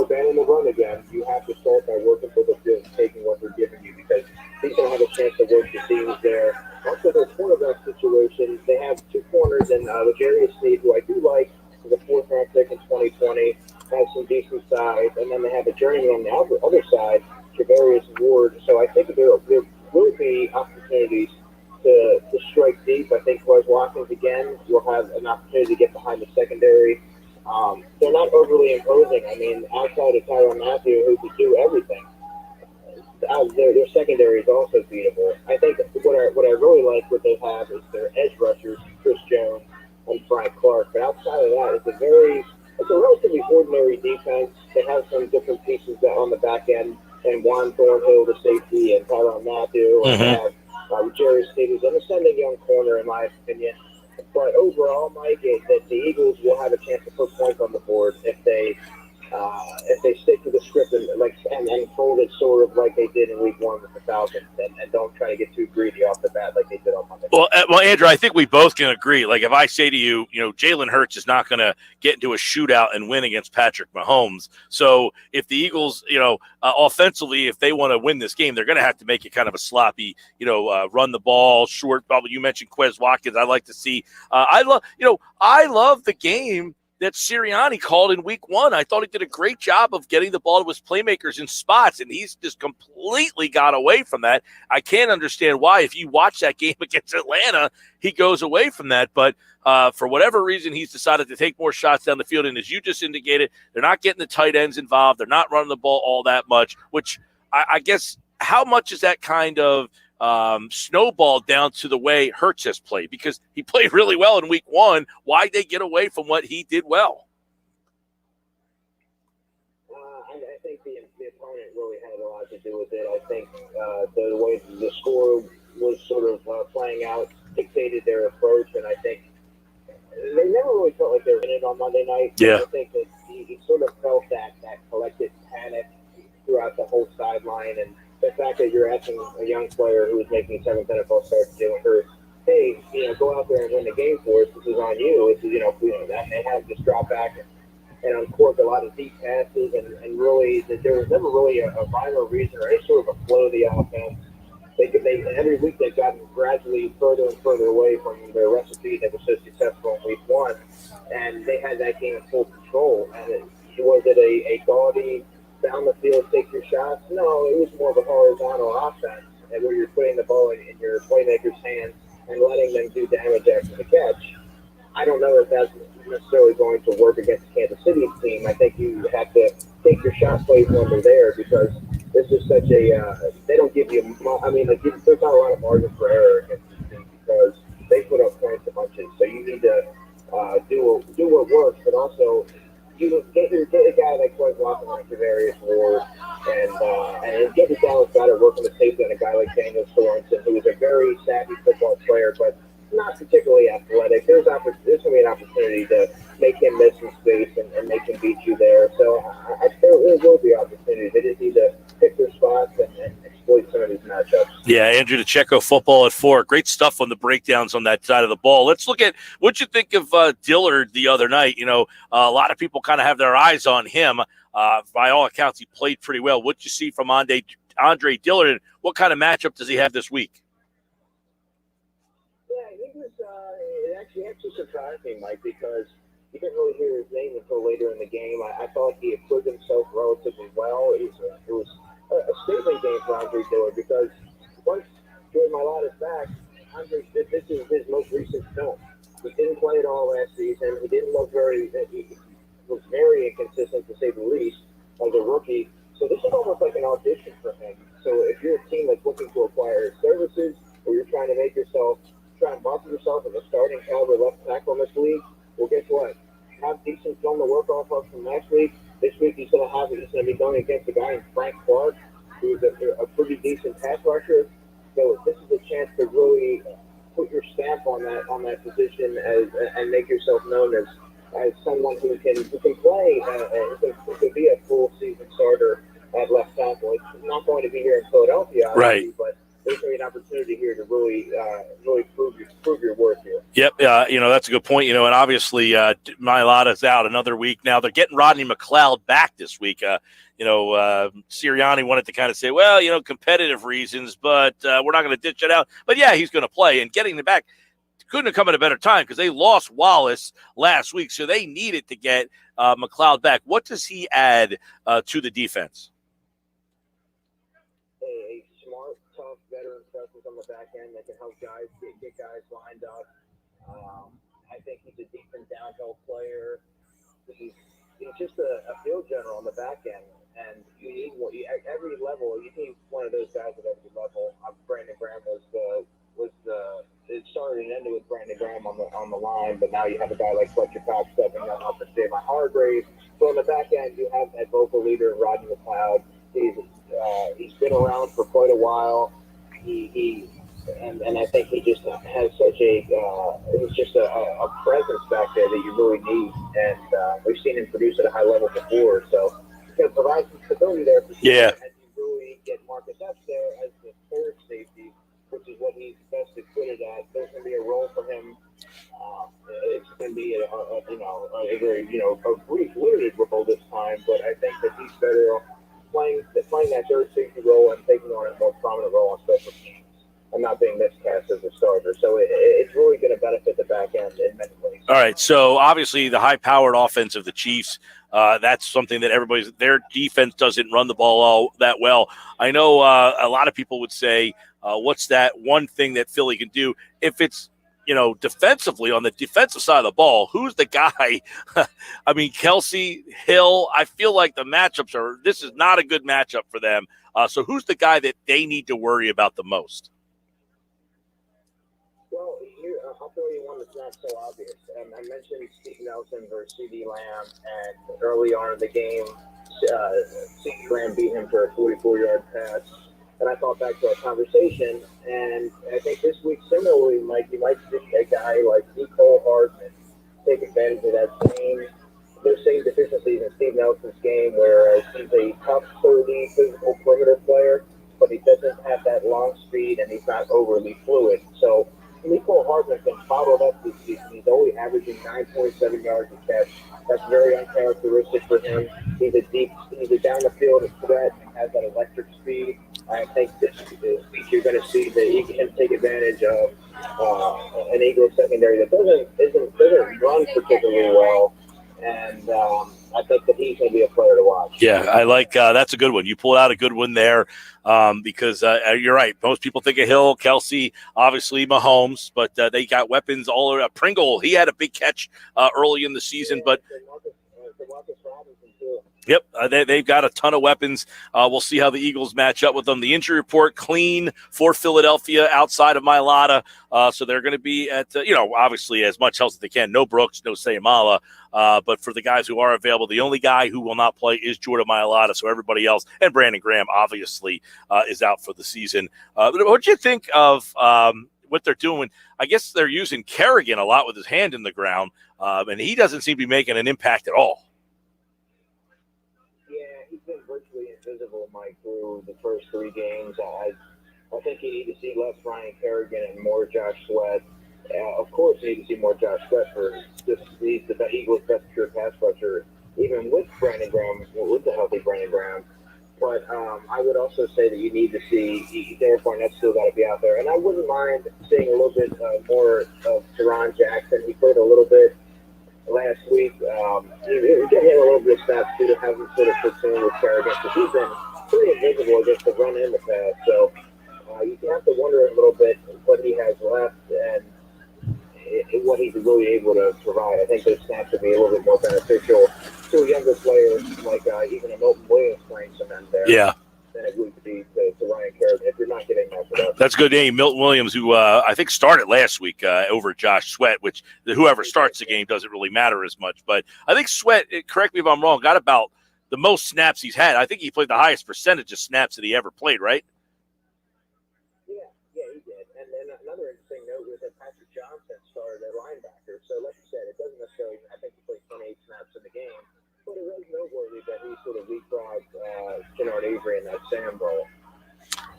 abandon the run again, you have to start by working for the field and taking what they're giving you, because he's going to have a chance to work the seams there. Also, their cornerback situation, they have 2 corners, and L'Jarius Sneed, who I do like, is a 4th-round pick in 2020, has some decent size, and then they have a journeyman on the other side, Travarius Ward. So I think there will be opportunities to strike deep. I think Wes Watkins, again, will have an opportunity to get behind the secondary. They're not overly imposing. I mean, outside of Tyrann Mathieu, who could do everything, their secondary is also beatable. I think what I really like what they have is their edge rushers, Chris Jones and Frank Clark. But outside of that, it's a relatively ordinary defense. They have some different pieces on the back end, and Juan Thornhill, the safety, and Tyrann Mathieu, and they have Jerry Sneed, who's an ascending young corner, in my opinion. But overall, Mike, that the Eagles will have a chance to put points on the board if they stick to the script and fold it sort of like they did in Week 1 with the Falcons, and don't try to get too greedy off the bat like they did on Monday. Well, Andrew, I think we both can agree. Like, if I say to you, Jalen Hurts is not going to get into a shootout and win against Patrick Mahomes. So if the Eagles, offensively, if they want to win this game, they're going to have to make it kind of a sloppy, run the ball, short bubble. You mentioned Quez Watkins. I like to see. I love the game that Sirianni called in week one. I thought he did a great job of getting the ball to his playmakers in spots, and he's just completely got away from that. I can't understand why. If you watch that game against Atlanta, he goes away from that. But for whatever reason, he's decided to take more shots down the field. And as you just indicated, they're not getting the tight ends involved. They're not running the ball all that much, which I guess how much is that kind of snowball down to the way Hurts has played, because he played really well in week one. Why'd they get away from what he did well? I think the opponent really had a lot to do with it. I think the way the score was sort of playing out dictated their approach, and I think they never really felt like they were in it on Monday night. Yeah. I think that he sort of felt that collective panic throughout the whole sideline, and the fact that you're asking a young player who is making 7th NFL starts to do Hurts, hey, go out there and win the game for us. This is on you. This is, that they had to just drop back and uncork a lot of deep passes, and really there was never really a rhyme or reason or any sort of a flow of the offense. They every week they've gotten gradually further and further away from their recipe that was so successful in week one, and they had that game in full control. And was it a gaudy down the field, take your shots? No, it was more of a horizontal offense, and where you're putting the ball in your playmaker's hands and letting them do damage after the catch. I don't know if that's necessarily going to work against Kansas City's team. I think you have to take your shot plays when they're there, because this is such a they don't give you. I mean, there's not a lot of margin for error against this team, because they put up points a bunches. So you need to do what works, but also you get a guy like Troy Watson, like Javarius Ward, and get the Dallas better working the safety on a guy like Daniel Sorensen, who is a very savvy football player, but not particularly athletic. There's going to be an opportunity to make him miss some space and make him beat you there. So there will be opportunities. They just need to pick their spots and exploit some of these matchups. Yeah, Andrew DeCecco, Football at 4. Great stuff on the breakdowns on that side of the ball. Let's look at what you think of Dillard the other night. A lot of people kind of have their eyes on him. By all accounts, he played pretty well. What'd you see from Andre Dillard, and what kind of matchup does he have this week? It actually surprised me, Mike, because you didn't really hear his name until later in the game. I thought he acquitted himself relatively well. It was a statement game for Andre Dillard, because once Joey Mailata's back, this is his most recent film. He didn't play at all last season. He didn't look he was very inconsistent, to say the least, as a rookie. So this is almost like an audition for him. So if you're a team that's looking to acquire his services, or you're trying to try and market yourself as a starting caliber left tackle in this league, well, guess what? Have decent film to work off of from last week. This week he's going to be going against a guy named Frank Clark, who's a pretty decent pass rusher. So this is a chance to really put your stamp on that position and make yourself known as someone who can play, who can be a full season starter at left tackle. It's not going to be here in Philadelphia, obviously, Right. But there's going to be an opportunity here to really prove your worth here. Yep, that's a good point. And obviously Mailata's out another week now. They're getting Rodney McLeod back this week. Sirianni wanted to kind of say, well, competitive reasons, but we're not going to ditch it out. But yeah, he's going to play, and getting him back couldn't have come at a better time, because they lost Wallace last week, so they needed to get McLeod back. What does he add to the defense? A smart, tough veteran presence on the back end that can help guys get guys lined up. I think he's a decent downhill player. He's just a field general on the back end, and you need at every level. You need one of those guys at every level. Brandon Graham it started and ended with Brandon Graham on the line, but now you have a guy like Fletcher Cox stepping up and Javon Hargrave. So on the back end, you have that vocal leader, Rodney McLeod. He's been around for quite a while. And I think he just has such he's just a presence back there that you really need. And we've seen him produce at a high level before, so he's going to provide some stability there for sure. Yeah. And you really get Marcus Epps there as the third safety, which is what he's best equipped at. There's going to be a role for him. It's going to be a very a brief, limited role this time, but I think that he's better playing that third safety role and taking on a more prominent role on special teams. And not being miscast as a starter. So it's really going to benefit the back end in many ways. All right, so obviously the high-powered offense of the Chiefs, that's something that their defense doesn't run the ball all that well. I know a lot of people would say, what's that one thing that Philly can do? If it's, defensively, on the defensive side of the ball, who's the guy? I mean, Kelsey, Hill, I feel like this is not a good matchup for them. So who's the guy that they need to worry about the most? Well, I'll tell you one that's not so obvious. I mentioned Steve Nelson versus C.D. Lamb, and early on in the game, C.D. Lamb beat him for a 44-yard pass. And I thought back to our conversation, and I think this week, similarly, Mike, you might see a guy like Nicole Hardman take advantage of those same deficiencies in Steve Nelson's game, whereas he's a tough, sturdy, physical perimeter player, but he doesn't have that long speed, and he's not overly fluid. So Nicole Hardman's been followed up this season. He's only averaging 9.7 yards a catch. That's very uncharacteristic for him. He's a down the field threat and has that electric speed. I think this week you're going to see him take advantage of an Eagles secondary that doesn't run particularly well, and I think that he's going to be a player to watch. Yeah, I like that's a good one. You pulled out a good one there because you're right. Most people think of Hill, Kelsey, obviously Mahomes, but they got weapons all around. Pringle, he had a big catch early in the season, but Marcus Robinson too. Yep, they've got a ton of weapons. We'll see how the Eagles match up with them. The injury report, clean for Philadelphia outside of Mailata. So they're going to be at, obviously as much health as they can. No Brooks, no Sayamala. But for the guys who are available, the only guy who will not play is Jordan Mailata. So everybody else, and Brandon Graham, obviously, is out for the season. What do you think of what they're doing? I guess they're using Kerrigan a lot with his hand in the ground, and he doesn't seem to be making an impact at all. Virtually invisible, Mike, through the first three games. I think you need to see less Ryan Kerrigan and more Josh Sweat. Of course, you need to see more Josh Sweat he's the Eagles' best pure pass rusher, even with Brandon Graham, with the healthy Brandon Graham. But I would also say that you need to see Derek Barnett's still got to be out there. And I wouldn't mind seeing a little bit more of Teron Jackson. He played a little bit last week. You get him a little bit of snaps too to have him sort of platoon with Kerrigan, because he's been pretty invisible against the run and the pass. So you have to wonder a little bit what he has left and what he's really able to provide. I think those snaps would be a little bit more beneficial to a younger player like even a Milton Williams playing some end there. Yeah. Than it would be to Ryan Kerrigan if you're not getting that production. That's a good name. Milton Williams, who I think started last week over Josh Sweat, which whoever starts the game doesn't really matter as much. But I think Sweat, correct me if I'm wrong, got about the most snaps he's had. I think he played the highest percentage of snaps that he ever played, right? Yeah, he did. And then another interesting note was that Patrick Johnson started at linebacker. So like you said, it doesn't necessarily – I think he played 28 snaps in the game. But it was noteworthy that he sort of leapfrogged Kennard Avery in that Sam Bowl.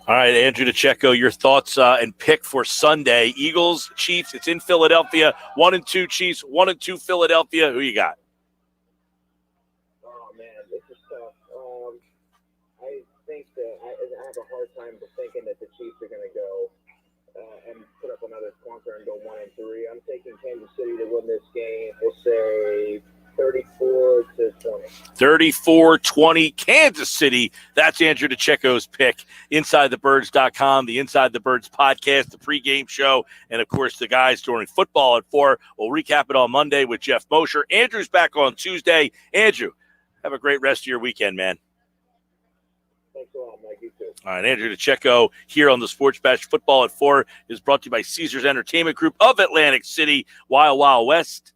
All right, Andrew DeCecco, your thoughts and pick for Sunday. Eagles, Chiefs, it's in Philadelphia. 1-2 Chiefs, 1-2 Philadelphia. Who you got? Oh, man, this is tough. I think that I have a hard time thinking that the Chiefs are going to go and put up another clunker and go 1-3. I'm taking Kansas City to win this game. We'll say 34-20. 34-20, Kansas City. That's Andrew DeCecco's pick. InsideTheBirds.com, the Inside the Birds podcast, the pregame show, and, of course, the guys during football at 4. We'll recap it on Monday with Jeff Mosher. Andrew's back on Tuesday. Andrew, have a great rest of your weekend, man. Thanks a lot, Mike. You too. All right, Andrew DeCecco here on the Sports Bash. Football at 4 is brought to you by Caesars Entertainment Group of Atlantic City, Wild Wild West,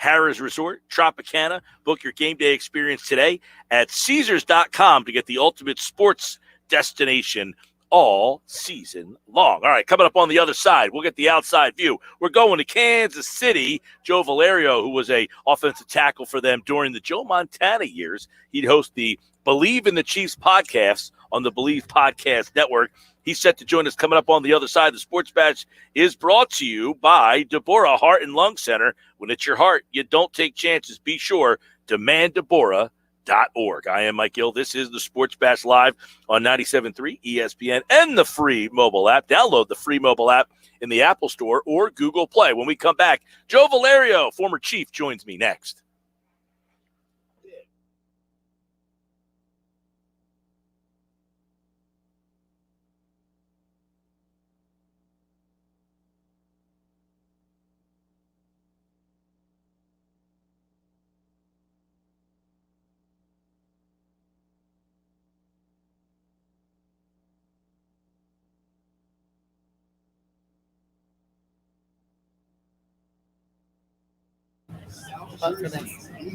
Harrah's Resort, Tropicana. Book your game day experience today at Caesars.com to get the ultimate sports destination all season long. All right, coming up on the other side, we'll get the outside view. We're going to Kansas City. Joe Valerio, who was a offensive tackle for them during the Joe Montana years, he'd host the Believe in the Chiefs podcast on the Believe Podcast Network. He's set to join us coming up on the other side. The Sports Bash is brought to you by Deborah Heart and Lung Center. When it's your heart, you don't take chances. Be sure, demanddeborah.com. sportsbash.org. I am Mike Gill. This is the Sports Bash Live on 97.3 ESPN and the free mobile app. Download the free mobile app in the Apple Store or Google Play. When we come back, Joe Valerio, former Chief, joins me next.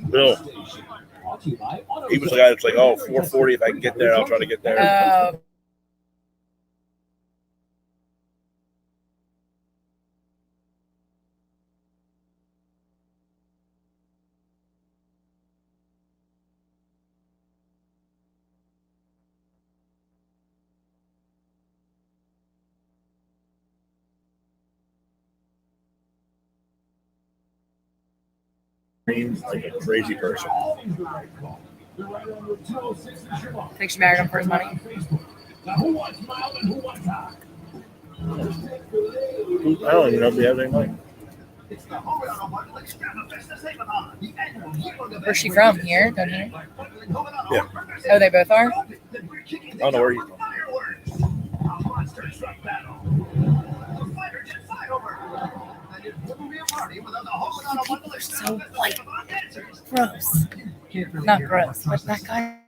Bill. He was the guy that's like, oh, 4:40. If I can get there, I'll try to get there. Like a crazy person. Think she married him for his money? I don't even know if he has any money. Where's she from? Here? Don't you know? Yeah. Oh, they both are? I don't know where he's from. So white. Gross. Not gross, but that guy.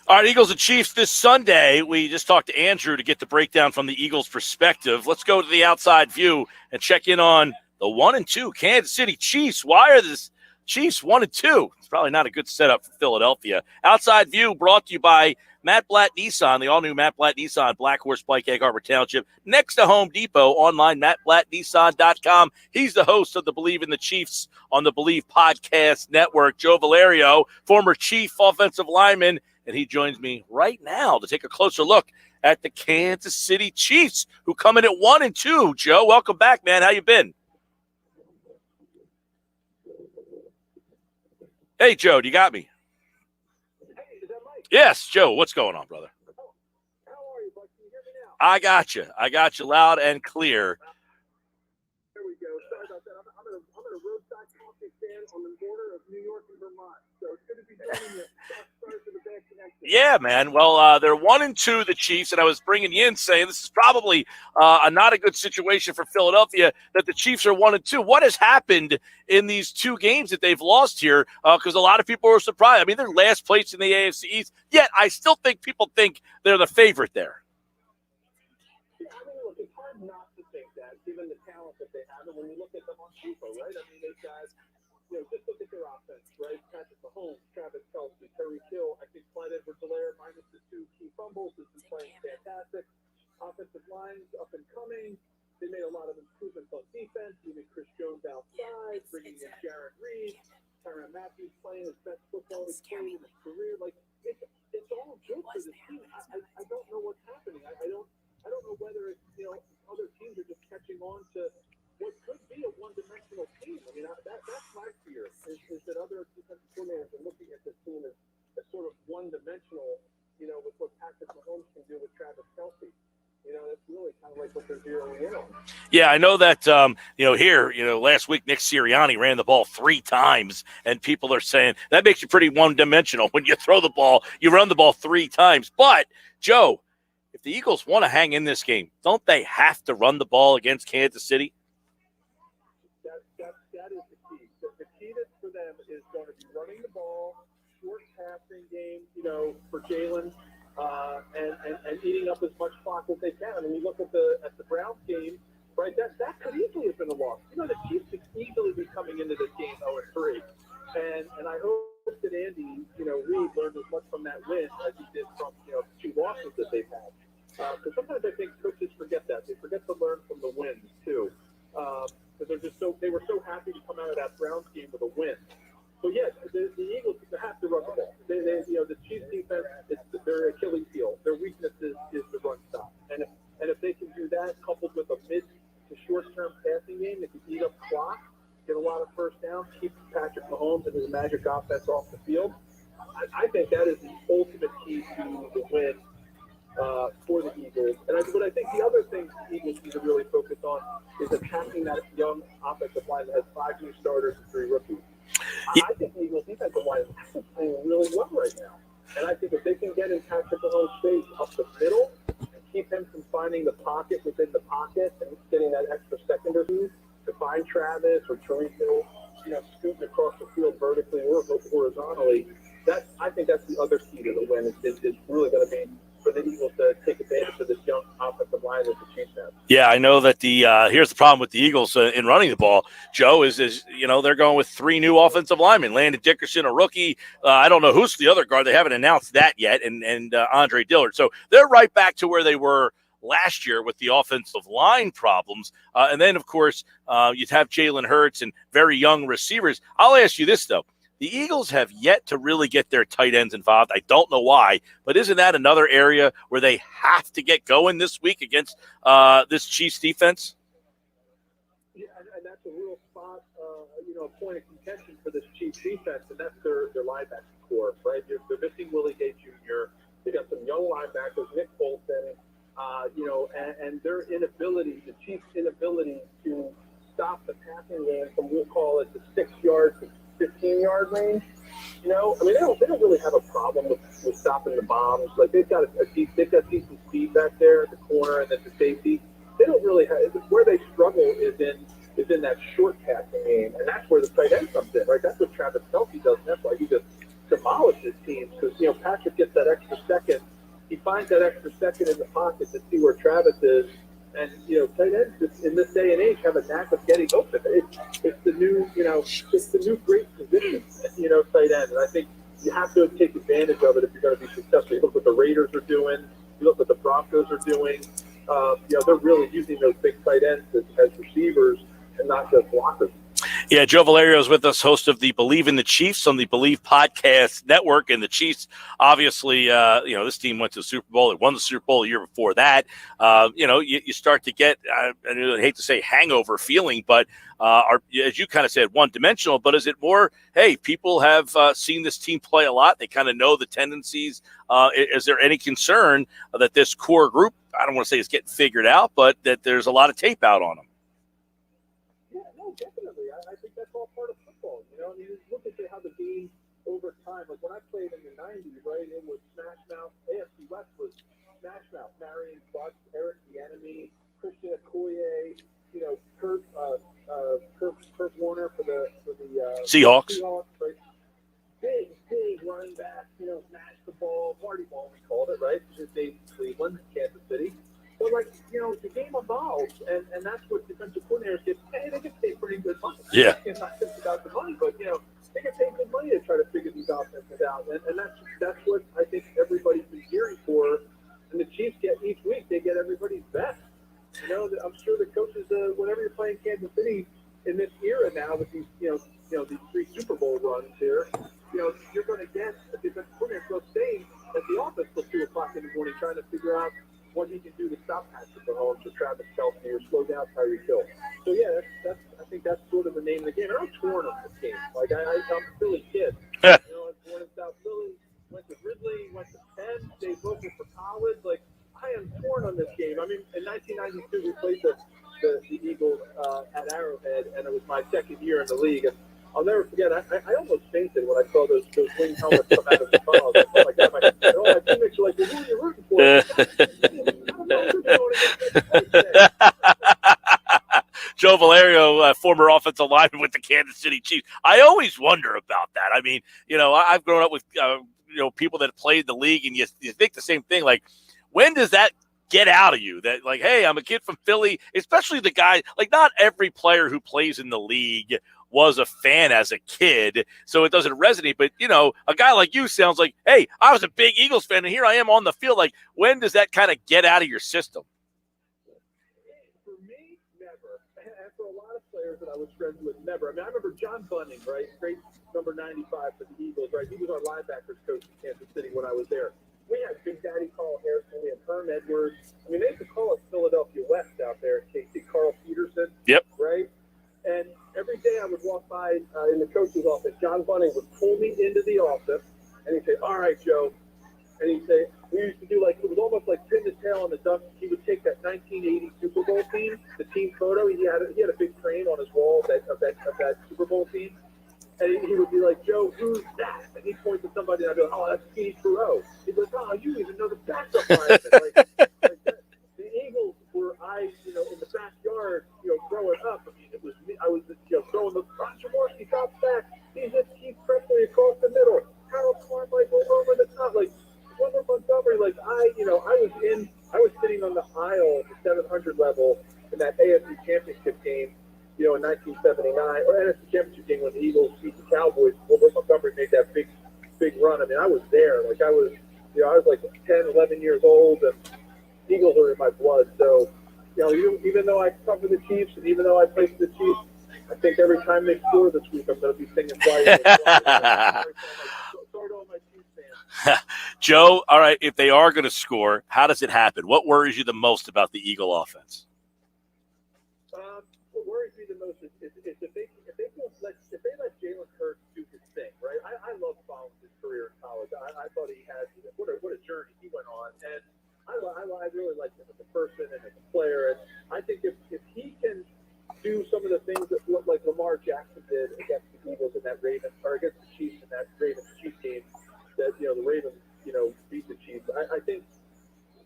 All right, Eagles and Chiefs this Sunday. We just talked to Andrew to get the breakdown from the Eagles' perspective. Let's go to the outside view and check in on the 1-2 Kansas City Chiefs. Why are the Chiefs 1-2? It's probably not a good setup for Philadelphia. Outside view brought to you by Matt Blatt Nissan, the all-new Matt Blatt Nissan, Black Horse Pike, Egg Harbor Township, next to Home Depot, online, mattblattnissan.com. He's the host of the Believe in the Chiefs on the Believe Podcast Network. Joe Valerio, former Chief offensive lineman, and he joins me right now to take a closer look at the Kansas City Chiefs, who come in at 1-2. Joe, welcome back, man. How you been? Hey, Joe, do you got me? Hey, is that Mike? Yes, Joe, what's going on, brother? How are you, bud? Can you hear me now? I got you loud and clear. There we go. Sorry about that. I'm at a roadside coffee stand on the border of New York and Vermont. So it's good to be joining you. Sorry for the bad connection. Yeah, man. Well, they're 1-2, the Chiefs, and I was bringing you in saying this is probably not a good situation for Philadelphia that the Chiefs are 1-2. What has happened in these two games that they've lost here? Because a lot of people are surprised. I mean, they're last place in the AFC East, yet I still think people think they're the favorite there. Yeah, I mean, look, it's hard not to think that, given the talent that they have, and when you look at them on paper, right? I mean, they've got, just look at their offense, right? Patrick Mahomes, Travis Kelce, Terry Gill, I think Clyde Edwards-Helaire, minus the 2 key fumbles, has been playing fantastic. Offensive lines up and coming. They made a lot of improvements on defense, moving Chris Jones outside, bringing in Jared Reid, Tyrann Matthews playing his best football he's played in his career. Like, it's all good for the team. I don't know what's happening. I don't know whether it's, other teams are just catching on to what could be a one-dimensional team. I mean, that's my fear, is that other defensive coordinators are looking at this team as sort of one-dimensional, with what Patrick Mahomes can do with Travis Kelce. That's really kind of like what they're zeroing in on. Yeah, I know that, last week Nick Sirianni ran the ball 3 times, and people are saying that makes you pretty one-dimensional. When you throw the ball, you run the ball 3 times. But, Joe, if the Eagles want to hang in this game, don't they have to run the ball against Kansas City? That is the key. The key for them is going to be running the ball, short passing game, for Jalen, and eating up as much clock as they can. I mean, you look at the Browns game, right? That could easily have been a loss. The Chiefs could easily be coming into this game 0-3, and I hope that Andy, Reid learned as much from that win as he did from 2 losses that they've had. Because sometimes I think coaches forget that. They forget to learn from the wins too. Because they were so happy to come out of that Browns game with a win. So yes, the Eagles have to run the ball. The Chiefs defense is their Achilles heel. Their weakness is the run stop. And if they can do that, coupled with a mid to short term passing game that can eat up clock, get a lot of first downs, keep Patrick Mahomes and his magic offense off the field, I think that is the ultimate key to the win for the Eagles. And but I think the other thing the Eagles need to really focus on is attacking that young offensive line that has 5 new starters and 3 rookies. Yeah. I think the Eagles defensive line is playing really well right now. And I think if they can get in Patrick Mahomes' space up the middle and keep him from finding the pocket within the pocket and getting that extra second or two to find Travis or Tariq Hill, scooting across the field vertically or horizontally, I think that's the other key to the win. It's really going to be for the Eagles to take advantage of this young offensive line that the Chiefs have. Yeah, I know that here's the problem with the Eagles in running the ball, Joe, is they're going with 3 new offensive linemen. Landon Dickerson, a rookie. I don't know who's the other guard. They haven't announced that yet, and Andre Dillard. So they're right back to where they were last year with the offensive line problems. And then, of course, you'd have Jalen Hurts and very young receivers. I'll ask you this, though. The Eagles have yet to really get their tight ends involved. I don't know why, but isn't that another area where they have to get going this week against this Chiefs defense? Yeah, and that's a real spot, a point of contention for this Chiefs defense, and that's their linebacker core, right? They're missing Willie Gay Jr. They got some young linebackers, Nick Bolton, and their inability, the Chiefs' inability to stop the passing game from, we'll call it the 6-yard to 15-yard range. They don't really have a problem with stopping the bombs. Like they've got decent speed back there at the corner and at the safety. They don't really have where they struggle is in that short passing game, and that's where the tight end comes in, right? That's what Travis Kelce does, and that's why he just demolishes teams because Patrick gets that extra finds that extra second in the pocket to see where Travis is. And, tight ends in this day and age have a knack of getting open. It's the new, it's the new great position, tight end. And I think you have to take advantage of it if you're going to be successful. You look what the Raiders are doing. You look what the Broncos are doing. They're really using those big tight ends as receivers and not just blockers. Yeah, Joe Valerio is with us, host of the Believe in the Chiefs on the Believe Podcast Network. And the Chiefs, obviously, this team went to the Super Bowl. It won the Super Bowl a year before that. You start to get, I hate to say hangover feeling, but as you kind of said, one-dimensional. But is it more, hey, people have seen this team play a lot. They kind of know the tendencies. Is there any concern that this core group, I don't want to say it's getting figured out, but that there's a lot of tape out on them? Yeah, no, definitely. I think that's all part of football. You look at how the game over time, like when I played in the 90s, right, it was Smash Mouth. AFC West was Smash Mouth. Marion Bucks, Eric the Enemy, Christian Okoye, Kurt Warner for the Seahawks, right? Big running back, smash the ball, party ball, we called it, right? Just Cleveland, Kansas City. But, the game evolves, and that's what defensive coordinators get. Hey, they get paid pretty good money. Yeah. It's not just about the money, but, they get paid good money to try to figure these offenses out. And that's what I think everybody's been gearing for. And the Chiefs get each week, they get everybody's best. I'm sure the coaches, whenever you're playing Kansas City in this era now with these, these 3 Super Bowl runs here, you're going to get a defensive coordinator staying at the office till 2 o'clock in the morning trying to figure out what he can do to stop Patrick Mahomes or Travis Kelce or slow down Tyreek Hill. So, yeah, I think that's sort of the name of the game. And I'm torn on this game. I'm a Philly kid. I was born in South Philly, went to Ridley, went to Penn, stayed local for college. I am torn on this game. I mean, in 1992, we played the Eagles at Arrowhead, and it was my second year in the league. And I'll never forget, I almost fainted when I saw those wing helmets come out of the tunnel. I was like, oh my God, my teammates were like, well, who are you rooting for? Joe Valerio, former offensive lineman with the Kansas City Chiefs. I always wonder about that. I mean, I've grown up with, people that played the league, and you think the same thing. Like, when does that get out of you? That, like, hey, I'm a kid from Philly, especially the guy, like, not every player who plays in the league was a fan as a kid, so it doesn't resonate. But, a guy like you sounds like, hey, I was a big Eagles fan, and here I am on the field. Like, when does that kind of get out of your system? For me, never. And for a lot of players that I was friends with, never. I mean, I remember John Bunning, right? Great number 95 for the Eagles, right? He was our linebackers coach in Kansas City when I was there. We had Big Daddy Carl Harrison, we had Herm Edwards. I mean, they used to call us Philadelphia West out there in KC. Carl Peterson. Yep. Right? And every day I would walk by in the coach's office, John Bunning would pull me into the office, and he'd say, all right, Joe. And he'd say, we used to do it was almost like pin the tail on the duck. He would take that 1980 Super Bowl team, the team photo. He had a big frame on his wall of that Super Bowl team. And he would be like, Joe, who's that? And he'd point to somebody, and I'd be like, oh, that's Steve Burrow. He'd be like, oh, you even know the backup lineman. The Eagles were, in the backyard, growing up. I mean, it was me. I was, throwing the Ron Jaworski drops back. He's just Keith Presley across the middle. Harold Carmichael over the top. Like, Wendell Montgomery, I was sitting on the aisle at the 700 level in that AFC Championship game, in 1979, or NFC Championship game when the Eagles beat the Cowboys. Wendell Montgomery made that big run. I mean, I was there. I was like 10, 11 years old, and Eagles are in my blood. So, even though I cover the Chiefs, and even though I play for the Chiefs, I think every time they score this week, I'm going to be singing Fly. Sorry to all my Chiefs fans. Joe, all right, if they are going to score, how does it happen? What worries you the most about the Eagle offense? What worries me the most is if they let Jalen Hurts do his thing, right? I love following his career in college. I thought he had what a journey he went on, and I really like him as a person and as a player. And I think if he can do some of the things that look like Lamar Jackson did against the Eagles in that Ravens, or against the Chiefs in that Ravens-Chiefs game, that the Ravens beat the Chiefs. I think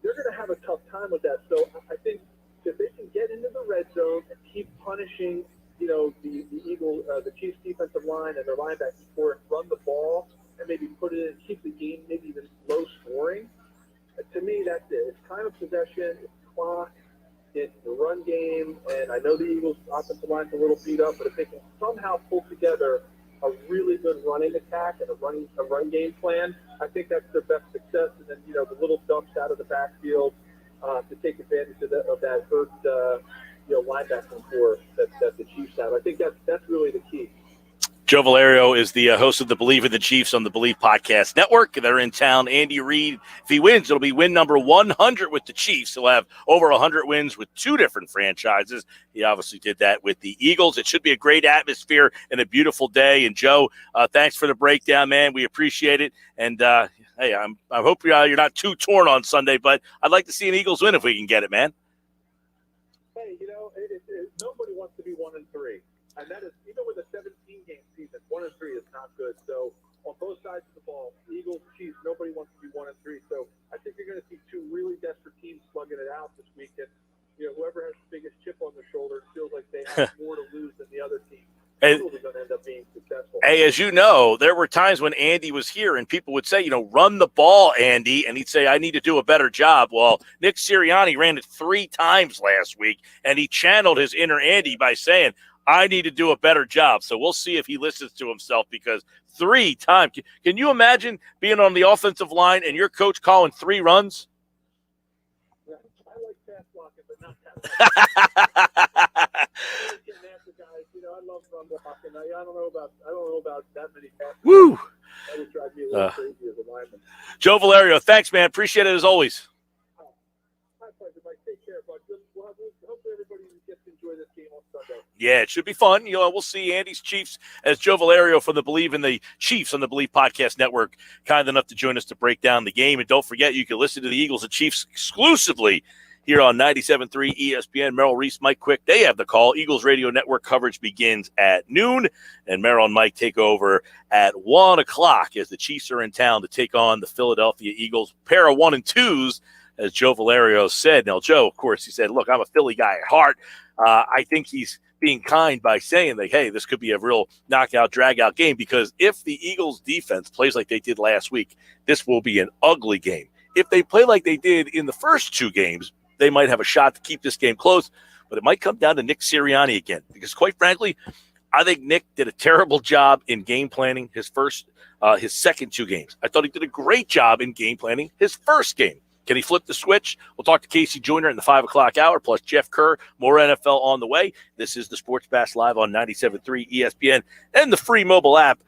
they're going to have a tough time with that. So I think if they can get into the red zone and keep punishing, the Eagles, the Chiefs defensive line and their linebackers for it, run the ball and maybe put it in, keep the game maybe even low scoring, To me, that's it. It's time of possession, it's clock, it's the run game, and I know the Eagles' offensive line's a little beat up, but if they can somehow pull together a really good running attack and a run game plan, I think that's their best success. And then, the little dumps out of the backfield to take advantage of that hurt, linebacking core that the Chiefs have. I think that's really the key. Joe Valerio is the host of the Believe in the Chiefs on the Believe Podcast Network. They're in town. Andy Reid, if he wins, it'll be win number 100 with the Chiefs. He'll have over 100 wins with two different franchises. He obviously did that with the Eagles. It should be a great atmosphere and a beautiful day. And, Joe, thanks for the breakdown, man. We appreciate it. And, hey, I hope you're not too torn on Sunday, but I'd like to see an Eagles win if we can get it, man. Hey, nobody wants to be 1-3. And that is, even with a 17-game season, 1-3 is not good. So on both sides of the ball, Eagles, Chiefs, nobody wants to be 1-3. So I think you're going to see two really desperate teams slugging it out this weekend. Whoever has the biggest chip on their shoulder feels like they have more to lose than the other team. Hey, going to end up being successful. Hey, as you know, there were times when Andy was here and people would say, run the ball, Andy, and he'd say, I need to do a better job. Well, Nick Sirianni ran it 3 times last week, and he channeled his inner Andy by saying, I need to do a better job. So we'll see if he listens to himself, because 3 times. Can you imagine being on the offensive line and your coach calling 3 runs? Yeah, I like pass blocking, but not pass I love run blocking. I don't know about that many passes. Woo! That would drive me a little crazy as a lineman. Joe Valerio, thanks, man. Appreciate it as always. My pleasure, Mike. Take care, bud. Hopefully everybody gets to enjoy this game on Sunday. Yeah, it should be fun. We'll see Andy's Chiefs as Joe Valerio from the Believe in the Chiefs on the Believe Podcast Network, kind enough to join us to break down the game. And don't forget, you can listen to the Eagles and Chiefs exclusively here on 97.3 ESPN. Merrill Reese, Mike Quick, they have the call. Eagles Radio Network coverage begins at noon, and Merrill and Mike take over at 1 o'clock as the Chiefs are in town to take on the Philadelphia Eagles. Pair of 1 and 2s, as Joe Valerio said. Now, Joe, of course, he said, look, I'm a Philly guy at heart. I think he's being kind by saying, like, hey, this could be a real knockout, drag-out game, because if the Eagles' defense plays like they did last week, this will be an ugly game. If they play like they did in the first 2 games, they might have a shot to keep this game close, but it might come down to Nick Sirianni again, because quite frankly, I think Nick did a terrible job in game planning his second 2 games. I thought he did a great job in game planning his first game. Can he flip the switch? We'll talk to Casey Joyner in the 5 o'clock hour, plus Jeff Kerr, more NFL on the way. This is the Sports Bash Live on 97.3 ESPN and the free mobile app.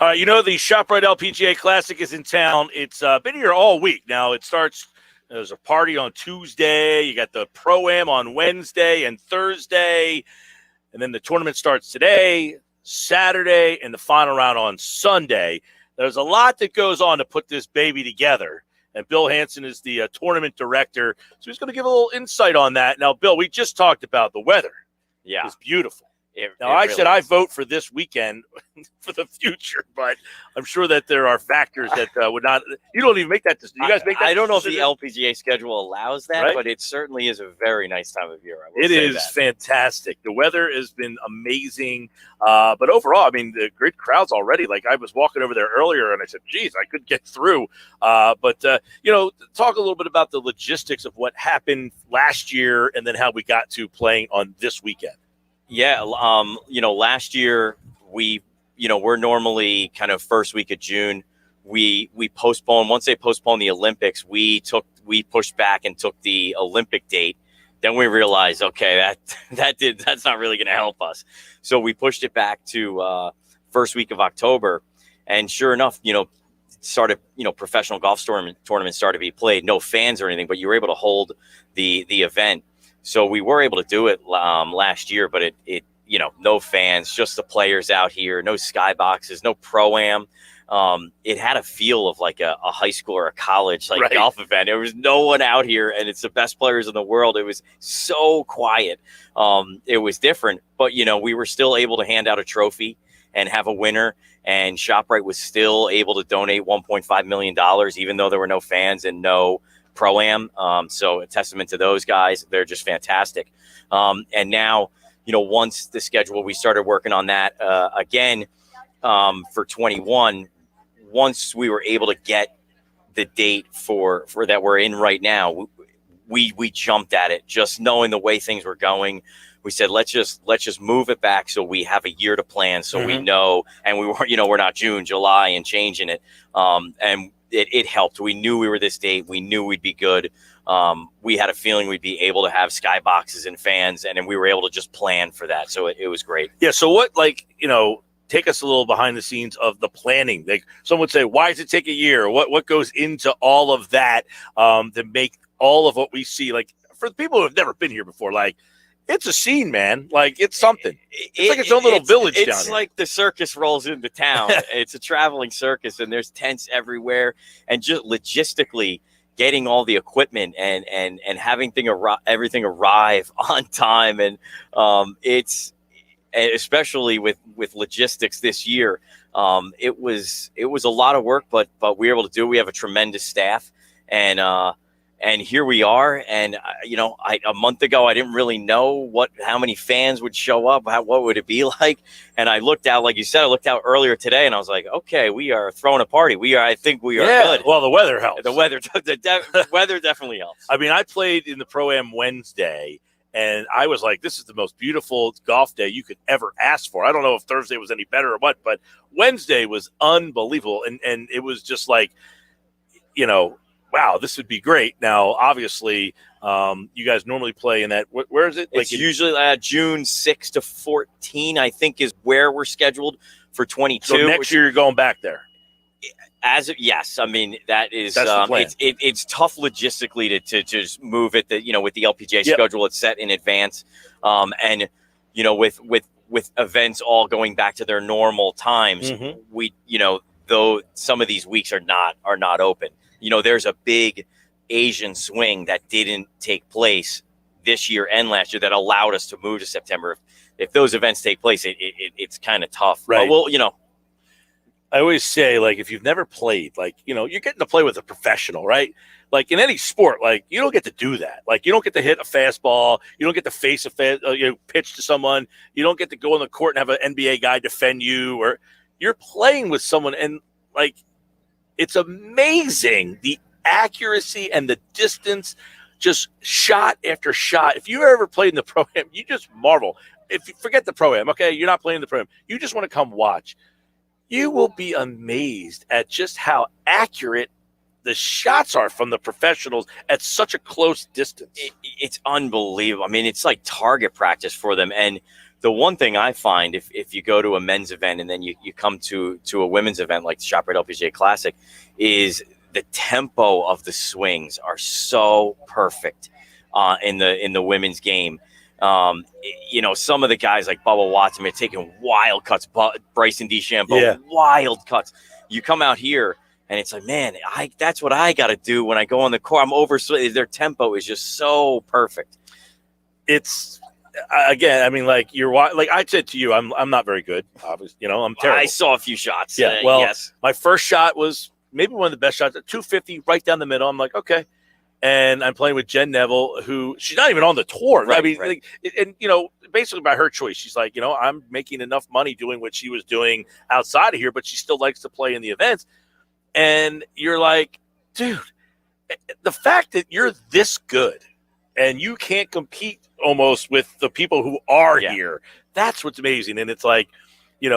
All right, the Shoprite LPGA Classic is in town. It's been here all week. Now it starts. There's a party on Tuesday. You got the Pro-Am on Wednesday and Thursday. And then the tournament starts today, Saturday, and the final round on Sunday. There's a lot that goes on to put this baby together. And Bill Hansen is the tournament director. So he's going to give a little insight on that. Now, Bill, we just talked about the weather. Yeah. It's beautiful. I really said I vote for this weekend for the future, but I'm sure that there are factors that would not. You don't even make that decision. You guys make that I don't know decision? if the LPGA schedule allows that, Right? But it certainly is a very nice time of year. It is fantastic. The weather has been amazing. But overall, I mean, the great crowds already. Like, I was walking over there earlier and I said, geez, I couldn't get through. But talk a little bit about the logistics of what happened last year and then how we got to playing on this weekend. Yeah. Last year we're normally kind of first week of June. We postponed, once they postponed the Olympics, we pushed back and took the Olympic date. Then we realized, okay, that's not really going to help us. So we pushed it back to first week of October. And sure enough, professional golf tournaments started to be played. No fans or anything, but you were able to hold the event. So we were able to do it last year, but it no fans, just the players out here, no skyboxes, no Pro-Am. It had a feel of like a high school or a college Right. golf event. There was no one out here, and it's the best players in the world. It was so quiet. It was different, but we were still able to hand out a trophy and have a winner. And Shoprite was still able to donate $1.5 million, even though there were no fans and no Pro-Am. So a testament to those guys. They're just fantastic. And now, once the schedule, we started working on that again for 21. Once we were able to get the date for that we're in right now, we jumped at it, just knowing the way things were going. We said, let's just move it back so we have a year to plan, so we know, and we were, we're not June, July and changing it. And it helped. We knew we were this date. We knew we'd be good. We had a feeling we'd be able to have skyboxes and fans, and then we were able to just plan for that. So it was great. Yeah. So what, take us a little behind the scenes of the planning. Like, some would say, why does it take a year? What goes into all of that to make all of what we see? Like, for the people who have never been here before, it's a scene, man. Like, it's something. It's like its own little village down here. It's like the circus rolls into town. It's a traveling circus, and there's tents everywhere. And just logistically getting all the equipment and having everything arrive on time. And it's especially with logistics this year, it was a lot of work, but we were able to do it. We have a tremendous staff, and here we are. And a month ago, I didn't really know how many fans would show up, what would it be like. And I looked out, like you said, earlier today, and I was like, okay, we are throwing a party. I think we are good. Well, the weather helps. The weather definitely helps. I mean, I played in the Pro-Am Wednesday, and I was like, this is the most beautiful golf day you could ever ask for. I don't know if Thursday was any better or what, but Wednesday was unbelievable. And it was just like, wow, this would be great. Now, obviously, you guys normally play in that. Where is it? It's usually June 6 to 14, I think, is where we're scheduled for 22. So next year you're going back there. Yes, I mean that's the plan. It's tough logistically to just move it. With the LPGA schedule, it's set in advance, and with events all going back to their normal times, we though some of these weeks are not open. There's a big Asian swing that didn't take place this year and last year that allowed us to move to September. If those events take place, it's kind of tough. Right. But I always say, if you've never played, you're getting to play with a professional, right? Like, in any sport, you don't get to do that. You don't get to hit a fastball. You don't get to face a pitch to someone. You don't get to go on the court and have an NBA guy defend you. Or you're playing with someone, and, it's amazing the accuracy and the distance, just shot after shot. If you ever played in the Pro-Am, you just marvel. If you forget the Pro-Am, okay, you're not playing the Pro-Am. You just want to come watch. You will be amazed at just how accurate the shots are from the professionals at such a close distance. It's unbelievable. I mean, it's like target practice for them. And The one thing I find if you go to a men's event and then you come to a women's event like the Shoprite LPGA Classic is the tempo of the swings are so perfect in the women's game. Some of the guys like Bubba Watson are taking wild cuts, Bryson DeChambeau, wild cuts. You come out here and it's like, man, that's what I got to do when I go on the court. I'm over. Their tempo is just so perfect. It's again, I mean, like I said to you, I'm not very good. Obviously, I'm terrible. I saw a few shots. Yeah, yes. My first shot was maybe one of the best shots, 250 right down the middle. I'm like, okay. And I'm playing with Jen Neville, who she's not even on the tour. Right, I mean, right. Basically by her choice, she's like, I'm making enough money doing what she was doing outside of here, but she still likes to play in the events. And you're like, dude, the fact that you're this good and you can't compete almost with the people who are here, that's what's amazing. And it's like,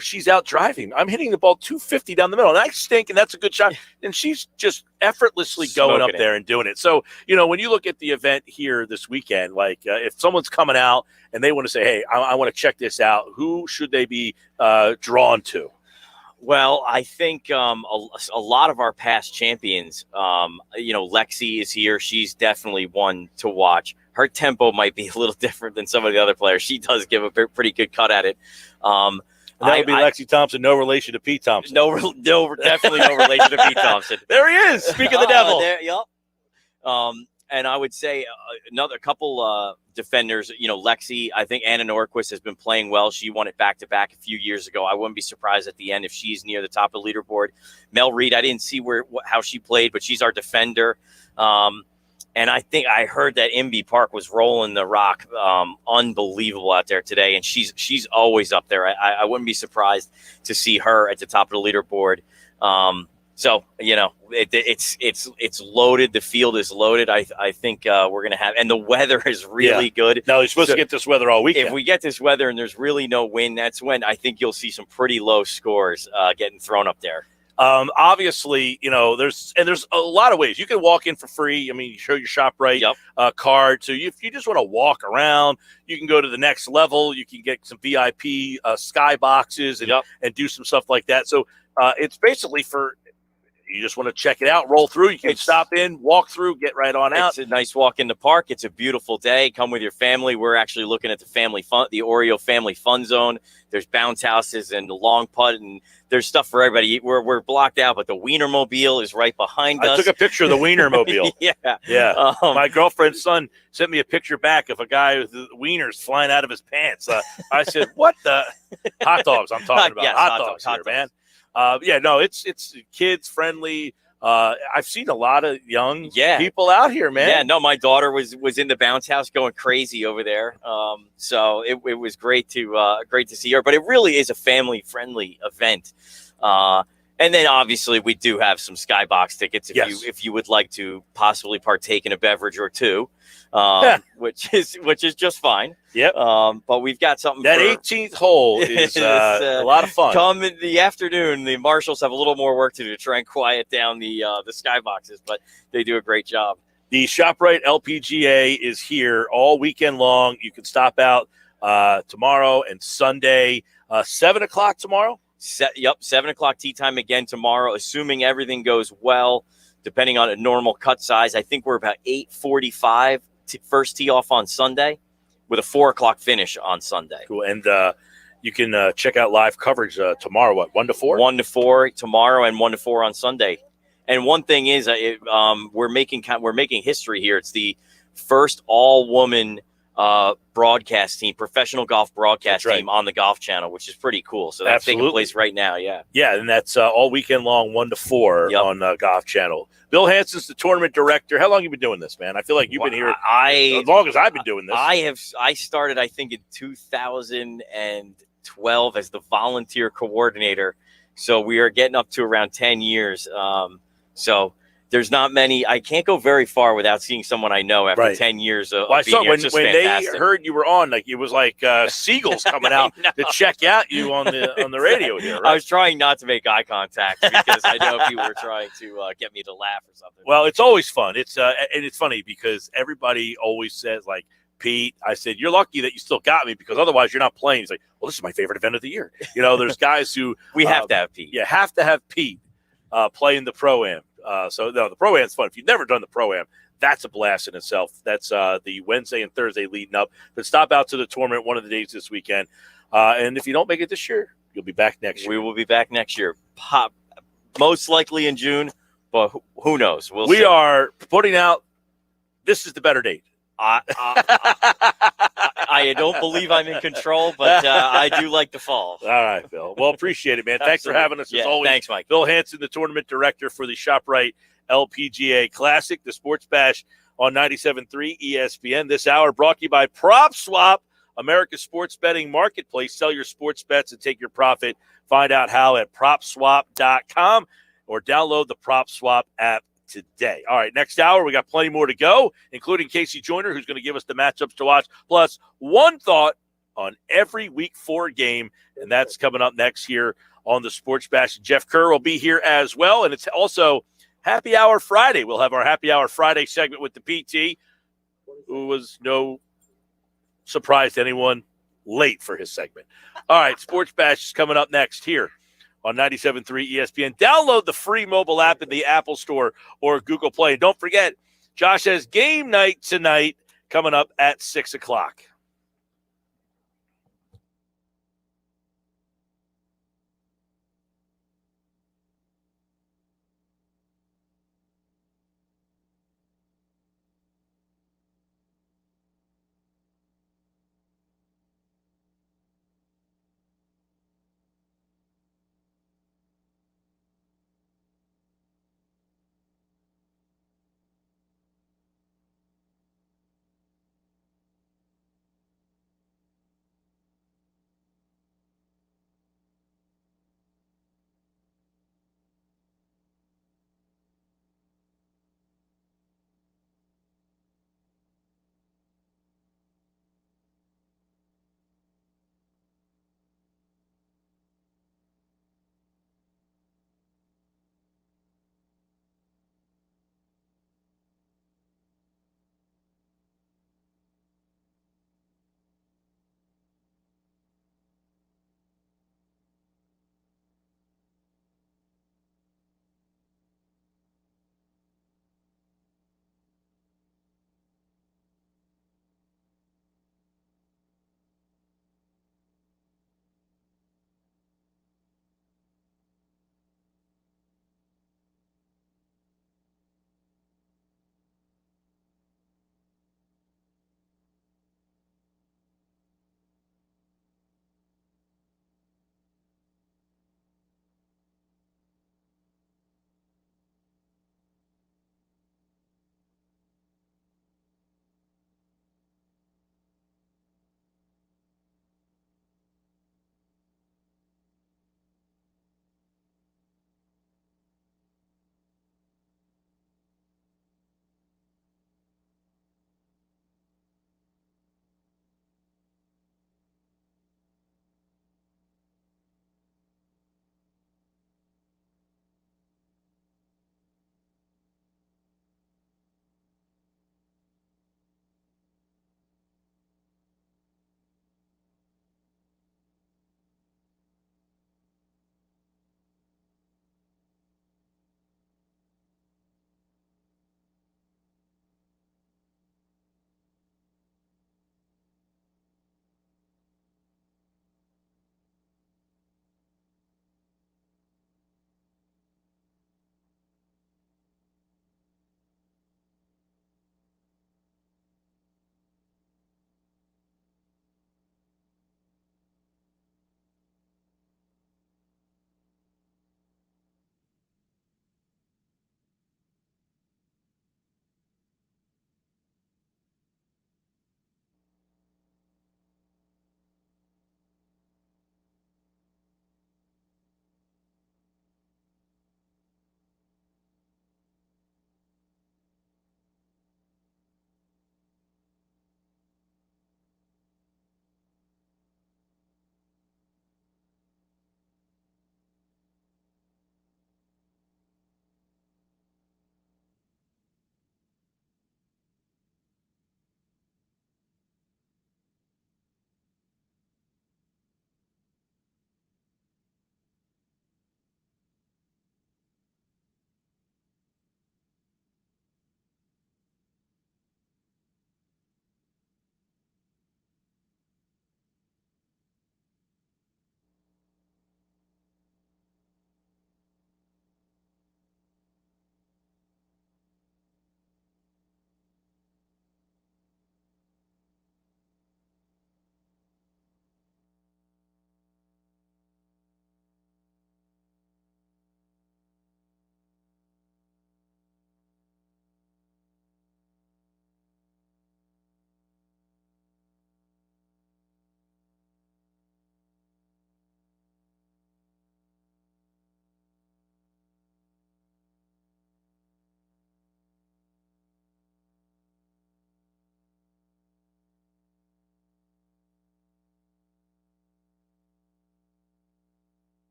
she's out driving. I'm hitting the ball 250 down the middle, and I stink, and that's a good shot. And she's just effortlessly going up there and doing it. So, when you look at the event here this weekend, like if someone's coming out and they want to say, hey, I want to check this out, who should they be drawn to? Well, I think a lot of our past champions, Lexi is here. She's definitely one to watch. Her tempo might be a little different than some of the other players. She does give a pretty good cut at it. And that would be Lexi Thompson, no relation to Pete Thompson. No, definitely no relation to Pete Thompson. There he is. Speak of the devil. Yep. And I would say another couple defenders, Lexi, I think Anna Norquist has been playing well. She won it back-to-back a few years ago. I wouldn't be surprised at the end if she's near the top of the leaderboard. Mel Reid, I didn't see how she played, but she's our defender. And I think I heard that Imby Park was rolling the rock, unbelievable out there today. And she's always up there. I wouldn't be surprised to see her at the top of the leaderboard. So it's loaded. The field is loaded. I think we're gonna have, and the weather is really good. No, you're supposed to get this weather all weekend. If we get this weather and there's really no wind, that's when I think you'll see some pretty low scores getting thrown up there. Obviously, there's a lot of ways you can walk in for free. I mean, you show your Shoprite card. So if you just want to walk around, you can go to the next level. You can get some VIP sky boxes and do some stuff like that. So it's basically for. You just want to check it out, roll through. You can stop in, walk through, get right on out. It's a nice walk in the park. It's a beautiful day. Come with your family. We're actually looking at the Oreo Family Fun Zone. There's bounce houses and the long putt, and there's stuff for everybody. We're blocked out, but the Wienermobile is right behind us. I took a picture of the Wienermobile. Yeah. My girlfriend's son sent me a picture back of a guy with the wieners flying out of his pants. I said, "What the hot dogs?" I'm talking about hot dogs here, man. It's kids friendly. I've seen a lot of young people out here, man. Yeah, no, my daughter was in the bounce house going crazy over there. So it was great to see her. But it really is a family friendly event. And then obviously we do have some skybox tickets if you would like to possibly partake in a beverage or two, which is just fine. Yep. But we've got something. That 18th hole is a lot of fun. Come in the afternoon. The marshals have a little more work to do to try and quiet down the skyboxes, but they do a great job. The Shoprite LPGA is here all weekend long. You can stop out tomorrow and Sunday, 7 o'clock tomorrow. 7 o'clock tee time again tomorrow, assuming everything goes well, depending on a normal cut size. I think we're about 8:45 first tee off on Sunday with a 4 o'clock finish on Sunday. Cool. And you can check out live coverage tomorrow, 1 to 4? 1 to 4 tomorrow and 1 to 4 on Sunday. And one thing is we're making history here. It's the first all-woman broadcast team, professional golf broadcast team on the Golf Channel, which is pretty cool. So that's taking place right now. Yeah, and that's all weekend long, 1 to 4 on Golf Channel. Bill Hansen's the tournament director. How long have you been doing this, man? I feel like you've been here as long as I've been doing this. I started, I think, in 2012 as the volunteer coordinator. So we are getting up to around 10 years. So there's not many. I can't go very far without seeing someone I know after 10 years of being here. It's just when fantastic. They heard you were on, like it was like seagulls coming out to check out you on the radio here. Right? I was trying not to make eye contact because I know people were trying to get me to laugh or something. Well, it's always fun. It's and it's funny because everybody always says like Pete. I said, you're lucky that you still got me because otherwise you're not playing. He's like, well, this is my favorite event of the year. You know, there's guys who We have to have Pete. You have to have Pete play in the Pro-Am. So, no, the Pro-Am's fun. If you've never done the Pro-Am, that's a blast in itself. That's the Wednesday and Thursday leading up. But stop out to the tournament one of the days this weekend. And if you don't make it this year, you'll be back next year. We will be back next year. Most likely in June, but who knows? We see. are putting out – this is the better date. I don't believe I'm in control, but I do like the fall. All right, Phil. Well, appreciate it, man. Thanks for having us as always. Thanks, Mike. Phil Hansen, the tournament director for the Shoprite LPGA Classic, the Sports Bash on 97.3 ESPN. This hour brought to you by PropSwap, America's sports betting marketplace. Sell your sports bets and take your profit. Find out how at PropSwap.com or download the PropSwap app today. All right, next hour, we got plenty more to go, including Casey Joyner, who's going to give us the matchups to watch, plus one thought on every Week 4 game, and that's coming up next here on the Sports Bash. Jeff Kerr will be here as well, and it's also Happy Hour Friday. We'll have our Happy Hour Friday segment with the PT, who was no surprise to anyone, late for his segment. All right, Sports Bash is coming up next here on 97.3 ESPN. Download the free mobile app in the Apple Store or Google Play. And don't forget, Josh has game night tonight coming up at 6 o'clock.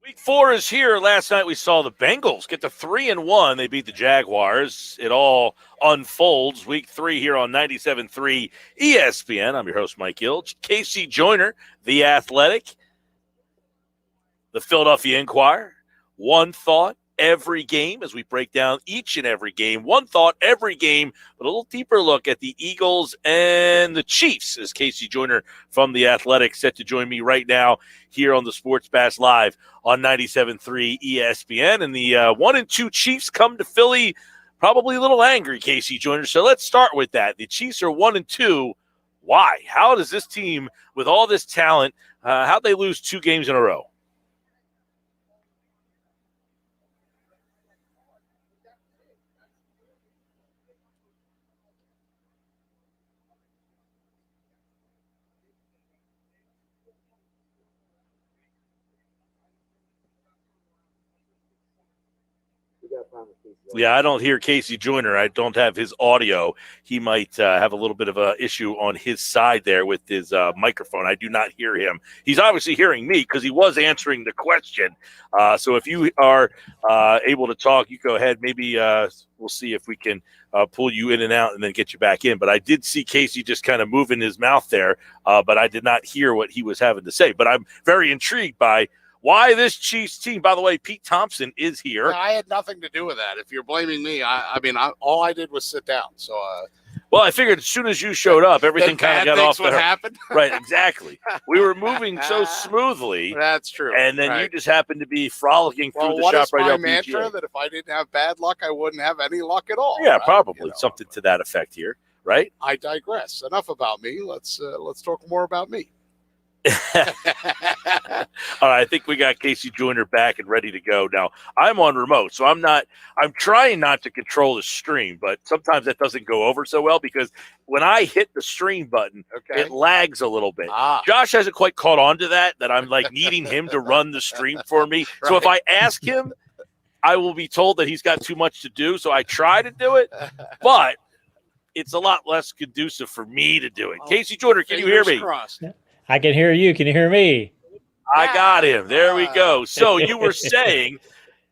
Week 4 is here. Last night we saw the Bengals get to 3-1. They beat the Jaguars. It all unfolds. Week 3 here on 97.3 ESPN. I'm your host, Mike Gill. Casey Joyner, The Athletic, the Philadelphia Inquirer. One thought every game as we break down each and every game. One thought every game, but a little deeper look at the Eagles and the Chiefs as Casey Joyner from The Athletic set to join me right now here on the Sports Bash Live on 97.3 ESPN. And the 1-2 Chiefs come to Philly probably a little angry, Casey Joyner. So let's start with that. The Chiefs are 1-2. Why? How does this team, with all this talent, how'd they lose 2 games in a row? Yeah, I don't hear Casey Joyner. I don't have his audio. He might have a little bit of an issue on his side there with his microphone. I do not hear him. He's obviously hearing me because he was answering the question. So if you are able to talk, you go ahead. Maybe we'll see if we can pull you in and out and then get you back in. But I did see Casey just kind of moving his mouth there, but I did not hear what he was having to say. But I'm very intrigued by why this Chiefs team. By the way, Pete Thompson is here. I had nothing to do with that. If you're blaming me, all I did was sit down. So, well, I figured as soon as you showed up, everything kind of got off. What happened? Right, exactly. We were moving so smoothly. That's true. And then you just happened to be frolicking through the Shoprite LPGA. What is my mantra? That if I didn't have bad luck, I wouldn't have any luck at all. Yeah, right? probably something to that effect here, right? I digress. Enough about me. Let's talk more about me. All right, I think we got Casey Joyner back and ready to go. Now, I'm on remote, so I'm trying not to control the stream, but sometimes that doesn't go over so well because when I hit the stream button, it lags a little bit. Josh hasn't quite caught on to that I'm like needing him to run the stream for me. Right. So if I ask him, I will be told that he's got too much to do. So I try to do it, but it's a lot less conducive for me to do it. Casey Joyner, can you hear me? Crossed. I can hear you. Can you hear me? I got him. There we go. So you were saying,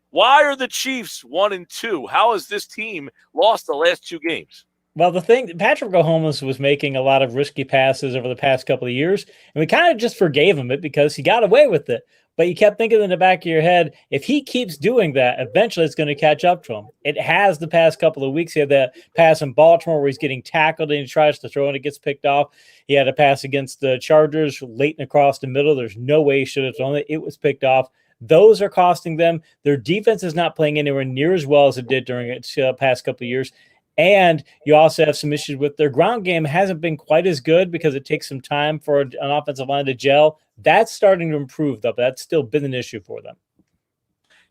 why are the Chiefs 1-2? How has this team lost the last 2 games? Well, the thing, Patrick Mahomes was making a lot of risky passes over the past couple of years, and we kind of just forgave him it because he got away with it. But you kept thinking in the back of your head, if he keeps doing that, eventually it's going to catch up to him. It has the past couple of weeks. He had that pass in Baltimore where he's getting tackled and he tries to throw and it gets picked off. He had a pass against the Chargers late and across the middle. There's no way he should have thrown it. It was picked off. Those are costing them. Their defense is not playing anywhere near as well as it did during its past couple of years. And you also have some issues with their ground game hasn't been quite as good because it takes some time for an offensive line to gel. That's starting to improve, though, but that's still been an issue for them.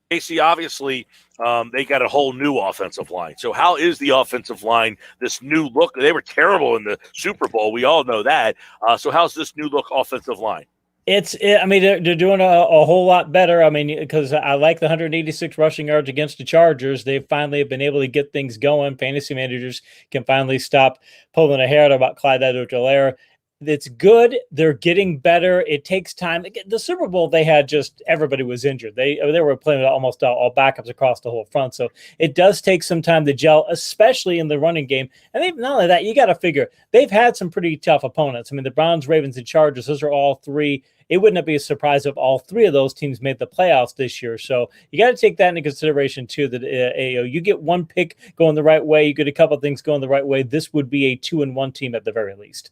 Casey, obviously, they got a whole new offensive line. So how is the offensive line, this new look? They were terrible in the Super Bowl. We all know that. So how's this new look offensive line? They're doing a whole lot better. I mean, because I like the 186 rushing yards against the Chargers. They finally have been able to get things going. Fantasy managers can finally stop pulling a hair about Clyde Edwards-Helaire. It's good. They're getting better. It takes time. The Super Bowl, they had just everybody was injured. They were playing with almost all backups across the whole front. So it does take some time to gel, especially in the running game. And not only that, you got to figure they've had some pretty tough opponents. I mean, the Browns, Ravens, and Chargers, those are all 3. It would not be a surprise if all 3 of those teams made the playoffs this year. So you got to take that into consideration, too, that you get one pick going the right way, you get a couple of things going the right way. This would be a 2-1 team at the very least.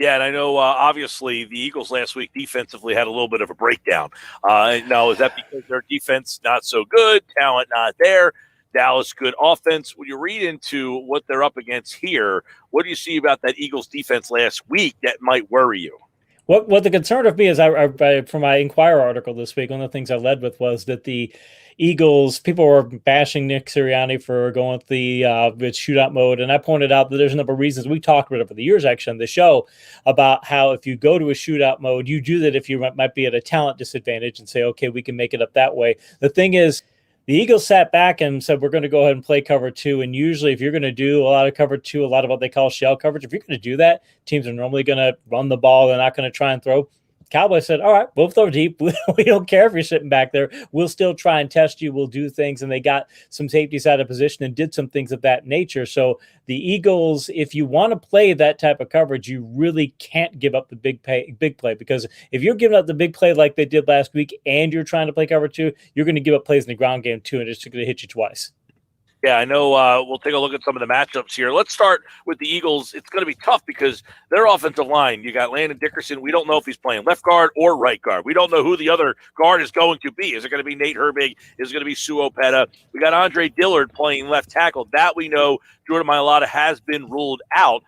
Yeah, and I know, obviously, the Eagles last week defensively had a little bit of a breakdown. Now, is that because their defense not so good, talent not there, Dallas good offense? When you read into what they're up against here, what do you see about that Eagles defense last week that might worry you? What the concern of me is, from my Inquirer article this week, one of the things I led with was that the Eagles, people were bashing Nick Sirianni for going with with shootout mode, and I pointed out that there's a number of reasons. We talked about it for the years, actually, on the show, about how if you go to a shootout mode, you do that if you might be at a talent disadvantage and say, okay, we can make it up that way. The thing is, the Eagles sat back and said, we're going to go ahead and play cover 2. And usually if you're going to do a lot of cover 2, a lot of what they call shell coverage, if you're going to do that, teams are normally going to run the ball. They're not going to try and throw. Cowboys said, all right, we'll throw deep. We don't care if you're sitting back there. We'll still try and test you. We'll do things. And they got some safeties out of position and did some things of that nature. So the Eagles, if you want to play that type of coverage, you really can't give up the big play, because if you're giving up the big play like they did last week and you're trying to play cover two, you're going to give up plays in the ground game too, and it's going to hit you twice. Yeah, I know. We'll take a look at some of the matchups here. Let's start with the Eagles. It's going to be tough because their offensive line, you got Landon Dickerson. We don't know if he's playing left guard or right guard. We don't know who the other guard is going to be. Is it going to be Nate Herbig? Is it going to be Sue Opeta? We got Andre Dillard playing left tackle. That we know Jordan Mailata has been ruled out.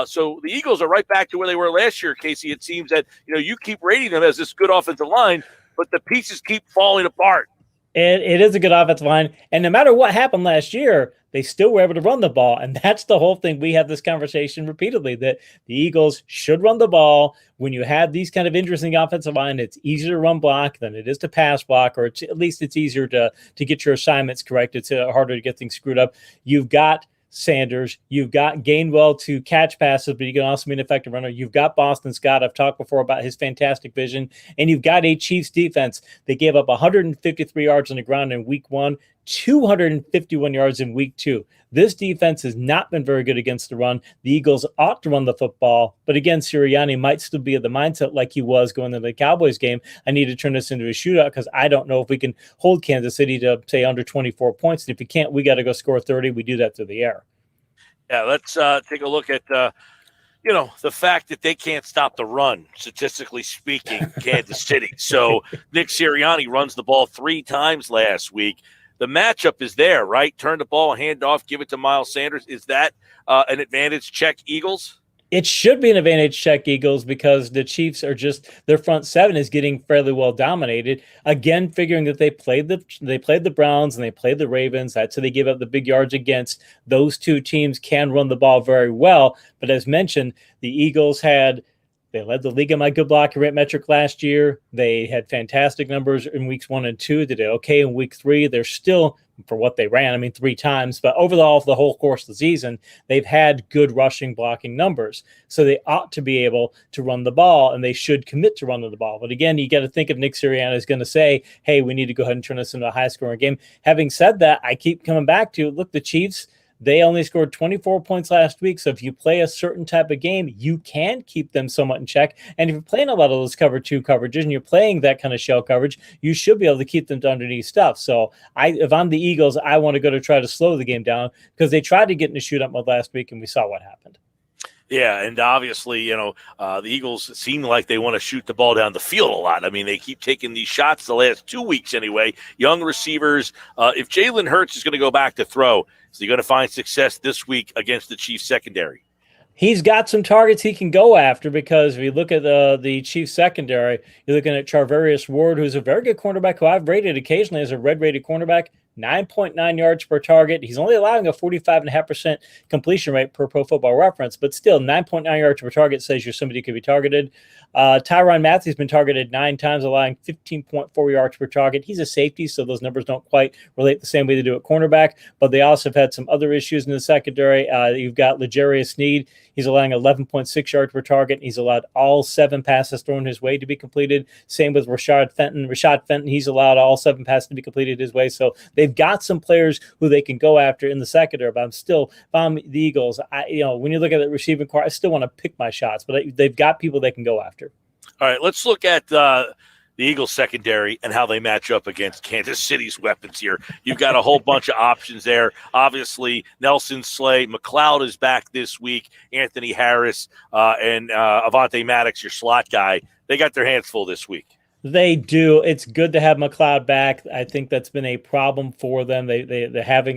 So the Eagles are right back to where they were last year, Casey. It seems that you keep rating them as this good offensive line, but the pieces keep falling apart. It is a good offensive line. And no matter what happened last year, they still were able to run the ball. And that's the whole thing. We have this conversation repeatedly that the Eagles should run the ball. When you have these kind of interesting offensive line, it's easier to run block than it is to pass block, or at least it's easier to get your assignments correct. It's harder to get things screwed up. You've got Sanders, you've got Gainwell to catch passes, but you can also be an effective runner. You've got Boston Scott. I've talked before about his fantastic vision. And you've got a Chiefs defense. They gave up 153 yards on the ground in week 1, 251 yards in week 2. This defense has not been very good against the run. The Eagles ought to run the football, but again, Sirianni might still be of the mindset like he was going into the Cowboys game. I need to turn this into a shootout because I don't know if we can hold Kansas City to, say, under 24 points. And if we can't, we got to go score 30. We do that through the air. Yeah, let's take a look at the fact that they can't stop the run, statistically speaking, Kansas City. So Nick Sirianni runs the ball 3 times last week. The matchup is there, right? Turn the ball, hand off, give it to Miles Sanders. Is that an advantage check Eagles? It should be an advantage check Eagles because the Chiefs are their front seven is getting fairly well dominated. Again, figuring that they played the Browns and they played the Ravens. That's who they give up the big yards against. Those two teams can run the ball very well. But as mentioned, the Eagles they led the league in my good blocking rate metric last year. They had fantastic numbers in weeks 1 and 2. They did okay in week 3. They're still, for what they ran, 3 times. But overall, for the whole course of the season, they've had good rushing blocking numbers. So they ought to be able to run the ball, and they should commit to running the ball. But again, you got to think if Nick Sirianni is going to say, hey, we need to go ahead and turn this into a high-scoring game. Having said that, I keep coming back to, look, the Chiefs, they only scored 24 points last week. So if you play a certain type of game, you can keep them somewhat in check. And if you're playing a lot of those cover 2 coverages and you're playing that kind of shell coverage, you should be able to keep them to underneath stuff. So if I'm the Eagles, I want to go to try to slow the game down because they tried to get in a shootout mode last week and we saw what happened. Yeah, and obviously, the Eagles seem like they want to shoot the ball down the field a lot. They keep taking these shots the last 2 weeks anyway. Young receivers. If Jalen Hurts is going to go back to throw, is he going to find success this week against the Chiefs secondary? He's got some targets he can go after because if you look at the Chiefs secondary, you're looking at Charvarius Ward, who's a very good cornerback who I've rated occasionally as a red-rated cornerback. 9.9 yards per target. He's only allowing a 45.5% completion rate per Pro Football Reference, but still 9.9 yards per target says you're somebody who could be targeted. Tyrann Mathieu has been targeted 9 times, allowing 15.4 yards per target. He's a safety, so those numbers don't quite relate the same way they do at cornerback, but they also have had some other issues in the secondary. You've got L'Jarius Sneed. He's allowing 11.6 yards per target. He's allowed all 7 passes thrown his way to be completed. Same with Rashad Fenton, he's allowed all 7 passes to be completed his way. So they've got some players who they can go after in the secondary, but if I'm the Eagles, when you look at the receiving core, I still want to pick my shots, but they've got people they can go after. All right, let's look at the Eagles secondary and how they match up against Kansas City's weapons here. You've got a whole bunch of options there. Obviously, Nelson Slay, McLeod is back this week, Anthony Harris, and Avonte Maddox, your slot guy. They got their hands full this week. They do. It's good to have McLeod back. I think that's been a problem for them. They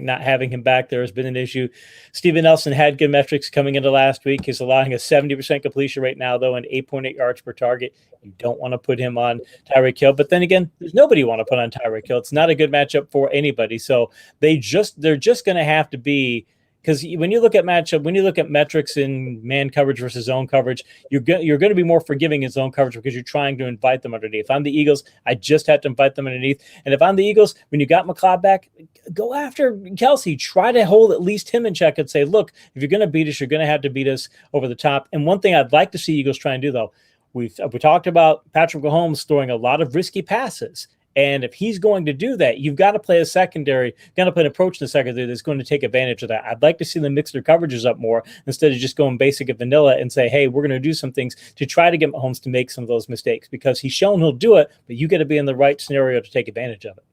not having him back there has been an issue. Steven Nelson had good metrics coming into last week. He's allowing a 70% completion rate now, though, and 8.8 yards per target. You don't want to put him on Tyreek Hill. But then again, there's nobody you want to put on Tyreek Hill. It's not a good matchup for anybody. So they're just going to have to be. Because when you look at metrics in man coverage versus zone coverage, you're going to be more forgiving in zone coverage because you're trying to invite them underneath. If I'm the Eagles, I just have to invite them underneath. And if I'm the Eagles, when you got McLeod back, go after Kelsey. Try to hold at least him in check and say, look, if you're going to beat us, you're going to have to beat us over the top. And one thing I'd like to see Eagles try and do, though, we talked about Patrick Mahomes throwing a lot of risky passes. And if he's going to do that, you've got to play a secondary, got to play an approach in the secondary that's going to take advantage of that. I'd like to see them mix their coverages up more instead of just going basic and vanilla and say, hey, we're going to do some things to try to get Mahomes to make some of those mistakes, because he's shown he'll do it, but you got to be in the right scenario to take advantage of it.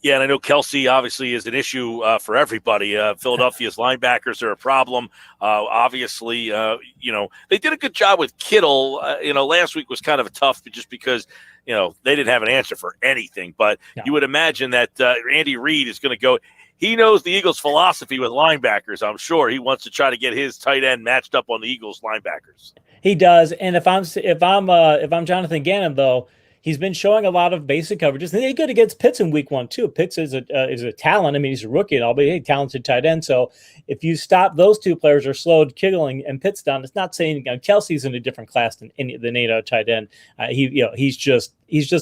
Yeah, and I know Kelsey obviously is an issue for everybody. Philadelphia's linebackers are a problem. Obviously, they did a good job with Kittle. Last week was kind of a tough just because, they didn't have an answer for anything. But you would imagine that Andy Reid is going to go. He knows the Eagles' philosophy with linebackers. I'm sure he wants to try to get his tight end matched up on the Eagles' linebackers. He does. And if I'm Jonathan Gannon, though, he's been showing a lot of basic coverages. And they good against Pitts in week 1, too. Pitts is a talent. I mean, he's a rookie and all, but a talented tight end. So if you stop those two players or slowed Kittle and Pitts down, it's not saying Kelsey's in a different class than any tight end. He's just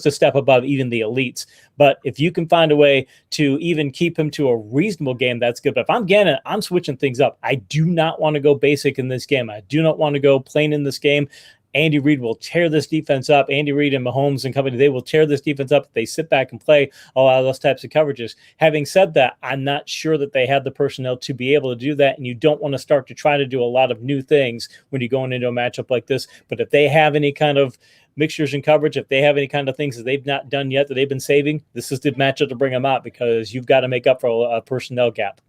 a step above even the elites. But if you can find a way to even keep him to a reasonable game, that's good. But if I'm Gannon, I'm switching things up. I do not want to go basic in this game. I do not want to go plain in this game. Andy Reid will tear this defense up. Andy Reid and Mahomes and company, they will tear this defense up if they sit back and play a lot of those types of coverages. Having said that, I'm not sure that they have the personnel to be able to do that, and you don't want to start to try to do a lot of new things when you're going into a matchup like this. But if they have any kind of mixtures in coverage, if they have any kind of things that they've not done yet that they've been saving, this is the matchup to bring them out, because you've got to make up for a personnel gap.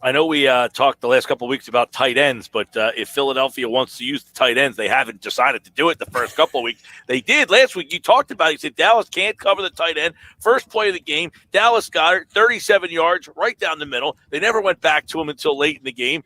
I know we talked the last couple of weeks about tight ends, but if Philadelphia wants to use the tight ends, they haven't decided to do it the first couple of weeks. They did. Last week you talked about it. You said Dallas can't cover the tight end. First play of the game, Dallas got it, 37 yards, right down the middle. They never went back to him until late in the game.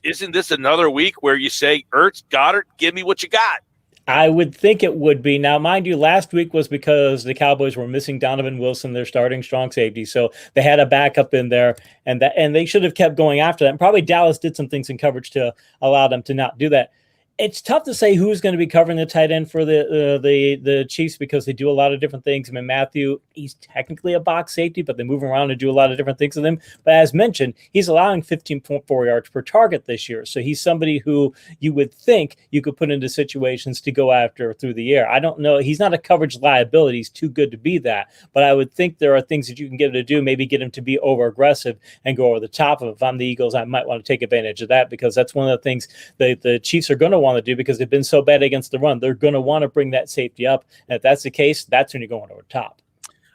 Isn't this another week where you say, Ertz, Goddard, give me what you got? I would think it would be. Now, mind you, last week was because the Cowboys were missing Donovan Wilson, their starting strong safety. So they had a backup in there, and they should have kept going after that. And probably Dallas did some things in coverage to allow them to not do that. It's tough to say who's going to be covering the tight end for the Chiefs, because they do a lot of different things. I mean, Matthew, he's technically a box safety, but they move around and do a lot of different things with him. But as mentioned, he's allowing 15.4 yards per target this year. So he's somebody who you would think you could put into situations to go after through the air. I don't know. He's not a coverage liability. He's too good to be that. But I would think there are things that you can get him to do, maybe get him to be over aggressive and go over the top of it. If I'm the Eagles, I might want to take advantage of that, because that's one of the things the Chiefs are going to want to do, because they've been so bad against the run. They're going to want to bring that safety up. And if that's the case, that's when you're going over top.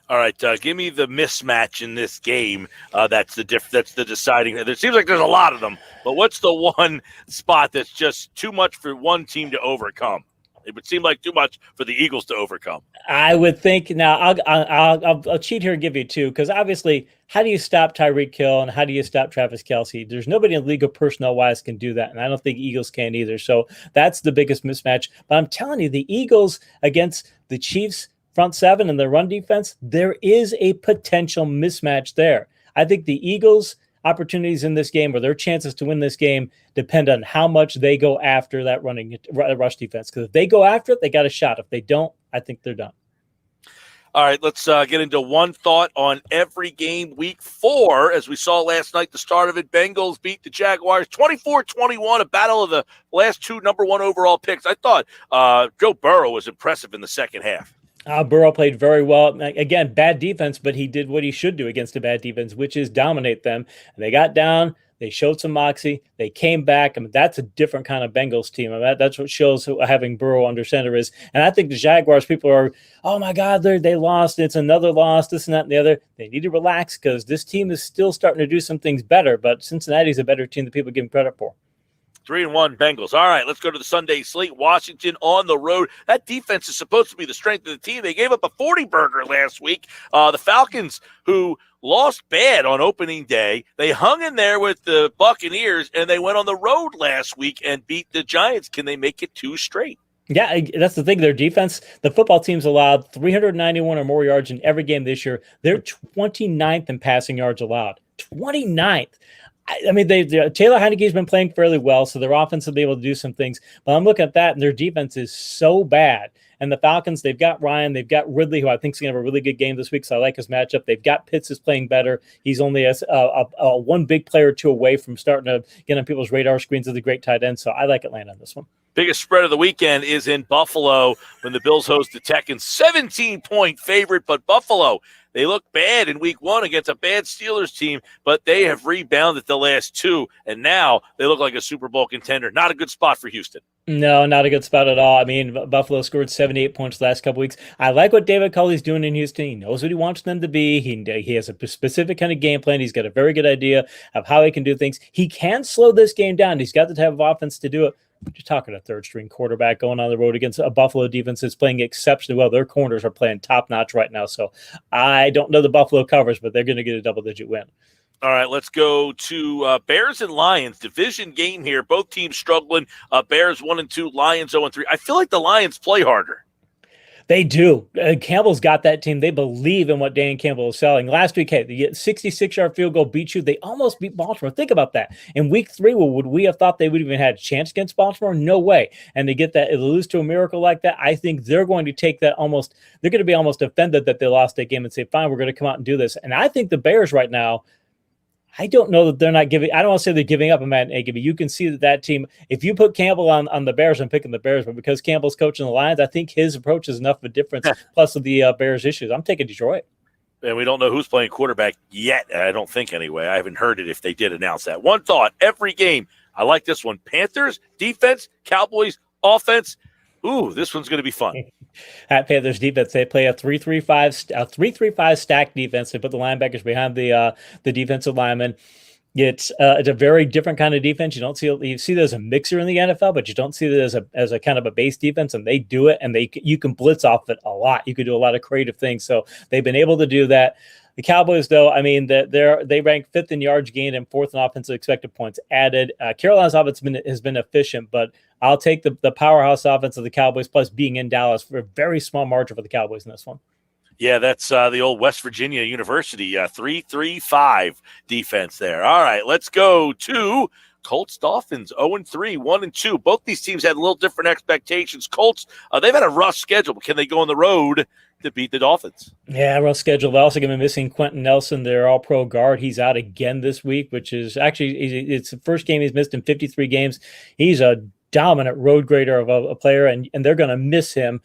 All right, give me the mismatch in this game. That's the deciding. It seems like there's a lot of them, but what's the one spot that's just too much for one team to overcome? It would seem like too much for the Eagles to overcome. I would think. Now, I'll cheat here and give you two, because obviously, how do you stop Tyreek Hill and how do you stop Travis Kelce? There's nobody in the league of personnel-wise can do that, and I don't think Eagles can either. So that's the biggest mismatch. But I'm telling you, the Eagles against the Chiefs front seven and their run defense, there is a potential mismatch there. I think the Eagles' opportunities in this game, or their chances to win this game, depend on how much they go after that rush defense. Because if they go after it, they got a shot. If they don't, I think they're done. All right, let's get into one thought on every game. Week 4, as we saw last night, the start of it, Bengals beat the Jaguars 24-21, a battle of the last two number 1 overall picks. I thought Joe Burrow was impressive in the second half. Burrow played very well. Again, bad defense, but he did what he should do against a bad defense, which is dominate them. And they got down. They showed some moxie. They came back. I mean, that's a different kind of Bengals team. I mean, that's what shows who having Burrow under center is. And I think the Jaguars people are, oh, my God, they lost. It's another loss, this and that and the other. They need to relax, because this team is still starting to do some things better. But Cincinnati's a better team than people give him credit for. 3-1 Bengals. All right, let's go to the Sunday slate. Washington on the road. That defense is supposed to be the strength of the team. They gave up a 40-burger last week. The Falcons, who lost bad on opening day, they hung in there with the Buccaneers, and they went on the road last week and beat the Giants. Can they make it 2 straight? Yeah, that's the thing. Their defense, the football team's allowed 391 or more yards in every game this year. They're 29th in passing yards allowed. 29th. I mean, Taylor Heineke's been playing fairly well, so their offense will be able to do some things. But I'm looking at that, and their defense is so bad. And the Falcons, they've got Ryan, they've got Ridley, who I think is going to have a really good game this week, so I like his matchup. They've got Pitts is playing better. He's only a one big player or two away from starting to get on people's radar screens as a great tight end, so I like Atlanta on this one. Biggest spread of the weekend is in Buffalo when the Bills host the Texans. 17-point favorite, but Buffalo, they look bad in week 1 against a bad Steelers team, but they have rebounded the last 2, and now they look like a Super Bowl contender. Not a good spot for Houston. No, not a good spot at all. I mean, Buffalo scored 78 points the last couple weeks. I like what David Culley's doing in Houston. He knows what he wants them to be. He has a specific kind of game plan. He's got a very good idea of how he can do things. He can slow this game down. He's got the type of offense to do it. You're talking a third-string quarterback going on the road against a Buffalo defense that's playing exceptionally well. Their corners are playing top-notch right now. So I don't know the Buffalo covers, but they're going to get a double-digit win. All right, let's go to Bears and Lions. Division game here. Both teams struggling. Bears 1-2, Lions 0-3. I feel like the Lions play harder. They do. Campbell's got that team. They believe in what Dan Campbell is selling. Last week, hey, the 66-yard field goal beat you. They almost beat Baltimore. Think about that. In week 3, would we have thought they would even had a chance against Baltimore? No way. And to get that, to lose to a miracle like that, I think they're going to take that almost, they're going to be almost offended that they lost that game and say, fine, we're going to come out and do this. And I think the Bears right now, I don't know that they're not giving. I don't want to say they're giving up on Matt Nagy, but you can see that team. If you put Campbell on the Bears, I'm picking the Bears. But because Campbell's coaching the Lions, I think his approach is enough of a difference. Plus of the Bears' issues, I'm taking Detroit. And we don't know who's playing quarterback yet. I don't think anyway. I haven't heard it if they did announce that. One thought: every game. I like this one. Panthers defense, Cowboys offense. Ooh, this one's going to be fun. At Panthers defense, they play a 3-3-5 stack defense. They put the linebackers behind the defensive linemen. It's a very different kind of defense. You see there's a mixer in the NFL, but you don't see it as a kind of a base defense, and they do it, and you can blitz off it a lot. You can do a lot of creative things. So they've been able to do that. The Cowboys, though, I mean, they rank 5th in yards gained and 4th in offensive expected points added. Carolina's offense has been efficient, but I'll take the powerhouse offense of the Cowboys plus being in Dallas for a very small margin for the Cowboys in this one. Yeah, that's the old West Virginia University 3-3-5 defense there. All right, let's go to Colts Dolphins 0-3, 1-2. Both these teams had a little different expectations. Colts, they've had a rough schedule, but can they go on the road to beat the Dolphins? Yeah, rough schedule. They're also going to be missing Quentin Nelson, their all-pro guard. He's out again this week, which is actually it's the first game he's missed in 53 games. He's a dominant road grader of a player, and they're going to miss him.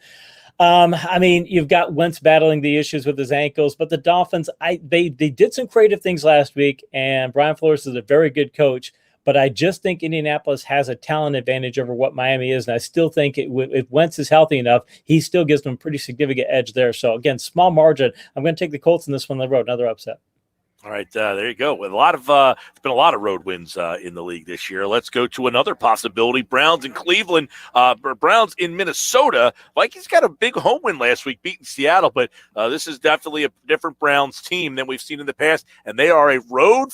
I mean, you've got Wentz battling the issues with his ankles, but the Dolphins, they did some creative things last week, and Brian Flores is a very good coach. But I just think Indianapolis has a talent advantage over what Miami is, and I still think if Wentz is healthy enough, he still gives them a pretty significant edge there. So, again, small margin. I'm going to take the Colts in this one on the road, another upset. All right, there you go. With there's been a lot of road wins in the league this year. Let's go to another possibility. Browns in Cleveland, Browns in Minnesota. Vikings got a big home win last week, beating Seattle, but this is definitely a different Browns team than we've seen in the past, and they are a road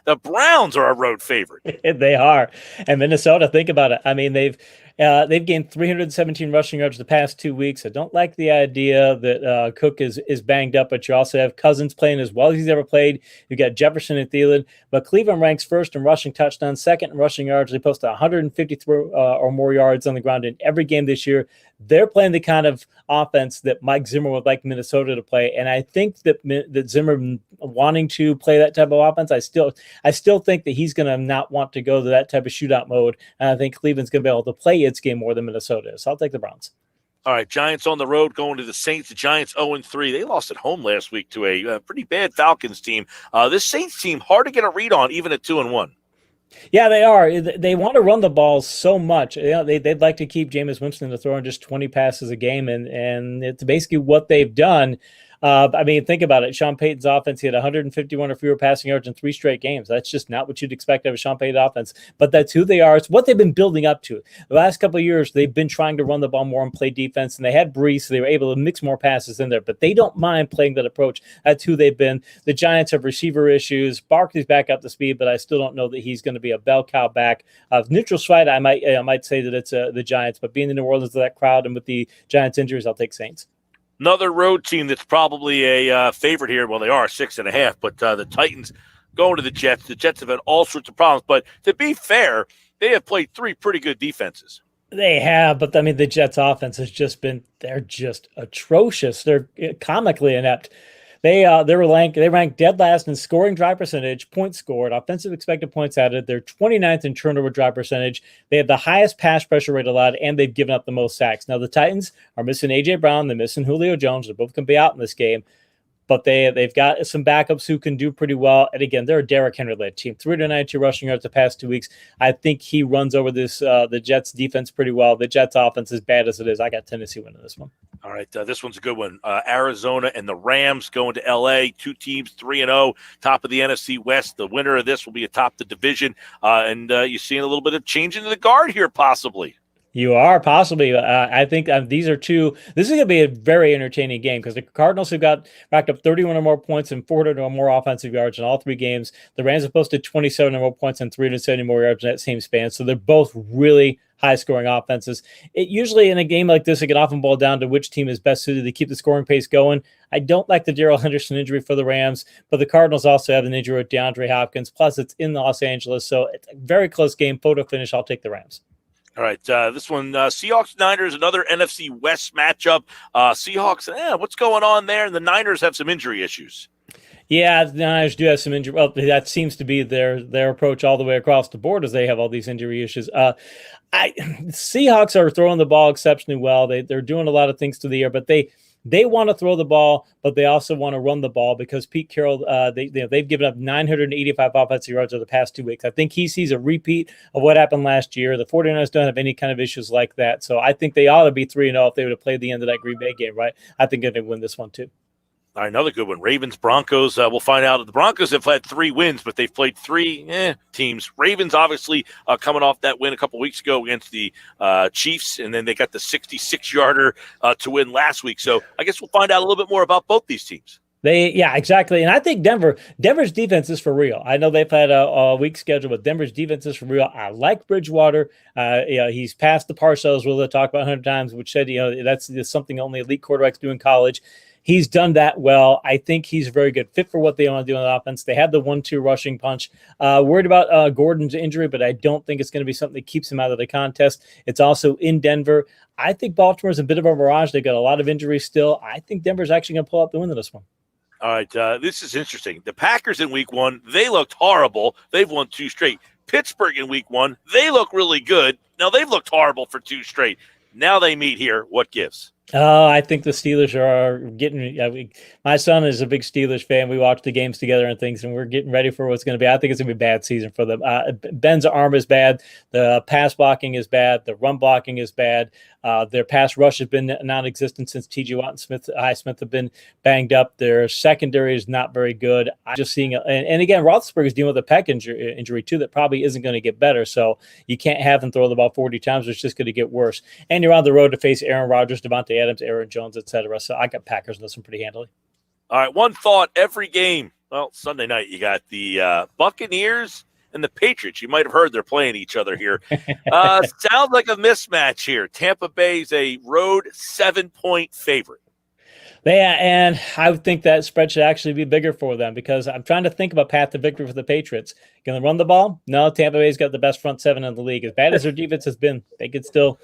the Browns are a road favorite. They are. And Minnesota, think about it. I mean, they've gained 317 rushing yards the past 2 weeks. I don't like the idea that Cook is banged up, but you also have Cousins playing as well as he's ever played. You've got Jefferson and Thielen. But Cleveland ranks 1st in rushing touchdowns, 2nd in rushing yards. They post 153 or more yards on the ground in every game this year. They're playing the kind of offense that Mike Zimmer would like Minnesota to play. And I think that Zimmer wanting to play that type of offense, I still think that he's going to not want to go to that type of shootout mode. And I think Cleveland's going to be able to play its game more than Minnesota is. So I'll take the Browns. All right, Giants on the road going to the Saints. The Giants 0-3. They lost at home last week to a pretty bad Falcons team. This Saints team, hard to get a read on, even at 2-1. Yeah, they are. They want to run the ball so much. They'd like to keep Jameis Winston to throwing just 20 passes a game, and it's basically what they've done. I mean, think about it. Sean Payton's offense, he had 151 or fewer passing yards in 3 straight games. That's just not what you'd expect out of a Sean Payton offense. But that's who they are. It's what they've been building up to. The last couple of years, they've been trying to run the ball more and play defense, and they had Brees, so they were able to mix more passes in there. But they don't mind playing that approach. That's who they've been. The Giants have receiver issues. Barkley's back up to speed, but I still don't know that he's going to be a bell cow back. Neutral side, I might say that it's the Giants. But being in New Orleans with that crowd and with the Giants injuries, I'll take Saints. Another road team that's probably a favorite here. Well, they are 6.5, but the Titans going to the Jets. The Jets have had all sorts of problems. But to be fair, they have played 3 pretty good defenses. They have, but I mean, the Jets offense has they're just atrocious. They're comically inept. They ranked dead last in scoring drive percentage, points scored, offensive expected points added. They're 29th in turnover drive percentage. They have the highest pass pressure rate allowed, and they've given up the most sacks. Now the Titans are missing A.J. Brown. They're missing Julio Jones. They both can be out in this game. But they've got some backups who can do pretty well. And again, they're a Derrick Henry-led team. 392 rushing yards the past 2 weeks. I think he runs over the Jets defense pretty well. The Jets offense, as bad as it is, I got Tennessee winning this one. All right, this one's a good one. Arizona and the Rams going to L.A., two teams, 3-0, top of the NFC West. The winner of this will be atop the division. And you're seeing a little bit of change into the guard here, possibly. You are possibly. I think these are two. This is going to be a very entertaining game because the Cardinals have racked up 31 or more points and 400 or more offensive yards in all three games. The Rams have posted 27 or more points and 370 more yards in that same span. So they're both really high-scoring offenses. It usually in a game like this, it can often boil down to which team is best suited to keep the scoring pace going. I don't like the Darrell Henderson injury for the Rams, but the Cardinals also have an injury with DeAndre Hopkins. Plus, it's in Los Angeles, so it's a very close game. Photo finish, I'll take the Rams. All right, this one, Seahawks-Niners, another NFC West matchup. Seahawks, what's going on there? And the Niners have some injury issues. Yeah, the Niners do have some injury. Well, that seems to be their approach all the way across the board as they have all these injury issues. Seahawks are throwing the ball exceptionally well. They're doing a lot of things to the air, but they want to throw the ball, but they also want to run the ball because Pete Carroll, they've given up 985 offensive yards over the past 2 weeks. I think he sees a repeat of what happened last year. The 49ers don't have any kind of issues like that. So I think they ought to be 3-0 if they would have played the end of that Green Bay game, right? I think they're going to win this one too. All right, another good one. Ravens-Broncos. We'll find out. The Broncos have had 3 wins, but they've played 3 teams. Ravens, obviously, coming off that win a couple weeks ago against the Chiefs, and then they got the 66-yarder to win last week. So I guess we'll find out a little bit more about both these teams. Yeah, exactly. And I think Denver's defense is for real. I know they've had a weak schedule, but Denver's defense is for real. I like Bridgewater. He's passed the Parcells, we'll talk about 100 times, which said, that's something only elite quarterbacks do in college. He's done that well. I think he's a very good fit for what they want to do on the offense. They had the 1-2 rushing punch. Worried about Gordon's injury, but I don't think it's going to be something that keeps him out of the contest. It's also in Denver. I think Baltimore's a bit of a mirage. They got a lot of injuries still. I think Denver's actually going to pull out the win in this one. All right, this is interesting. The Packers in week 1, they looked horrible. They've won 2 straight. Pittsburgh in week 1, they look really good. Now, they've looked horrible for 2 straight. Now they meet here. What gives? I think the Steelers are getting my son is a big Steelers fan. We watch the games together and things, and we're getting ready for what's going to be. I think it's going to be a bad season for them. Ben's arm is bad. The pass blocking is bad. The run blocking is bad. Their pass rush has been non-existent since T.J. Watt and Smith have been banged up. Their secondary is not very good. I'm just seeing and again, Roethlisberger is dealing with a pec injury too that probably isn't going to get better. So you can't have him throw the ball 40 times. It's just going to get worse. And you're on the road to face Aaron Rodgers, Devontae Adams, Aaron Jones, etc. So I got Packers in this one pretty handily. All right, one thought every game. Well, Sunday night you got the Buccaneers and the Patriots. You might have heard they're playing each other here. Sounds like a mismatch here. Tampa Bay's a road 7-point favorite. Yeah, and I would think that spread should actually be bigger for them because I'm trying to think of a path to victory for the Patriots. Can they run the ball? No, Tampa Bay's got the best front 7 in the league. As bad as their defense has been, they could still.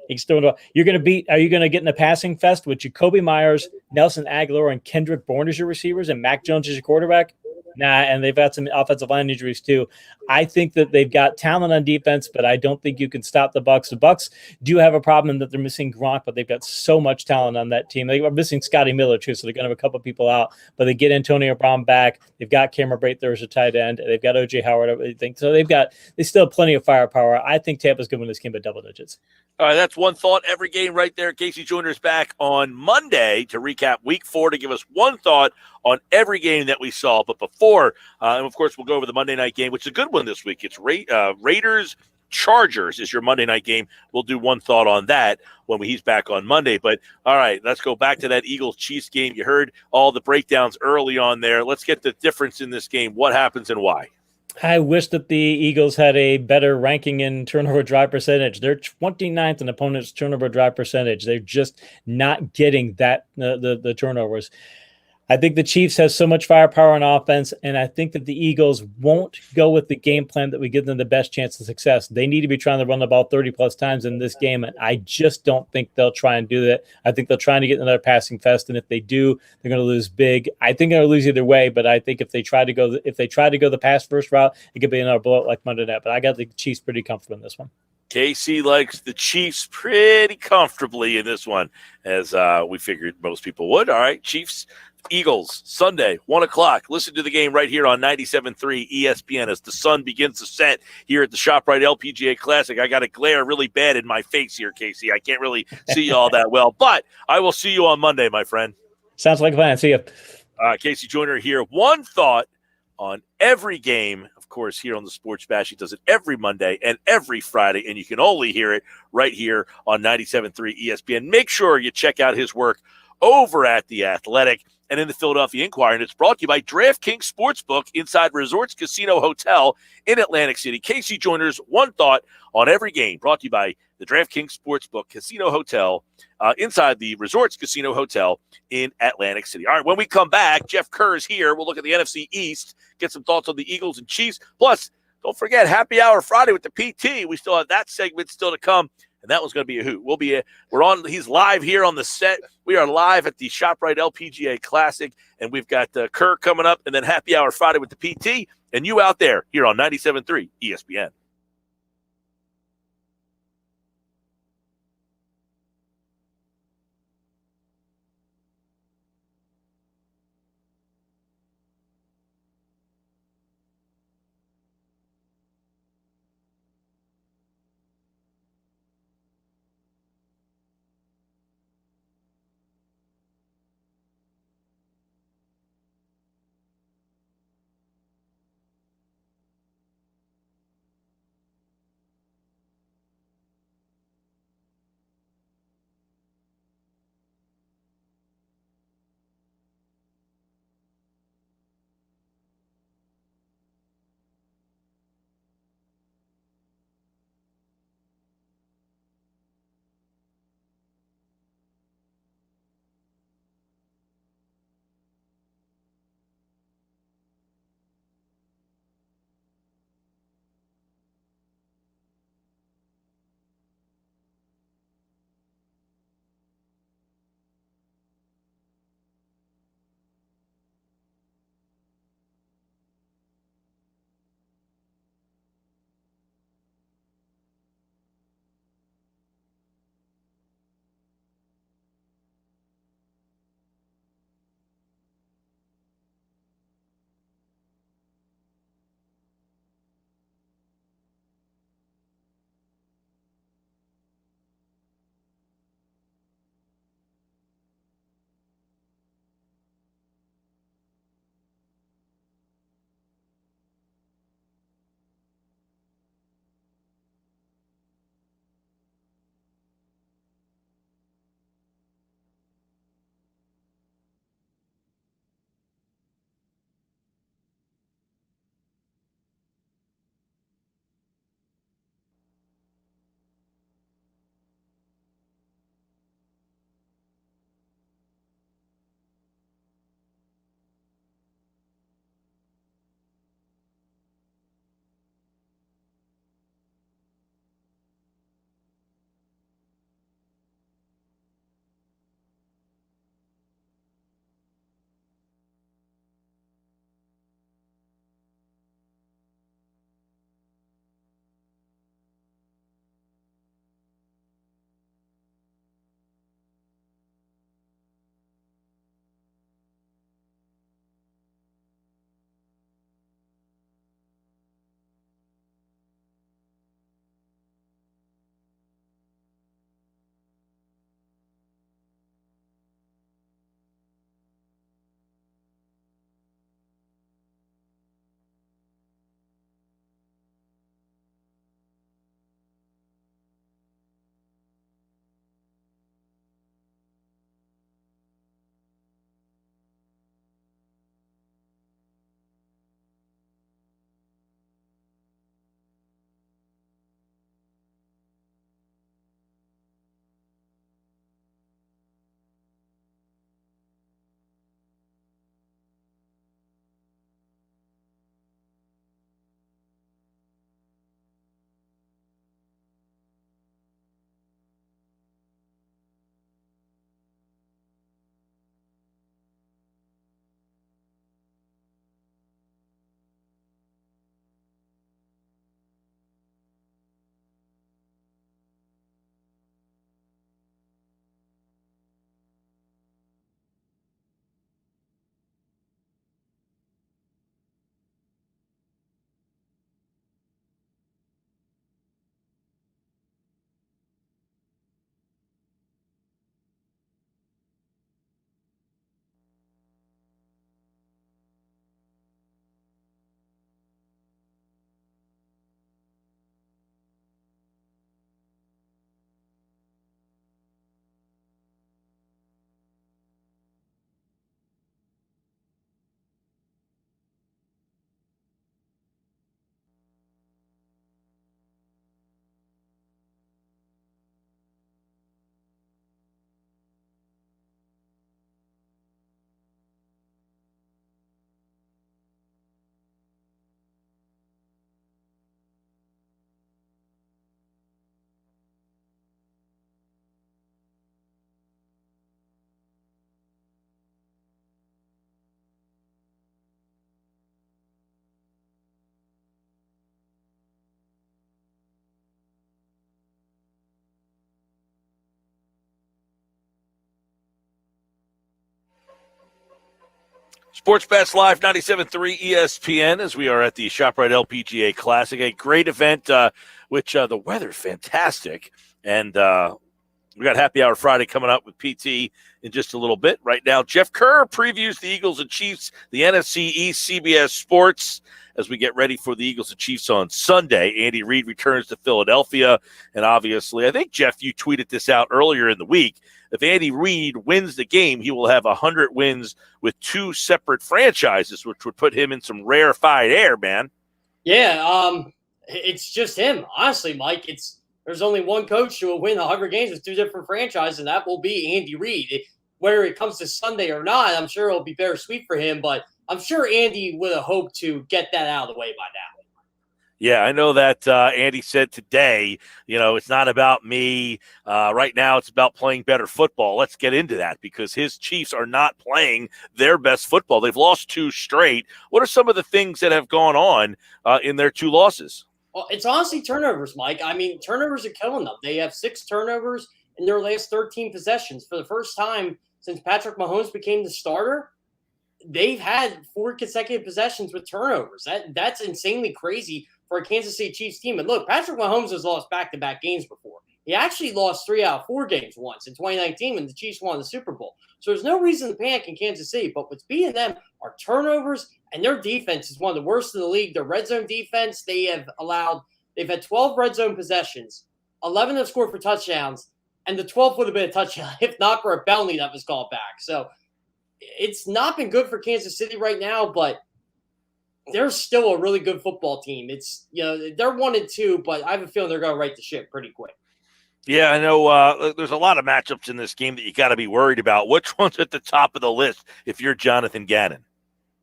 You're going to are you going to get in a passing fest with Jacoby Myers, Nelson Aguilar, and Kendrick Bourne as your receivers and Mac Jones as your quarterback? Nah, and they've got some offensive line injuries too. I think that they've got talent on defense, but I don't think you can stop the Bucs. The Bucs do have a problem that they're missing Gronk, but they've got so much talent on that team. They are missing Scotty Miller too, so they're going to have a couple of people out. But they get Antonio Brown back. They've got Cameron Brate there as a tight end. They've got O.J. Howard. I think so. They still have plenty of firepower. I think Tampa's going to win this game by double digits. All right, that's one thought every game right there. Casey Joyner is back on Monday to recap Week 4 to give us one thought on every game that we saw. But before, and of course, we'll go over the Monday night game, which is a good one this week. It's Raiders-Chargers is your Monday night game. We'll do one thought on that when he's back on Monday. But, all right, let's go back to that Eagles-Chiefs game. You heard all the breakdowns early on there. Let's get the difference in this game. What happens and why? I wish that the Eagles had a better ranking in turnover drive percentage. They're 29th in opponents' turnover drive percentage. They're just not getting that the turnovers. I think the Chiefs have so much firepower on offense, and I think that the Eagles won't go with the game plan that would give them the best chance of success. They need to be trying to run the ball 30-plus times in this game, and I just don't think they'll try and do that. I think they'll try to get another passing fest, and if they do, they're going to lose big. I think they're going to lose either way, but I think if they try to go the pass first route, it could be another blowout like Monday night. But I got the Chiefs pretty comfortable in this one. KC likes the Chiefs pretty comfortably in this one, as we figured most people would. All right, Chiefs. Eagles, Sunday, 1 o'clock. Listen to the game right here on 97.3 ESPN as the sun begins to set here at the Shoprite LPGA Classic. I got a glare really bad in my face here, Casey. I can't really see you all that well, but I will see you on Monday, my friend. Sounds like a plan. See you. Casey Joyner here. One thought on every game, of course, here on the Sports Bash. He does it every Monday and every Friday, and you can only hear it right here on 97.3 ESPN. Make sure you check out his work over at The Athletic and in the Philadelphia Inquirer, and it's brought to you by DraftKings Sportsbook inside Resorts Casino Hotel in Atlantic City. Casey Joyner's One Thought on every game, brought to you by the DraftKings Sportsbook Casino Hotel inside the Resorts Casino Hotel in Atlantic City. All right, when we come back, Jeff Kerr is here. We'll look at the NFC East, get some thoughts on the Eagles and Chiefs. Plus, don't forget, Happy Hour Friday with the PT. We still have that segment still to come. And that one's going to be a hoot. He's live here on the set. We are live at the ShopRite LPGA Classic, and we've got Kerr coming up, and then Happy Hour Friday with the PT, and you out there here on 97.3 ESPN. Sports Best Live 97.3 ESPN as we are at the Shoprite LPGA Classic, a great event, which the weather's fantastic. And we got Happy Hour Friday coming up with PT in just a little bit. Right now, Jeff Kerr previews the Eagles and Chiefs, the NFC East, CBS Sports, as we get ready for the Eagles and Chiefs on Sunday. Andy Reid returns to Philadelphia. And obviously, I think, Jeff, you tweeted this out earlier in the week. If Andy Reid wins the game, he will have 100 wins with 2 separate franchises, which would put him in some rarefied air, man. Yeah, it's just him. Honestly, Mike, there's only one coach who will win 100 games with 2 different franchises, and that will be Andy Reid. Whether it comes to Sunday or not, I'm sure it'll be bittersweet for him, but I'm sure Andy would have hoped to get that out of the way by now. Yeah, I know that Andy said today, it's not about me. Right now, it's about playing better football. Let's get into that because his Chiefs are not playing their best football. They've lost 2 straight. What are some of the things that have gone on in their 2 losses? Well, it's honestly turnovers, Mike. I mean, turnovers are killing them. They have 6 turnovers in their last 13 possessions. For the first time since Patrick Mahomes became the starter, they've had 4 consecutive possessions with turnovers. That's insanely crazy for a Kansas City Chiefs team. And look, Patrick Mahomes has lost back-to-back games before. He actually lost 3 out of 4 games once in 2019 when the Chiefs won the Super Bowl. So there's no reason to panic in Kansas City. But what's beating them are turnovers, and their defense is one of the worst in the league. Their red zone defense, they've had 12 red zone possessions. 11 have scored for touchdowns, and the 12th would have been a touchdown if not for a penalty that was called back. So it's not been good for Kansas City right now, but they're still a really good football team. It's they're 1-2, but I have a feeling they're going to right the ship pretty quick. Yeah, I know there's a lot of matchups in this game that you got to be worried about. Which one's at the top of the list if you're Jonathan Gannon?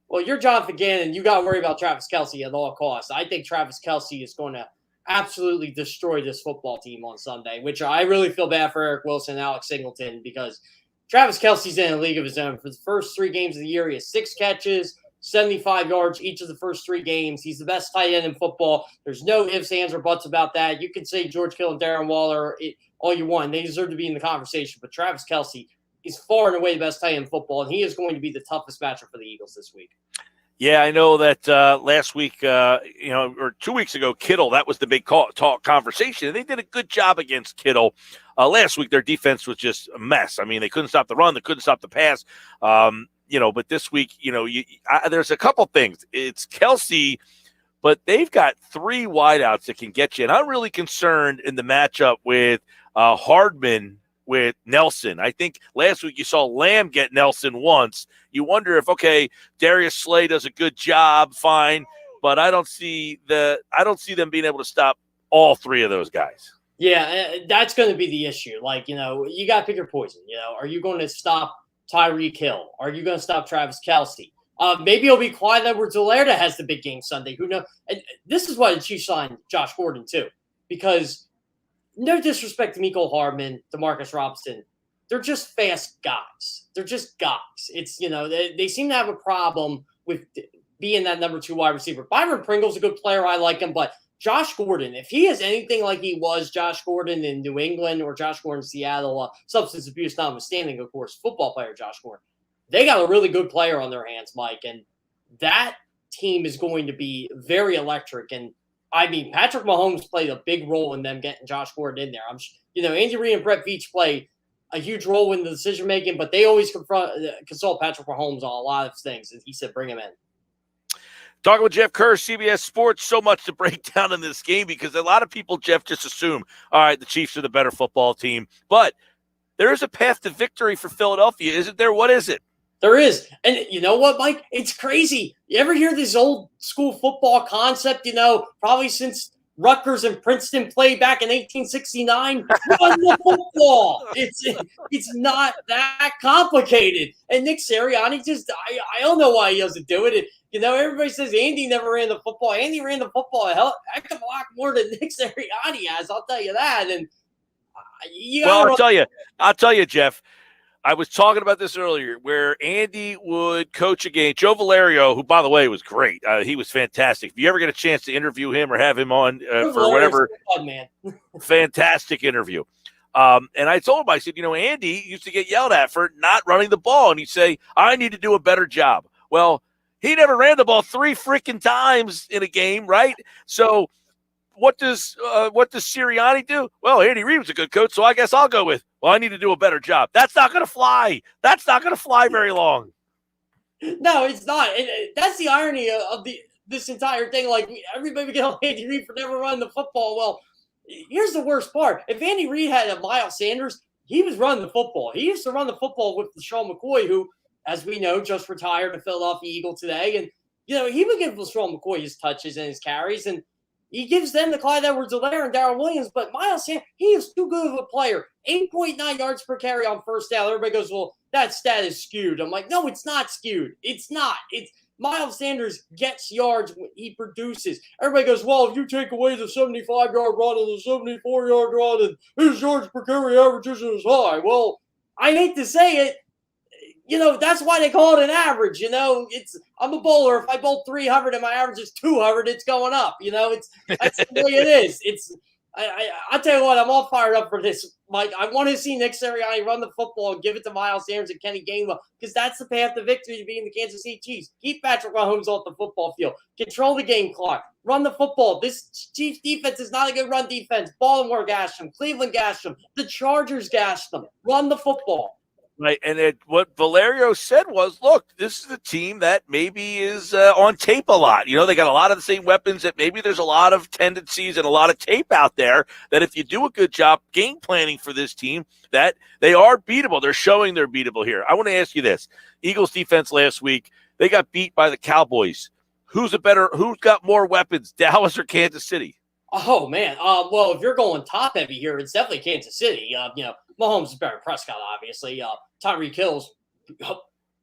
Well, you're Jonathan Gannon. You got to worry about Travis Kelce at all costs. I think Travis Kelce is going to absolutely destroy this football team on Sunday, which I really feel bad for Eric Wilson and Alex Singleton because Travis Kelce's in a league of his own. For the first 3 games of the year, he has 6 catches, 75 yards each of the first 3 games. He's the best tight end in football. There's no ifs, ands, or buts about that. You can say George Kittle and Darren Waller all you want. They deserve to be in the conversation. But Travis Kelce is far and away the best tight end in football, and he is going to be the toughest matchup for the Eagles this week. Yeah, I know that last week, or 2 weeks ago, Kittle, that was the big talk conversation. And they did a good job against Kittle. Last week, their defense was just a mess. I mean, they couldn't stop the run. They couldn't stop the pass. But this week, there's a couple things. It's Kelce, but they've got 3 wideouts that can get you. And I'm really concerned in the matchup with Hardman with Nelson. I think last week you saw Lamb get Nelson once. You wonder if, Darius Slay does a good job, fine, but I don't see them being able to stop all 3 of those guys. Yeah, that's going to be the issue. You got to pick your poison. Are you going to stop Tyreek Hill? Are you going to stop Travis Kelce? Maybe it'll be Clyde Edwards-Helaire that has the big game Sunday. Who knows? And this is why the Chiefs signed Josh Gordon too, because no disrespect to Mecole Hardman, DeMarcus Robinson, they're just fast guys. They're just guys. It's they seem to have a problem with being that number 2 wide receiver. Byron Pringle's a good player. I like him, but Josh Gordon, if he is anything like he was Josh Gordon in New England or Josh Gordon in Seattle, substance abuse notwithstanding, of course, football player Josh Gordon, they got a really good player on their hands, Mike, and that team is going to be very electric. And I mean, Patrick Mahomes played a big role in them getting Josh Gordon in there. Andy Reid and Brett Veach play a huge role in the decision making, but they always consult Patrick Mahomes on a lot of things, and he said, "Bring him in." Talking with Jeff Kerr, CBS Sports, so much to break down in this game because a lot of people, Jeff, just assume, all right, the Chiefs are the better football team. But there is a path to victory for Philadelphia, isn't there? What is it? There is. And you know what, Mike? It's crazy. You ever hear this old school football concept, probably since Rutgers and Princeton played back in 1869? Run the football. It's not that complicated. And Nick Sirianni I don't know why he doesn't do it. Everybody says Andy never ran the football. Andy ran the football a heck of a lot more than Nick Sirianni has. I'll tell you that. And I'll tell you, Jeff. I was talking about this earlier, where Andy would coach a game. Joe Valerio, who, by the way, was great. He was fantastic. If you ever get a chance to interview him or have him on for whatever, fun, man. Fantastic interview. And I told him, I said, Andy used to get yelled at for not running the ball, and he'd say, I need to do a better job. Well, he never ran the ball 3 freaking times in a game, right? So what does Sirianni do? Well, Andy Reid was a good coach, so I guess I'll go with, well, I need to do a better job. That's not going to fly. That's not going to fly very long. No, it's not. That's the irony of this entire thing. Like, everybody get on Andy Reid for never running the football. Well, here's the worst part. If Andy Reid had a Miles Sanders, he was running the football. He used to run the football with LaShawn McCoy, who, as we know, just retired a Philadelphia Eagle today. And, he would give LaShawn McCoy his touches and his carries, and he gives them the Clyde Edwards-Helaire and Darrell Williams. But Miles Sanders, he is too good of a player. 8.9 yards per carry on first down. Everybody goes, well, that stat is skewed. I'm like, no, it's not skewed. It's not. It's Miles Sanders gets yards when he produces. Everybody goes, well, if you take away the 75-yard run and the 74-yard run and his yards per carry average isn't as high. Well, I hate to say it. That's why they call it an average. I'm a bowler. If I bowl 300 and my average is 200, it's going up. That's the way it is. I'll tell you what, I'm all fired up for this, Mike. I want to see Nick Sirianni run the football and give it to Miles Sanders and Kenny Gainwell, because that's the path to victory to being the Kansas City Chiefs. Keep Patrick Mahomes off the football field. Control the game clock. Run the football. This Chiefs defense is not a good run defense. Baltimore gashed them. Cleveland gashed them. The Chargers gashed them. Run the football. Right, and what Valerio said was, look, this is a team that maybe is on tape a lot. They got a lot of the same weapons, that maybe there's a lot of tendencies and a lot of tape out there that if you do a good job game planning for this team, that they are beatable. They're showing they're beatable here. I want to ask you this. Eagles defense last week, they got beat by the Cowboys. Who's got more weapons, Dallas or Kansas City? Oh, man. Well, if you're going top heavy here, it's definitely Kansas City. Mahomes is better than Prescott, obviously. Tyreek Hill's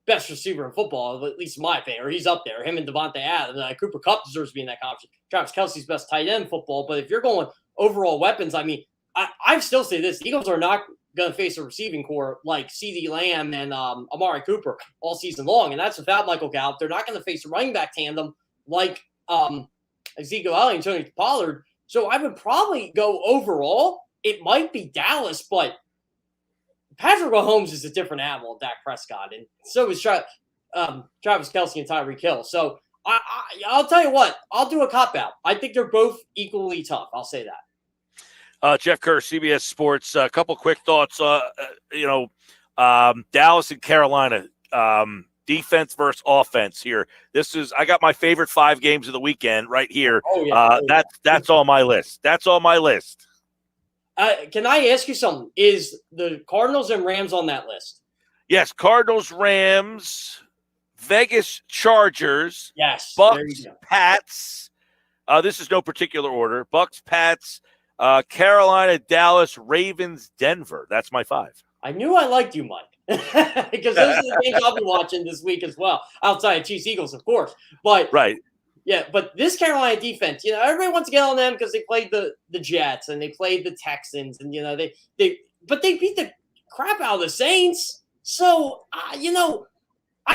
best receiver in football, at least in my opinion. He's up there. Him and Devontae Adams. Cooper Kupp deserves to be in that conversation. Travis Kelce's best tight end in football. But if you're going overall weapons, I still say this. The Eagles are not going to face a receiving core like CeeDee Lamb and Amari Cooper all season long. And that's without Michael Gallup. They're not going to face a running back tandem like Ezekiel Elliott and Tony Pollard. So I would probably go overall. It might be Dallas, but Patrick Mahomes is a different animal than Dak Prescott, and so is Travis Kelce and Tyreek Hill. So I'll tell you what, I'll do a cop-out. I think they're both equally tough. I'll say that. Jeff Kerr, CBS Sports. A couple quick thoughts. Dallas and Carolina, defense versus offense here. I got my favorite 5 games of the weekend right here. Oh, yeah. That's on my list. That's on my list. Can I ask you something? Is the Cardinals and Rams on that list? Yes, Cardinals, Rams, Vegas, Chargers. Yes. Bucks, Pats. This is no particular order. Bucks, Pats, Carolina, Dallas, Ravens, Denver. That's my 5. I knew I liked you, Mike, because those are the games I'll be watching this week as well, outside of Chiefs Eagles, of course. But right. Yeah, but this Carolina defense, everybody wants to get on them because they played the Jets and they played the Texans, and they beat the crap out of the Saints. So I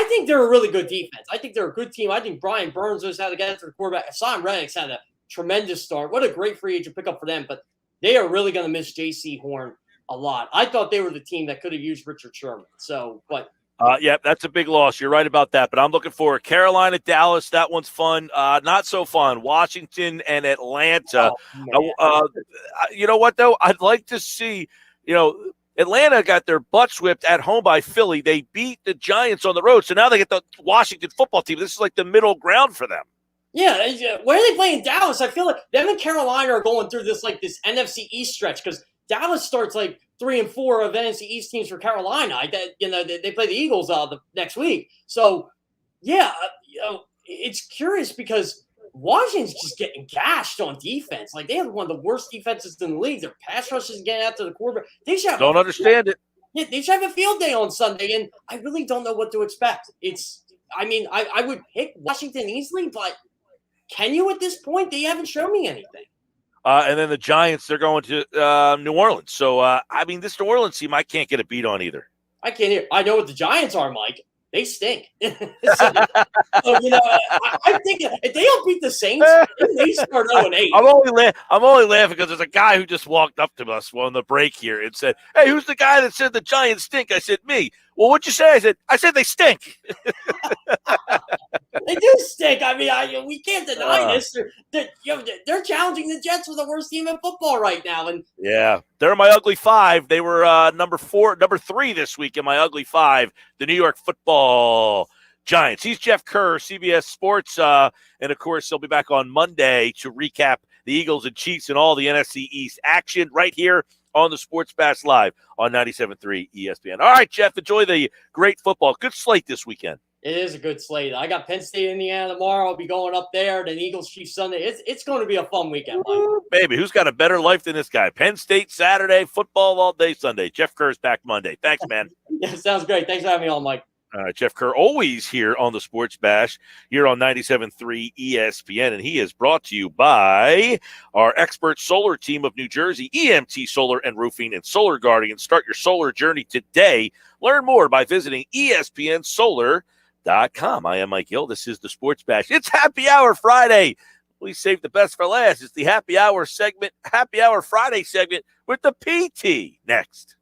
think they're a really good defense. I think they're a good team. I think Brian Burns knows how to get after the quarterback. Sam Reddick's had a tremendous start. What a great free agent pickup for them. But they are really going to miss J.C. Horn a lot. I thought they were the team that could have used Richard Sherman. Yeah, that's a big loss. You're right about that. But I'm looking for Carolina, Dallas. That one's fun. Not so fun. Washington and Atlanta. You know what, though? I'd like to see, Atlanta got their butts whipped at home by Philly. They beat the Giants on the road. So now they get the Washington football team. This is like the middle ground for them. Yeah. Where are they playing Dallas? I feel like them and Carolina are going through this NFC East stretch, because Dallas starts 3 and 4 of NFC East teams for Carolina. They play the Eagles the next week. So, yeah, it's curious because Washington's just getting gashed on defense. They have one of the worst defenses in the league. Their pass rush is getting after the quarterback. They should don't understand it. Yeah, they should have a field day on Sunday, and I really don't know what to expect. I would pick Washington easily, but can you at this point? They haven't shown me anything. And then the Giants, they're going to New Orleans. So, this New Orleans team, I can't get a beat on either. I can't hear. I know what the Giants are, Mike. they stink. So, I'm thinking if they don't beat the Saints, they start 0-8. I'm only laughing because there's a guy who just walked up to us on the break here and said, "Hey, who's the guy that said the Giants stink?" I said, "Me." Well, what'd you say? I said they stink. They do stink. I mean, we can't deny this. They're challenging the Jets for the worst team in football right now. And yeah, they're my ugly five. They were number 3 this week in my ugly five. The New York Football Giants. He's Jeff Kerr, CBS Sports, and of course he'll be back on Monday to recap the Eagles and Chiefs and all the NFC East action right here on the Sports Bash Live on 97.3 ESPN. All right, Jeff, enjoy the great football. Good slate this weekend. It is a good slate. I got Penn State, Indiana tomorrow. I'll be going up there. Then Eagles, Chiefs Sunday. It's going to be a fun weekend, Mike. Baby, who's got a better life than this guy? Penn State Saturday, football all day Sunday. Jeff Kerr's back Monday. Thanks, man. Yeah, sounds great. Thanks for having me on, Mike. Jeff Kerr, always here on the Sports Bash, here on 97.3 ESPN, and he is brought to you by our expert solar team of New Jersey, EMT Solar and Roofing and Solar Guardian. Start your solar journey today. Learn more by visiting ESPNSolar.com. I am Mike Gill. This is the Sports Bash. It's Happy Hour Friday. We saved the best for last. It's the Happy Hour Friday segment with the PT next.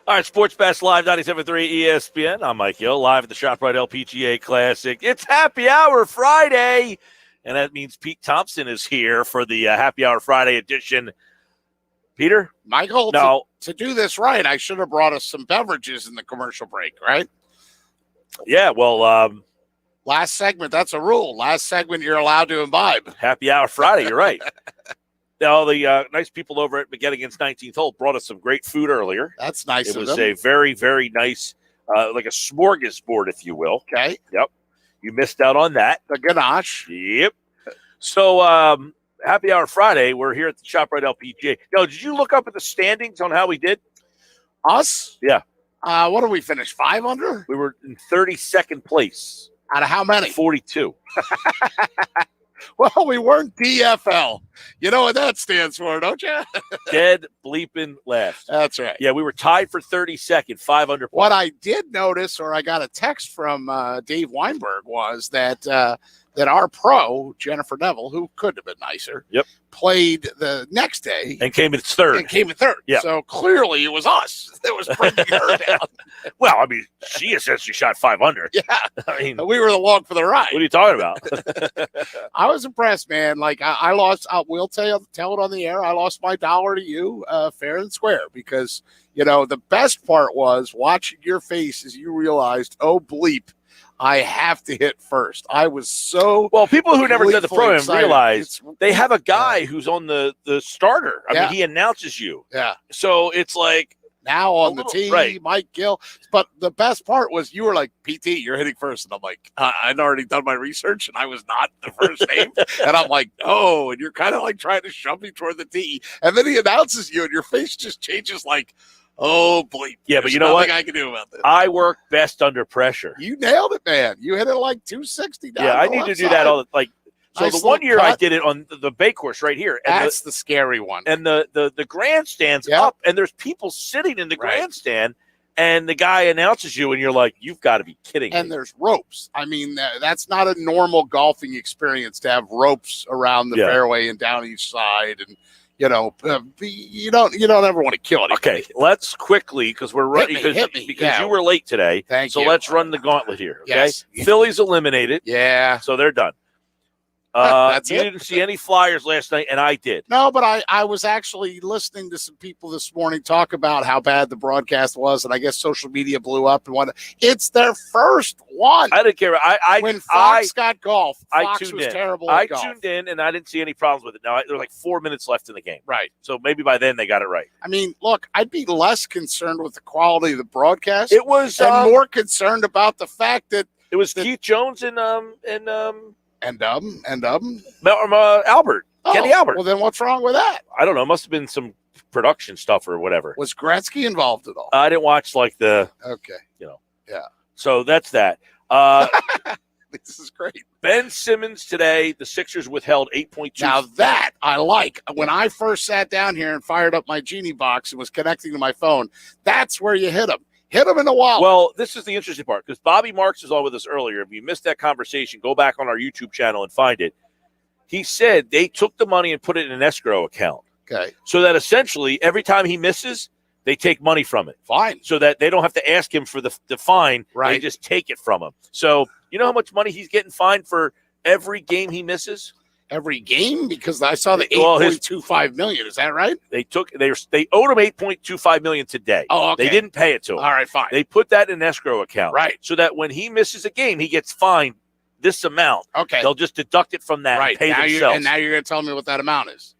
All right, Sports Best Live 97.3 ESPN. I'm Mike Gill, live at the Shoprite LPGA Classic. It's Happy Hour Friday, and that means Pete Thompson is here for the Happy Hour Friday edition. Peter? Michael, No. to do this right, I should have brought us some beverages in the commercial break, right? Yeah, well, last segment, that's a rule. Last segment, you're allowed to imbibe. Happy Hour Friday, you're right. Now, the nice people over at McGett against 19th Hole brought us some great food earlier. That's nice It of was them. a very, very nice, like a smorgasbord, if you will. Okay. Yep. You missed out on that. The ganache. Yep. So, Happy Hour Friday, we're here at the Shoprite LPGA. Now, did you look up at the standings on how we did? Us? Yeah. What did we finish? 5 under? We were in 32nd place. Out of how many? 42. Well, we weren't DFL. You know what that stands for, don't you? Dead bleeping last. That's right. Yeah, we were tied for 32nd, 5 under. What I did notice, or I got a text from Dave Weinberg, was that that our pro, Jennifer Neville, who could have been nicer, played the next day. And came in third. And came in third. Yeah. So clearly it was us that was bringing her down. Well, I mean, she essentially shot 5 under. Yeah. I mean, We were along for the ride. what are you talking about? I was impressed, man. Like I lost, I will tell it on the air. I lost my $1 to you, fair and square, because, you know, the best part was watching your face as you realized, oh, bleep, I have to hit first. I was so well. People who never did the gleefully program excited. realize they have a guy who's on the starter. I mean, he announces you. Yeah. So it's like now on the tee, right. Mike Gill. But the best part was you were like, PT, you're hitting first. And I'm like, I'd already done my research and I was not the first name. And I'm like, oh, and you're kind of like trying to shove me toward the tee. And then he announces you and your face just changes like, oh, bleep. Yeah, but you know what? I can do about this. I work best under pressure. You nailed it, man. You hit it like 260 down. Yeah, I need to do that all the like. So Nice the one little year I cut. did it on the Bay course right here. And That's the scary one. And the grandstand's up, and there's people sitting in the grandstand, and the guy announces you, and you're like, you've got to be kidding And me. there's ropes. I mean, that's not a normal golfing experience to have ropes around the fairway and down each side, and you know, you don't ever want to kill it. Okay, let's quickly because we're running Hit me. because Yeah. you were late today. Thank so you. let's run the gauntlet here. Okay, Yes. Phillies eliminated. Yeah, so they're done. That's you it. didn't see any flyers last night, and I did. No, but I was actually listening to some people this morning talk about how bad the broadcast was, and I guess social media blew up and what. It's their first one. I didn't care. When Fox got golf, I Fox tuned was in. terrible I at golf. tuned in, and I didn't see any problems with it. Now there were like 4 minutes left in the game. Right. So maybe by then they got it right. I mean, look, I'd be less concerned with the quality of the broadcast. It was and more concerned about the fact that it was Keith Jones and Albert, Kenny Albert. Well, then what's wrong with that? I don't know. It must have been some production stuff or whatever. Was Gretzky involved at all? I didn't watch like the. Okay. Yeah. So that's that. This is great. Ben Simmons today. The Sixers withheld 8.2. Now that I like. When I first sat down here and fired up my Genie box and was connecting to my phone, that's where you hit him. Hit him in the wallet. Well, this is the interesting part because Bobby Marks was on with us earlier. If you missed that conversation, go back on our YouTube channel and find it. He said they took the money and put it in an escrow account. Okay. So that essentially every time he misses, they take money from it. Fine. So that they don't have to ask him for the fine. Right. They just take it from him. So you know how much money he's getting fined for every game he misses? Every game? Because I saw the Well, $8.25 million. Is that right? They owed him $8.25 million today. Oh, okay. They didn't pay it to him. All right, fine. They put that in an escrow account. Right. So that when he misses a game, he gets fined this amount. Okay. They'll just deduct it from that Right. and pay Now themselves. now you're going to tell me what that amount is.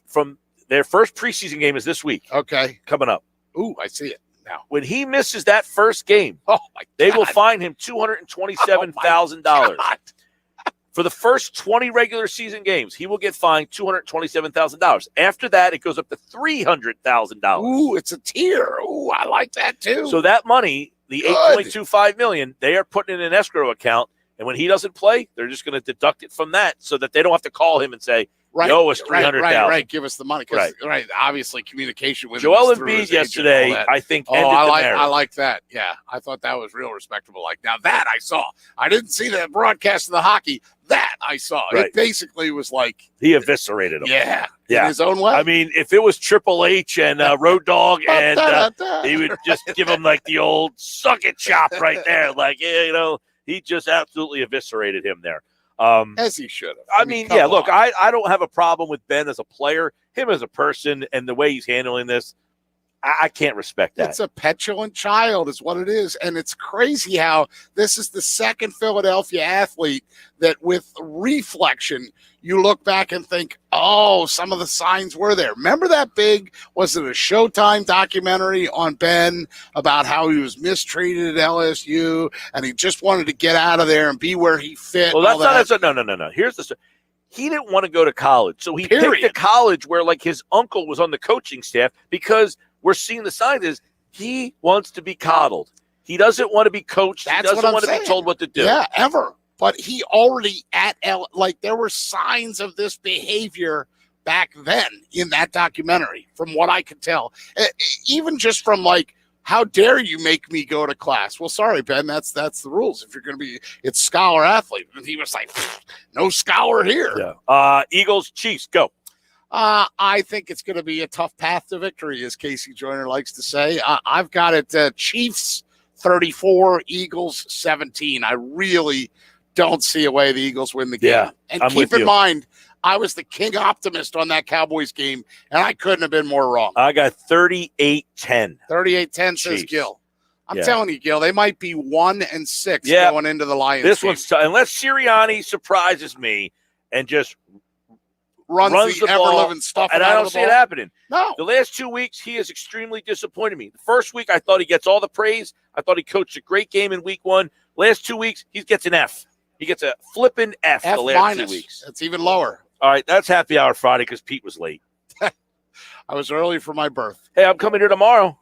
From their first preseason game is this week. Okay. Coming up. Ooh, I see it now. When he misses that first game, Oh, my God. they will fine him $227,000. For the first 20 regular season games, he will get fined $227,000. After that, it goes up to $300,000. Ooh, it's a tier. Ooh, I like that too. So that money, the $8.25 million, they are putting in an escrow account. And when he doesn't play, they're just going to deduct it from that so that they don't have to call him and say, Right. You owe us $300,000. Right. Give us the money. Right. Obviously, communication with Joel him through Embiid his agent and all yesterday, that. I think, Oh, ended the I narrative. like that. Yeah, I thought that was real respectable. Like, now that I saw. I didn't see the broadcast of the hockey. That I saw. Right. It basically was like He eviscerated him. Yeah. Yeah. In his own way. I mean, if it was Triple H and Road Dogg, and he would just give him like the old suck it chop right there. Like, yeah, you know, he just absolutely eviscerated him there. As he should have. I mean, yeah, look, I don't have a problem with Ben as a player, him as a person, and the way he's handling this. I can't respect that. It's a petulant child is what it is. And it's crazy how this is the second Philadelphia athlete that with reflection, you look back and think, oh, some of the signs were there. Remember that big, was it a Showtime documentary on Ben about how he was mistreated at LSU and he just wanted to get out of there and be where he fit? Well, that's not no. Here's the story. He didn't want to go to college. So he picked a college where like his uncle was on the coaching staff because we're seeing the sign is he wants to be coddled. He doesn't want to be coached. He doesn't want to be told what to do. Yeah, ever. But he already there were signs of this behavior back then in that documentary, from what I could tell. Even just from like, how dare you make me go to class? Well, sorry, Ben, that's the rules. If you're going to be, it's scholar athlete. And he was like, no scholar here. Yeah. Eagles, Chiefs, go. I think it's going to be a tough path to victory, as Casey Joyner likes to say. I've got it Chiefs 34, Eagles 17. I really don't see a way the Eagles win the game. Yeah, and I'm keep with in you. mind, I was the king optimist on that Cowboys game, and I couldn't have been more wrong. I got 38-10. 38-10 says Chiefs. Gil. I'm telling you, Gil, they might be 1-6 going into the Lions This game. one's tough. Unless Sirianni surprises me and just runs the ball, ever-living stuff and out I of don't the see ball. it happening. No. The last 2 weeks, he has extremely disappointed me. The first week, I thought he gets all the praise. I thought he coached a great game in week 1. Last 2 weeks, he gets an F. He gets a flipping F the last minus. 2 weeks. That's even lower. All right, that's Happy Hour Friday because Pete was late. I was early for my birth. Hey, I'm coming here tomorrow.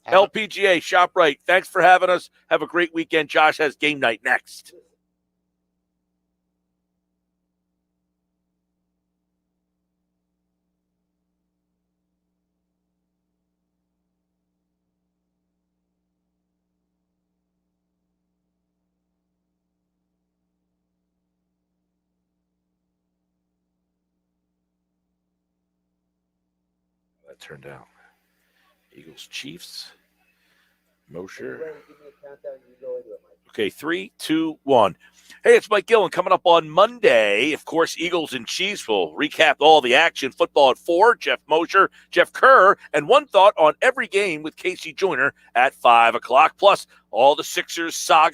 LPGA, Shoprite. Thanks for having us. Have a great weekend. Josh has game night next. That turned out. Eagles, Chiefs. Mosher. Okay, 3, 2, 1. Hey, it's Mike Gill, and coming up on Monday, of course, Eagles and Chiefs will recap all the action. Football at 4, Jeff Mosher, Jeff Kerr, and one thought on every game with Casey Joyner at 5 o'clock. Plus, all the Sixers saga